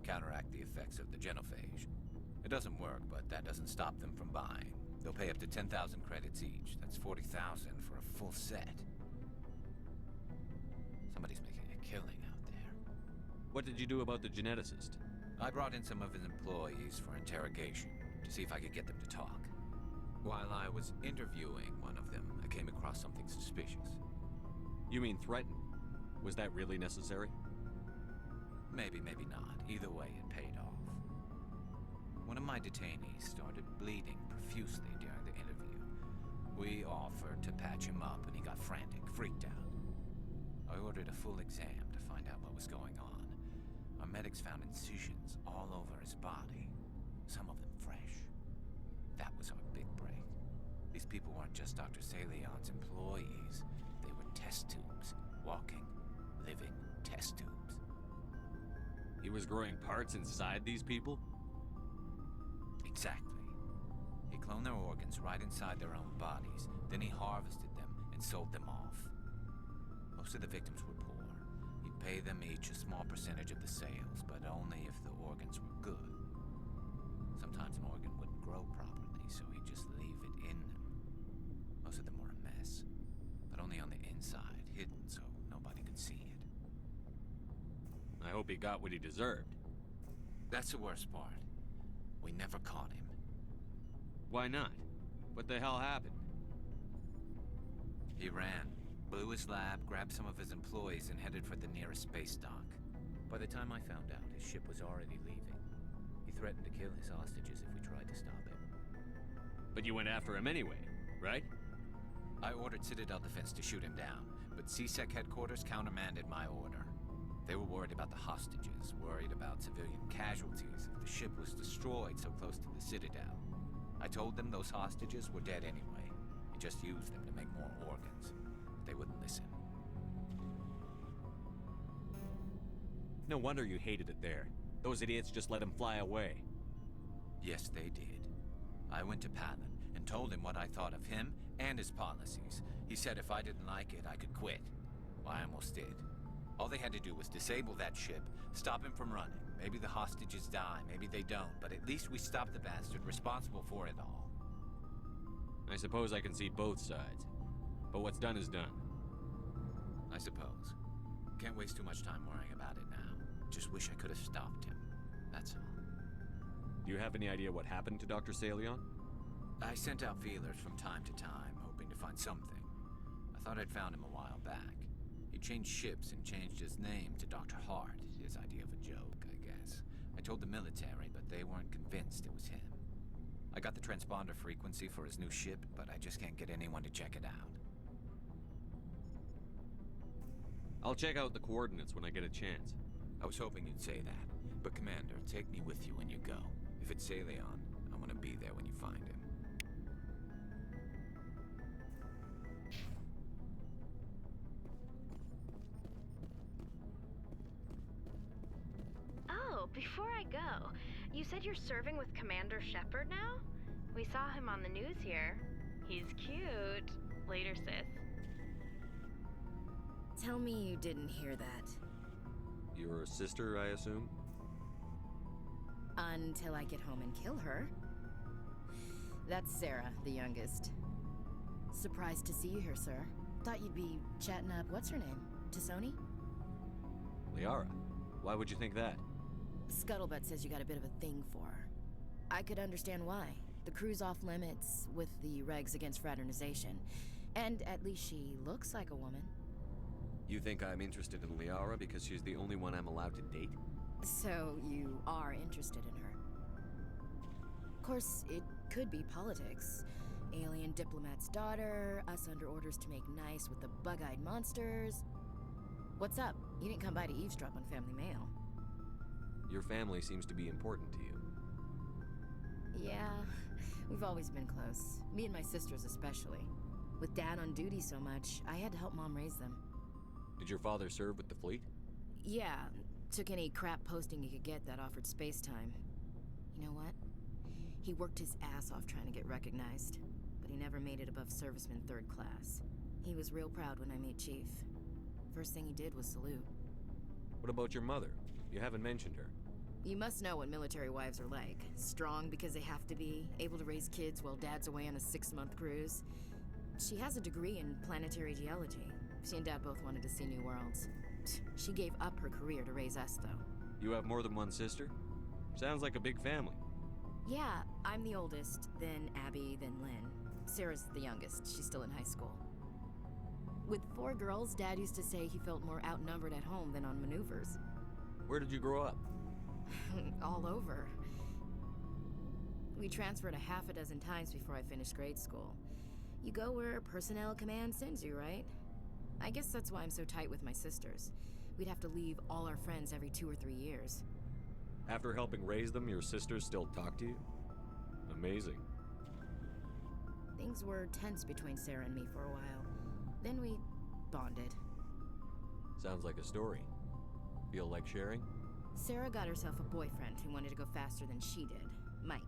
N: counteract the effects of the genophage. It doesn't work, but that doesn't stop them from buying. They'll pay up to 10,000 credits each. That's 40,000 for a full set. Somebody's making a killing out there.
C: What did you do about the geneticist?
N: I brought in some of his employees for interrogation, to see if I could get them to talk. While I was interviewing one of them, I came across something suspicious.
C: You mean threatened? Was that really necessary?
N: Maybe, maybe not. Either way, it paid off. One of my detainees started bleeding profusely during the interview. We offered to patch him up, and he got frantic, freaked out. I ordered a full exam to find out what was going on. Our medics found incisions all over his body, some of them fresh. That was our big break. These people weren't just Dr. Salion's employees. They were test tubes, walking, living test tubes.
C: He was growing parts inside these people?
N: Exactly. He cloned their organs right inside their own bodies, then he harvested them and sold them off. Most of the victims were poor. He'd pay them each a small percentage of the sales, but only if the organs were good. Sometimes an organ wouldn't grow properly, so he'd just leave it in them. Most of them were a mess, but only on the inside, hidden so nobody could see it.
C: I hope he got what he deserved.
N: That's the worst part. We never caught him.
C: Why not? What the hell happened?
N: He ran, blew his lab, grabbed some of his employees, and headed for the nearest space dock. By the time I found out, his ship was already leaving. He threatened to kill his hostages if we tried to stop him.
C: But you went after him anyway, right?
N: I ordered Citadel Defense to shoot him down, but CSEC headquarters countermanded my order. They were worried about the hostages, worried about civilian casualties if the ship was destroyed so close to the Citadel. I told them those hostages were dead anyway. We just used them to make more organs. But they wouldn't listen.
C: No wonder you hated it there. Those idiots just let him fly away.
N: Yes, they did. I went to Palin and told him what I thought of him and his policies. He said if I didn't like it, I could quit. Well, I almost did. All they had to do was disable that ship, stop him from running. Maybe the hostages die, maybe they don't, but at least we stopped the bastard responsible for it all.
C: I suppose I can see both sides. But what's done is done.
N: I suppose. Can't waste too much time worrying about it now. Just wish I could have stopped him. That's all.
C: Do you have any idea what happened to Dr. Salion?
N: I sent out feelers from time to time, hoping to find something. I thought I'd found him a while back. He changed ships and changed his name to Dr. Hart, his idea of a joke, I guess. I told the military, but they weren't convinced it was him. I got the transponder frequency for his new ship, but I just can't get anyone to check it out.
C: I'll check out the coordinates when I get a chance.
N: I was hoping you'd say that, but Commander, take me with you when you go. If it's Salion, I want to be there when you find him.
M: Oh, before I go, you said you're serving with Commander Shepard now? We saw him on the news here. He's cute. Later, sis.
V: Tell me you didn't hear that.
C: Your sister, I assume?
V: Until I get home and kill her. That's Sarah, the youngest. Surprised to see you here, sir. Thought you'd be chatting up, what's her name? Tassoni?
C: Liara. Why would you think that?
V: Scuttlebutt says you got a bit of a thing for her. I could understand why. The crew's off limits with the regs against fraternization. And at least she looks like a woman.
C: You think I'm interested in Liara because she's the only one I'm allowed to date?
V: So you are interested in her. Of course, it could be politics. Alien diplomat's daughter, us under orders to make nice with the bug-eyed monsters. What's up? You didn't come by to eavesdrop on family mail.
C: Your family seems to be important to you.
V: Yeah, we've always been close. Me and my sisters especially. With Dad on duty so much, I had to help Mom raise them.
C: Did your father serve with the fleet?
V: Yeah, took any crap posting he could get that offered space time. You know what? He worked his ass off trying to get recognized, but he never made it above serviceman 3rd class. He was real proud when I made Chief. First thing he did was salute.
C: What about your mother? You haven't mentioned her.
V: You must know what military wives are like. Strong because they have to be, able to raise kids while Dad's away on a 6-month cruise. She has a degree in planetary geology. She and Dad both wanted to see new worlds. She gave up her career to raise us, though.
C: You have more than one sister? Sounds like a big family.
V: Yeah, I'm the oldest, then Abby, then Lynn. Sarah's the youngest. She's still in high school. With 4 girls, Dad used to say he felt more outnumbered at home than on maneuvers.
C: Where did you grow up?
V: All over. We transferred a half a dozen times before I finished grade school. You go where personnel command sends you, right? I guess that's why I'm so tight with my sisters. We'd have to leave all our friends every 2 or 3 years.
C: After helping raise them, your sisters still talk to you? Amazing.
V: Things were tense between Sarah and me for a while. Then we bonded.
C: Sounds like a story. Feel like sharing?
V: Sarah got herself a boyfriend who wanted to go faster than she did, Mike.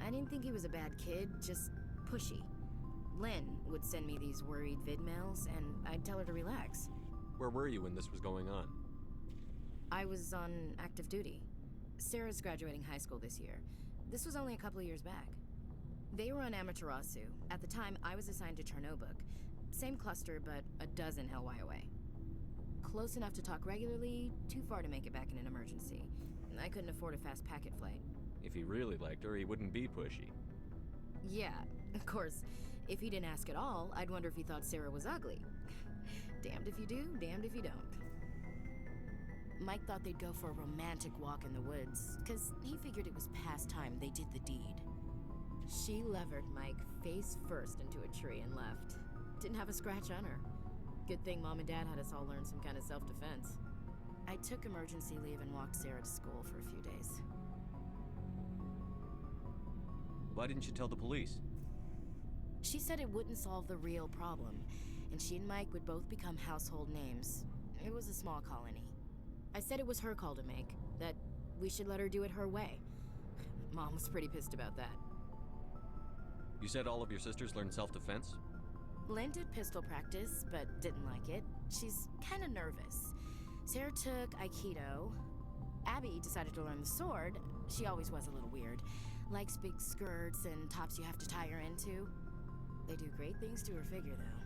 V: I didn't think he was a bad kid, just pushy. Lynn would send me these worried vidmails, and I'd tell her to relax.
C: Where were you when this was going on?
V: I was on active duty. Sarah's graduating high school this year. This was only a couple of years back. They were on Amaterasu. At the time, I was assigned to Chernobog. Same cluster, but a dozen Hellwire away. Close enough to talk regularly, too far to make it back in an emergency. I couldn't afford a fast packet flight.
C: If he really liked her, he wouldn't be pushy.
V: Yeah, of course. If he didn't ask at all, I'd wonder if he thought Sarah was ugly. Damned if you do, damned if you don't. Mike thought they'd go for a romantic walk in the woods, because he figured it was past time they did the deed. She levered Mike face first into a tree and left. Didn't have a scratch on her. Good thing Mom and Dad had us all learn some kind of self-defense. I took emergency leave and walked Sarah to school for a few days.
C: Why didn't you tell the police?
V: She said it wouldn't solve the real problem, and she and Mike would both become household names. It was a small colony. I said it was her call to make, that we should let her do it her way. Mom was pretty pissed about that.
C: You said all of your sisters learned self-defense?
V: Lynn did pistol practice, but didn't like it. She's kind of nervous. Sarah took Aikido. Abby decided to learn the sword. She always was a little weird. Likes big skirts and tops you have to tie her into. They do great things to her figure, though.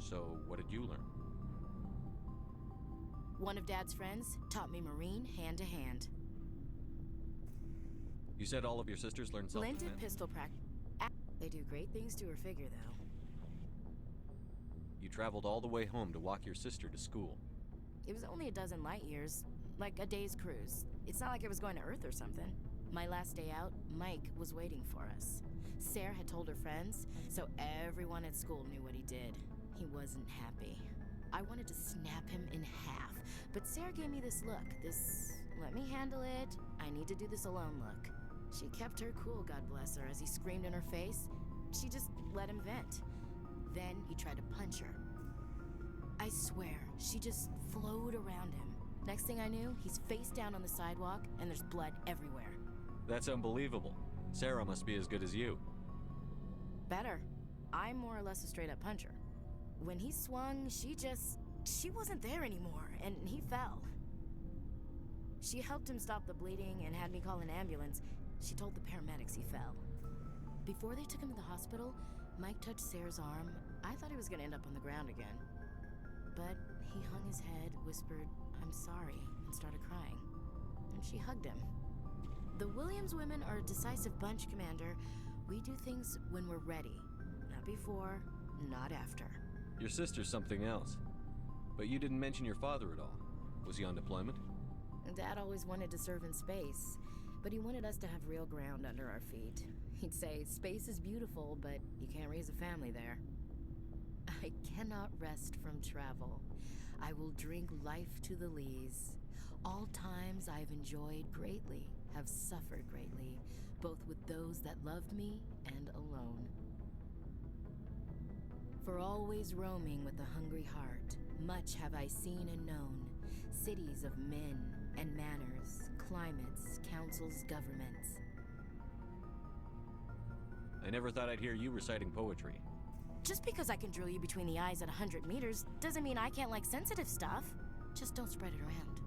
C: So, what did you learn?
V: One of Dad's friends taught me Marine hand-to-hand.
C: You said all of your sisters learned self-defense?
V: Lynn did pistol practice. They do great things to her figure, though.
C: You traveled all the way home to walk your sister to school.
V: It was only a dozen light years, like a day's cruise. It's not like I was going to Earth or something. My last day out, Mike was waiting for us. Sarah had told her friends, so everyone at school knew what he did. He wasn't happy. I wanted to snap him in half, but Sarah gave me this look, this let me handle it, I need to do this alone look. She kept her cool, God bless her, as he screamed in her face. She just let him vent. Then he tried to punch her. I swear, she just flowed around him. Next thing I knew, he's face down on the sidewalk, and there's blood everywhere.
C: That's unbelievable. Sarah must be as good as you.
V: Better. I'm more or less a straight-up puncher. When he swung, she wasn't there anymore, and he fell. She helped him stop the bleeding and had me call an ambulance. She told the paramedics he fell. Before they took him to the hospital, Mike touched Sarah's arm. I thought he was gonna end up on the ground again. But he hung his head, whispered, "I'm sorry," and started crying. And she hugged him. The Williams women are a decisive bunch, Commander. We do things when we're ready. Not before, not after.
C: Your sister's something else. But you didn't mention your father at all. Was he on deployment?
V: Dad always wanted to serve in space, but he wanted us to have real ground under our feet. He'd say, space is beautiful, but you can't raise a family there. I cannot rest from travel. I will drink life to the lees. All times I've enjoyed greatly, have suffered greatly, both with those that loved me and alone. For always roaming with a hungry heart, much have I seen and known, cities of men and manners, climates, councils, governments.
C: I never thought I'd hear you reciting poetry.
V: Just because I can drill you between the eyes at 100 meters doesn't mean I can't like sensitive stuff. Just don't spread it around.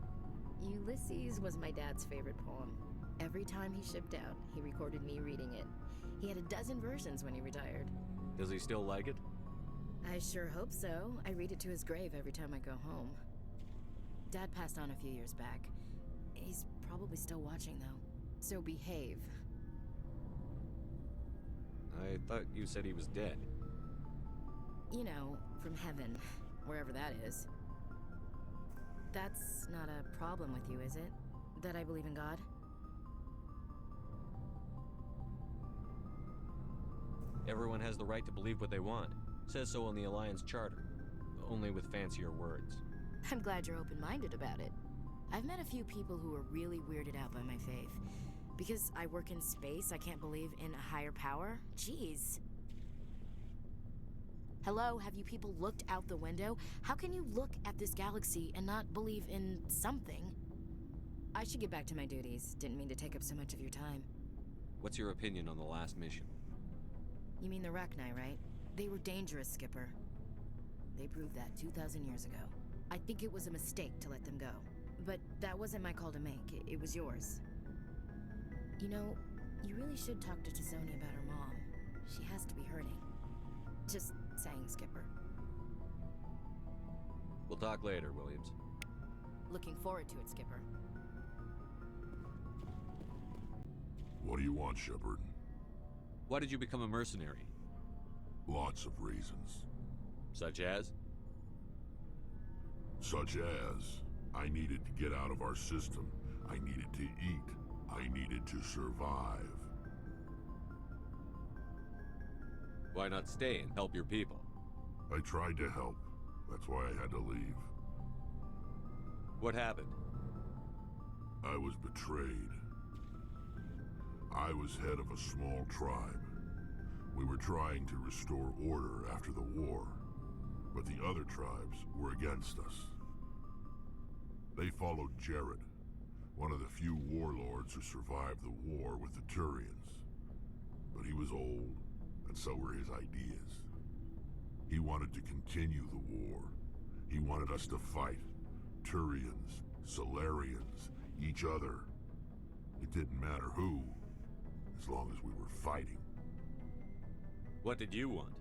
V: Ulysses was my dad's favorite poem. Every time he shipped out, he recorded me reading it. He had a dozen versions when he retired.
C: Does he still like it?
V: I sure hope so. I read it to his grave every time I go home. Dad passed on a few years back. He's probably still watching, though. So behave.
C: I thought you said he was dead.
V: You know, from heaven, wherever that is. That's not a problem with you, is it? That I believe in God?
C: Everyone has the right to believe what they want. Says so in the Alliance Charter. Only with fancier words.
V: I'm glad you're open-minded about it. I've met a few people who are really weirded out by my faith. Because I work in space, I can't believe in a higher power? Jeez. Hello, have you people looked out the window? How can you look at this galaxy and not believe in something? I should get back to my duties. Didn't mean to take up so much of your time.
C: What's your opinion on the last mission?
V: You mean the Rachni, right? They were dangerous, Skipper. They proved that 2,000 years ago. I think it was a mistake to let them go. But that wasn't my call to make. It was yours. You know, you really should talk to Tizoni about her mom. She has to be hurting. Just saying, Skipper.
C: We'll talk later, Williams.
V: Looking forward to it, Skipper.
H: What do you want, Shepard?
D: Why did you become a mercenary?
H: Lots of reasons.
D: Such as?
H: Such as, I needed to get out of our system. I needed to eat. I needed to survive.
D: Why not stay and help your people?
H: I tried to help. That's why I had to leave.
D: What happened?
H: I was betrayed. I was head of a small tribe. We were trying to restore order after the war, but the other tribes were against us. They followed Jared, one of the few warlords who survived the war with the Turians. But he was old, and so were his ideas. He wanted to continue the war. He wanted us to fight. Turians, Solarians, each other. It didn't matter who, as long as we were fighting.
D: What did you want?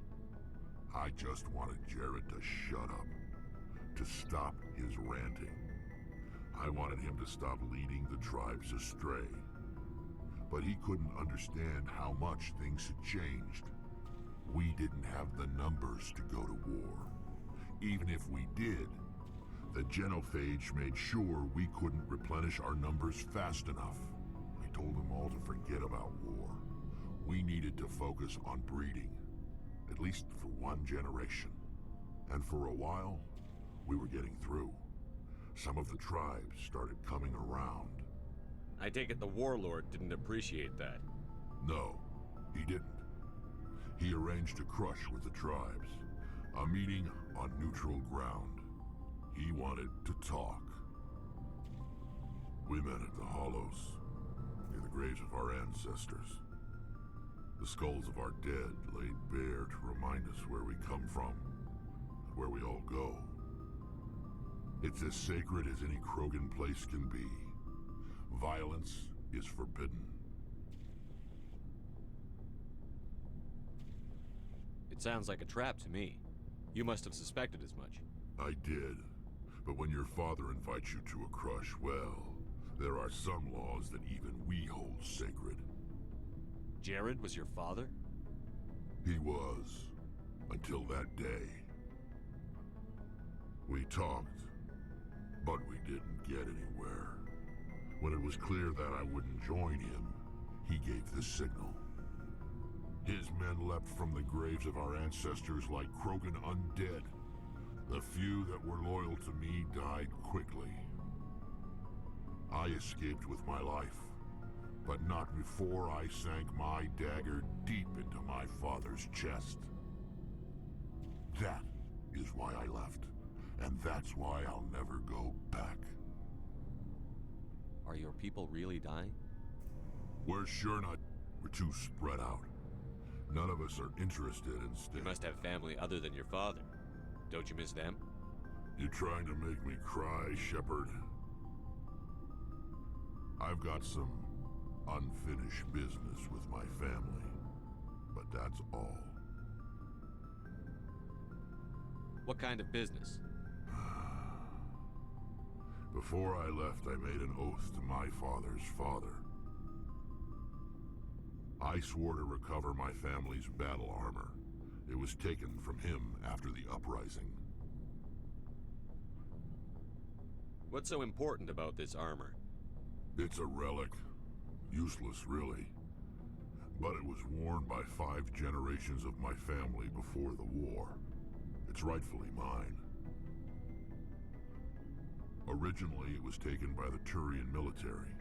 H: I just wanted Jared to shut up, to stop his ranting. I wanted him to stop leading the tribes astray. But he couldn't understand how much things had changed. We didn't have the numbers to go to war. Even if we did, the genophage made sure we couldn't replenish our numbers fast enough. I told them all to forget about war. We needed to focus on breeding, at least for one generation. And for a while, we were getting through. Some of the tribes started coming around.
D: I take it the warlord didn't appreciate that.
H: No, he didn't. He arranged a crush with the tribes, a meeting on neutral ground. He wanted to talk. We met at the Hollows, near the graves of our ancestors. The skulls of our dead laid bare to remind us where we come from, and where we all go. It's as sacred as any Krogan place can be. Violence is forbidden.
D: It sounds like a trap to me. You must have suspected as much.
H: I did. But when your father invites you to a crush, well, there are some laws that even we hold sacred.
D: Jared was your father?
H: He was. Until that day. We talked, but we didn't get anywhere. When it was clear that I wouldn't join him, he gave the signal. His men leapt from the graves of our ancestors like Krogan undead. The few that were loyal to me died quickly. I escaped with my life, but not before I sank my dagger deep into my father's chest. That is why I left, and that's why I'll never go back.
D: Are your people really dying?
H: We're sure not. We're too spread out. None of us are interested in staying.
D: You must have family other than your father. Don't you miss them?
H: You're trying to make me cry, Shepard. I've got some unfinished business with my family, but that's all.
D: What kind of business?
H: Before I left, I made an oath to my father's father. I swore to recover my family's battle armor. It was taken from him after the uprising.
D: What's so important about this armor?
H: It's a relic. Useless, really. But it was worn by 5 generations of my family before the war. It's rightfully mine. Originally, it was taken by the Turian military.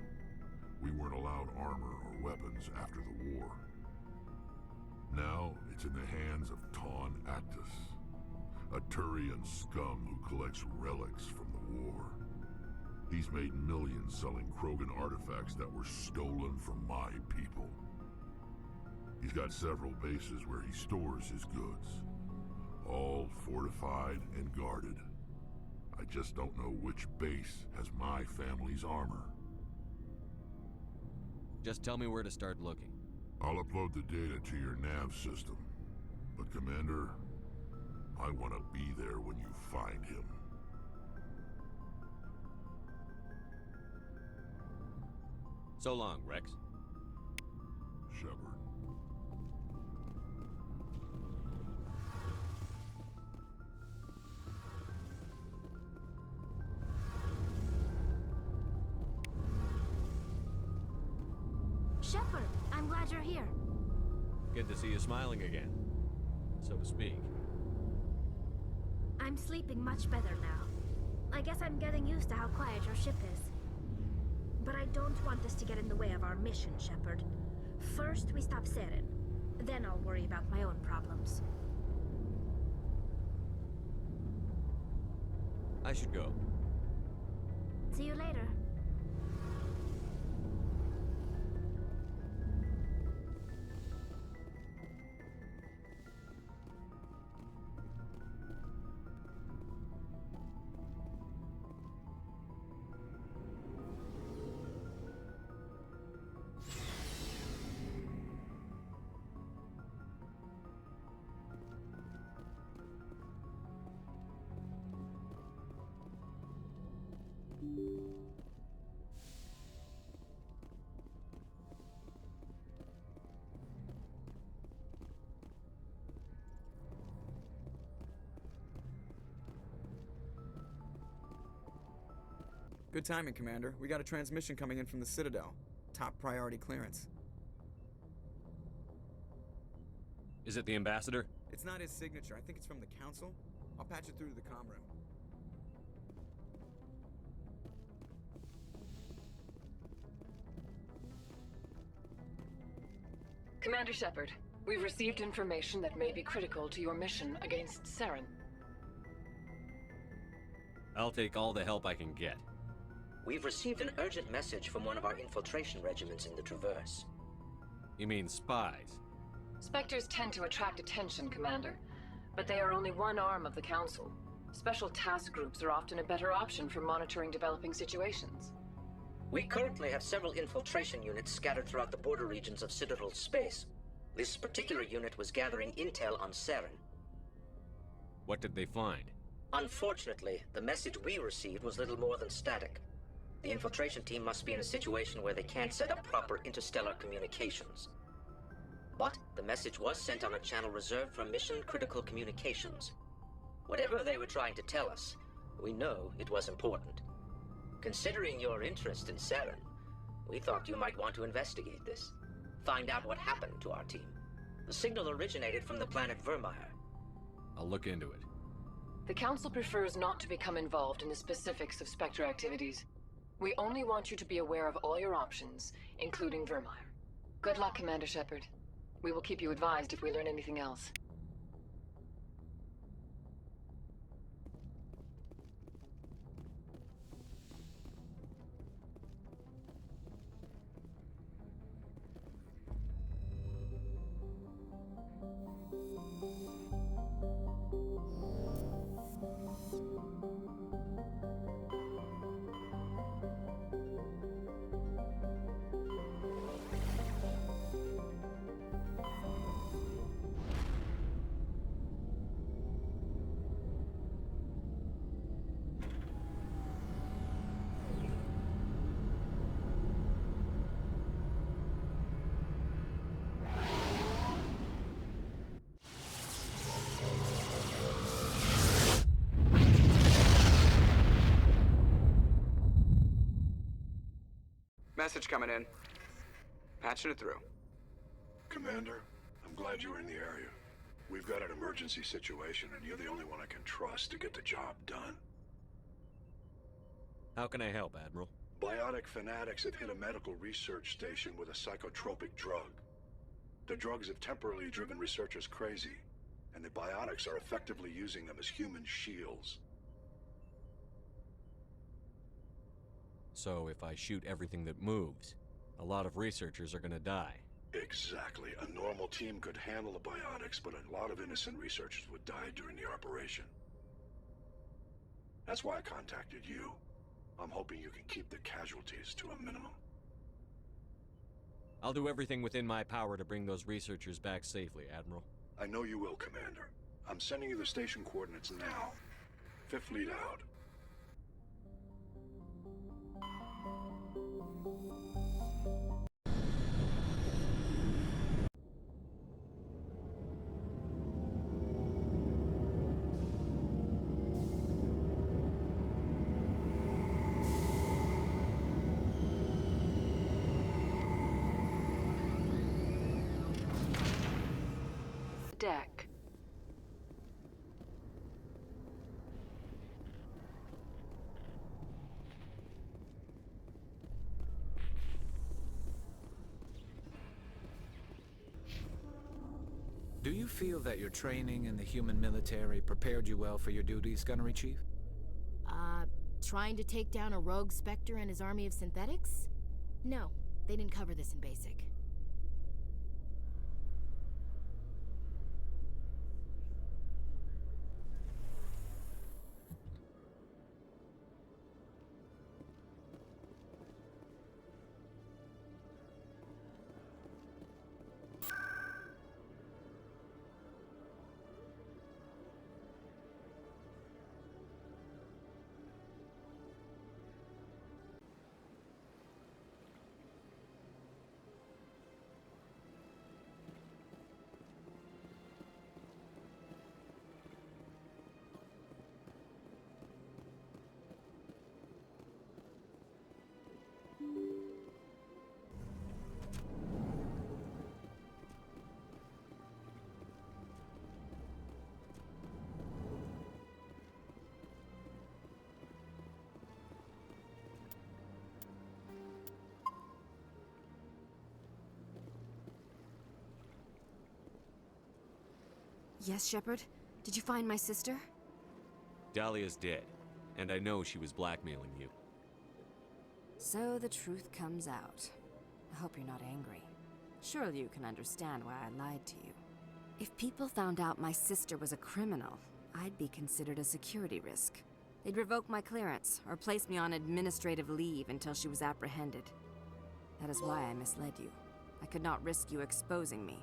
H: We weren't allowed armor or weapons after the war. Now, it's in the hands of Taun Actus, a Turian scum who collects relics from the war. He's made millions selling Krogan artifacts that were stolen from my people. He's got several bases where he stores his goods, all fortified and guarded. I just don't know which base has my family's armor.
D: Just tell me where to start looking.
H: I'll upload the data to your nav system. But Commander, I want to be there when you find him.
D: So long, Rex.
H: Shepard.
O: I'm glad you're here.
D: Good to see you smiling again, so to speak.
O: I'm sleeping much better now. I guess I'm getting used to how quiet your ship is. But I don't want this to get in the way of our mission, Shepard. First, we stop Saren. Then I'll worry about my own problems.
D: I should go.
O: See you later.
Y: Good timing, Commander. We got a transmission coming in from the Citadel. Top priority clearance.
D: Is it the Ambassador?
Y: It's not his signature. I think it's from the Council. I'll patch it through to the comm room.
X: Commander Shepard, we've received information that may be critical to your mission against Saren.
D: I'll take all the help I can get.
P: We've received an urgent message from one of our infiltration regiments in the Traverse.
D: You mean spies?
X: Spectres tend to attract attention, Commander, but they are only one arm of the Council. Special task groups are often a better option for monitoring developing situations.
P: We currently have several infiltration units scattered throughout the border regions of Citadel space. This particular unit was gathering intel on Saren.
D: What did they find?
P: Unfortunately, the message we received was little more than static. The infiltration team must be in a situation where they can't set up proper interstellar communications. But the message was sent on a channel reserved for mission-critical communications. Whatever they were trying to tell us, we know it was important. Considering your interest in Saren, we thought you might want to investigate this. Find out what happened to our team. The signal originated from the planet Vermeer.
D: I'll look into it.
X: The Council prefers not to become involved in the specifics of Spectre activities. We only want you to be aware of all your options, including Vermeer. Good luck, Commander Shepard. We will keep you advised if we learn anything else.
Y: Message coming in. Patching it through.
Q: Commander, I'm glad you were in the area. We've got an emergency situation, and you're the only one I can trust to get the job done.
D: How can I help, Admiral?
Q: Biotic fanatics have hit a medical research station with a psychotropic drug. The drugs have temporarily driven researchers crazy, and the biotics are effectively using them as human shields.
D: So if I shoot everything that moves, a lot of researchers are gonna die.
Q: Exactly. A normal team could handle the biotics, but a lot of innocent researchers would die during the operation. That's why I contacted you. I'm hoping you can keep the casualties to a minimum.
D: I'll do everything within my power to bring those researchers back safely, Admiral.
Q: I know you will, Commander. I'm sending you the station coordinates now. Fifth lead out.
N: Do you feel that your training in the human military prepared you well for your duties, Gunnery Chief?
V: Trying to take down a rogue Spectre and his army of synthetics? No, they didn't cover this in basic.
F: Yes, Shepard? Did you find my sister?
D: Dahlia's dead, and I know she was blackmailing you.
F: So the truth comes out. I hope you're not angry. Surely you can understand why I lied to you. If people found out my sister was a criminal, I'd be considered a security risk. They'd revoke my clearance, or place me on administrative leave until she was apprehended. That is why I misled you. I could not risk you exposing me.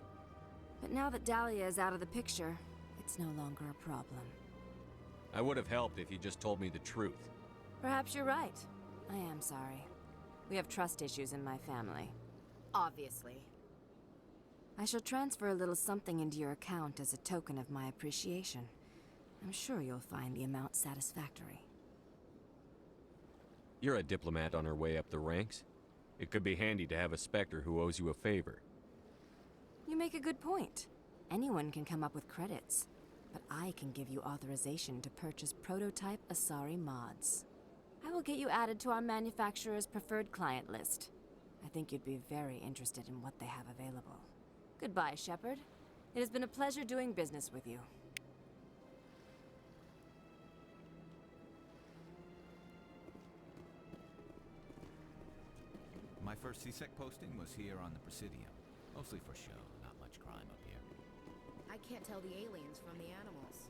F: But now that Dahlia is out of the picture, it's no longer a problem.
D: I would have helped if you just told me the truth.
F: Perhaps you're right. I am sorry. We have trust issues in my family.
V: Obviously.
F: I shall transfer a little something into your account as a token of my appreciation. I'm sure you'll find the amount satisfactory.
D: You're a diplomat on her way up the ranks. It could be handy to have a Spectre who owes you a favor.
F: You make a good point. Anyone can come up with credits, but I can give you authorization to purchase prototype Asari mods. I will get you added to our manufacturer's preferred client list. I think you'd be very interested in what they have available. Goodbye, Shepard. It has been a pleasure doing business with you.
N: My first CSEC posting was here on the Presidium. Mostly for show, not much crime up here.
V: I can't tell the aliens from the animals.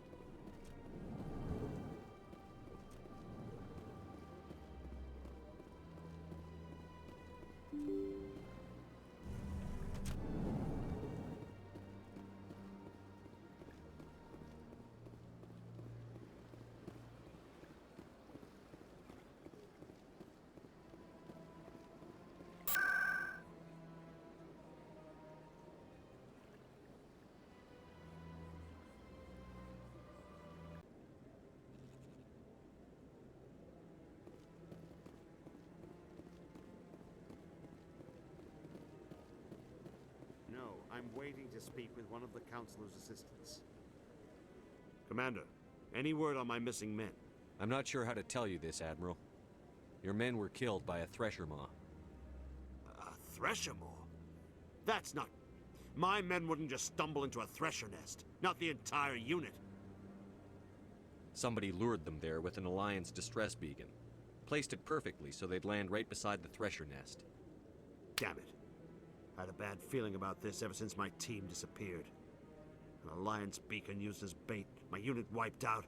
R: No, I'm waiting to speak with one of the Councilor's assistants. Commander, any word on my missing men?
D: I'm not sure how to tell you this, Admiral. Your men were killed by a Thresher Maw.
R: A Thresher Maw? That's not... My men wouldn't just stumble into a Thresher nest. Not the entire unit.
D: Somebody lured them there with an Alliance distress beacon. Placed it perfectly so they'd land right beside the Thresher nest.
R: Damn it. I had a bad feeling about this ever since my team disappeared. An Alliance beacon used as bait, my unit wiped out,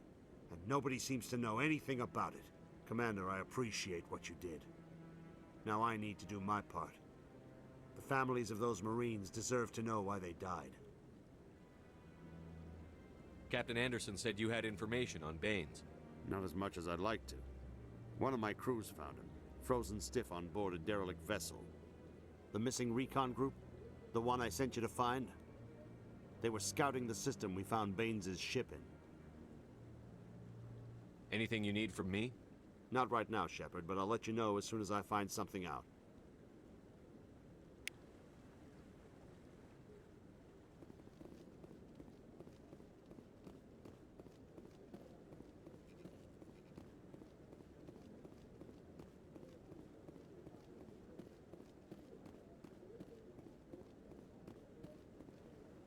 R: and nobody seems to know anything about it. Commander, I appreciate what you did. Now I need to do my part. The families of those Marines deserve to know why they died.
D: Captain Anderson said you had information on Baines.
R: Not as much as I'd like to. One of my crews found him, frozen stiff on board a derelict vessel. The missing recon group? The one I sent you to find? They were scouting the system we found Baines' ship in.
D: Anything you need from me?
R: Not right now, Shepard, but I'll let you know as soon as I find something out.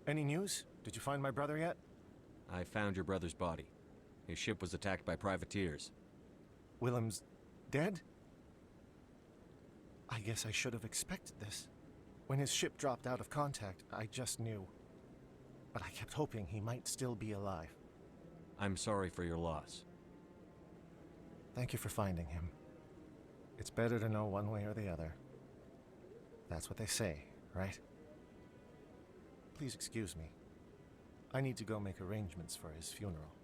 S: Any news?
B: Did you find my brother yet?
C: I found your brother's body. His ship was attacked by privateers.
B: Willem's dead? I guess I should have expected this. When his ship dropped out of contact, I just knew. But I kept hoping he might still be alive.
C: I'm sorry for your loss.
B: Thank you for finding him. It's better to know one way or the other. That's what they say, right? Please excuse me. I need to go make arrangements for his funeral.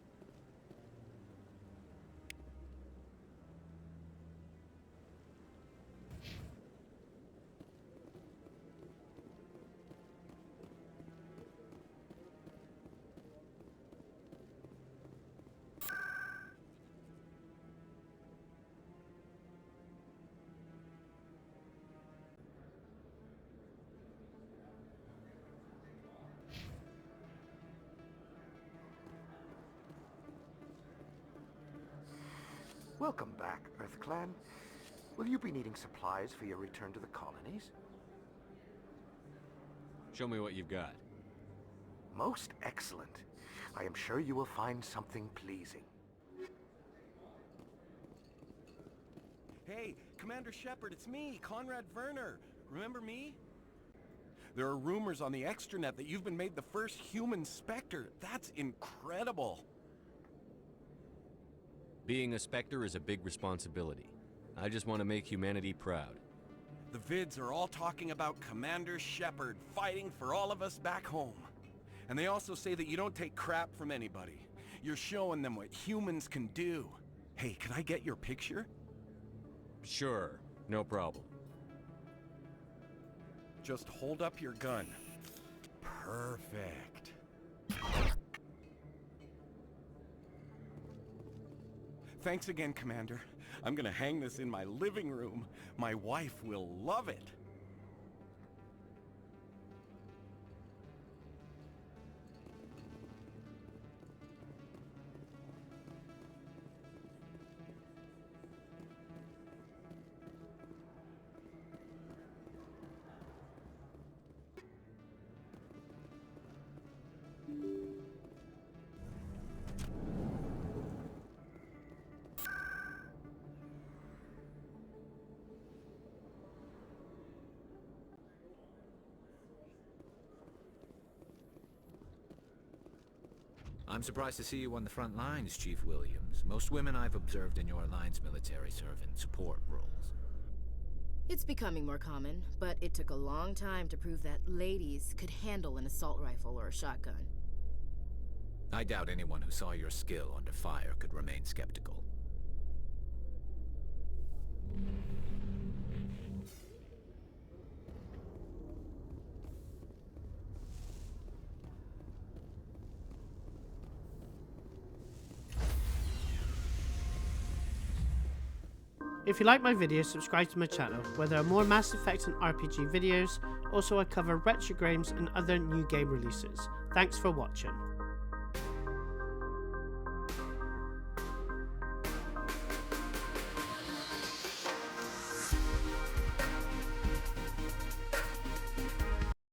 J: Welcome back, EarthClan. Will you be needing supplies for your return to the colonies?
C: Show me what you've got.
J: Most excellent. I am sure you will find something pleasing.
S: Hey, Commander Shepard, it's me, Conrad Werner. Remember me? There are rumors on the extranet that you've been made the first human Spectre. That's incredible.
C: Being a Spectre is a big responsibility. I just want to make humanity proud.
S: The vids are all talking about Commander Shepard fighting for all of us back home. And they also say that you don't take crap from anybody. You're showing them what humans can do. Hey, can I get your picture?
C: Sure, no problem.
S: Just hold up your gun. Perfect. Thanks again, Commander. I'm gonna hang this in my living room. My wife will love it.
N: I'm surprised to see you on the front lines, Chief Williams. Most women I've observed in your Alliance military serve in support roles.
V: It's becoming more common, but it took a long time to prove that ladies could handle an assault rifle or a shotgun.
N: I doubt anyone who saw your skill under fire could remain skeptical.
T: If you like my videos, subscribe to my channel, where there are more Mass Effect and RPG videos. Also, I cover retro games and other new game releases. Thanks for watching.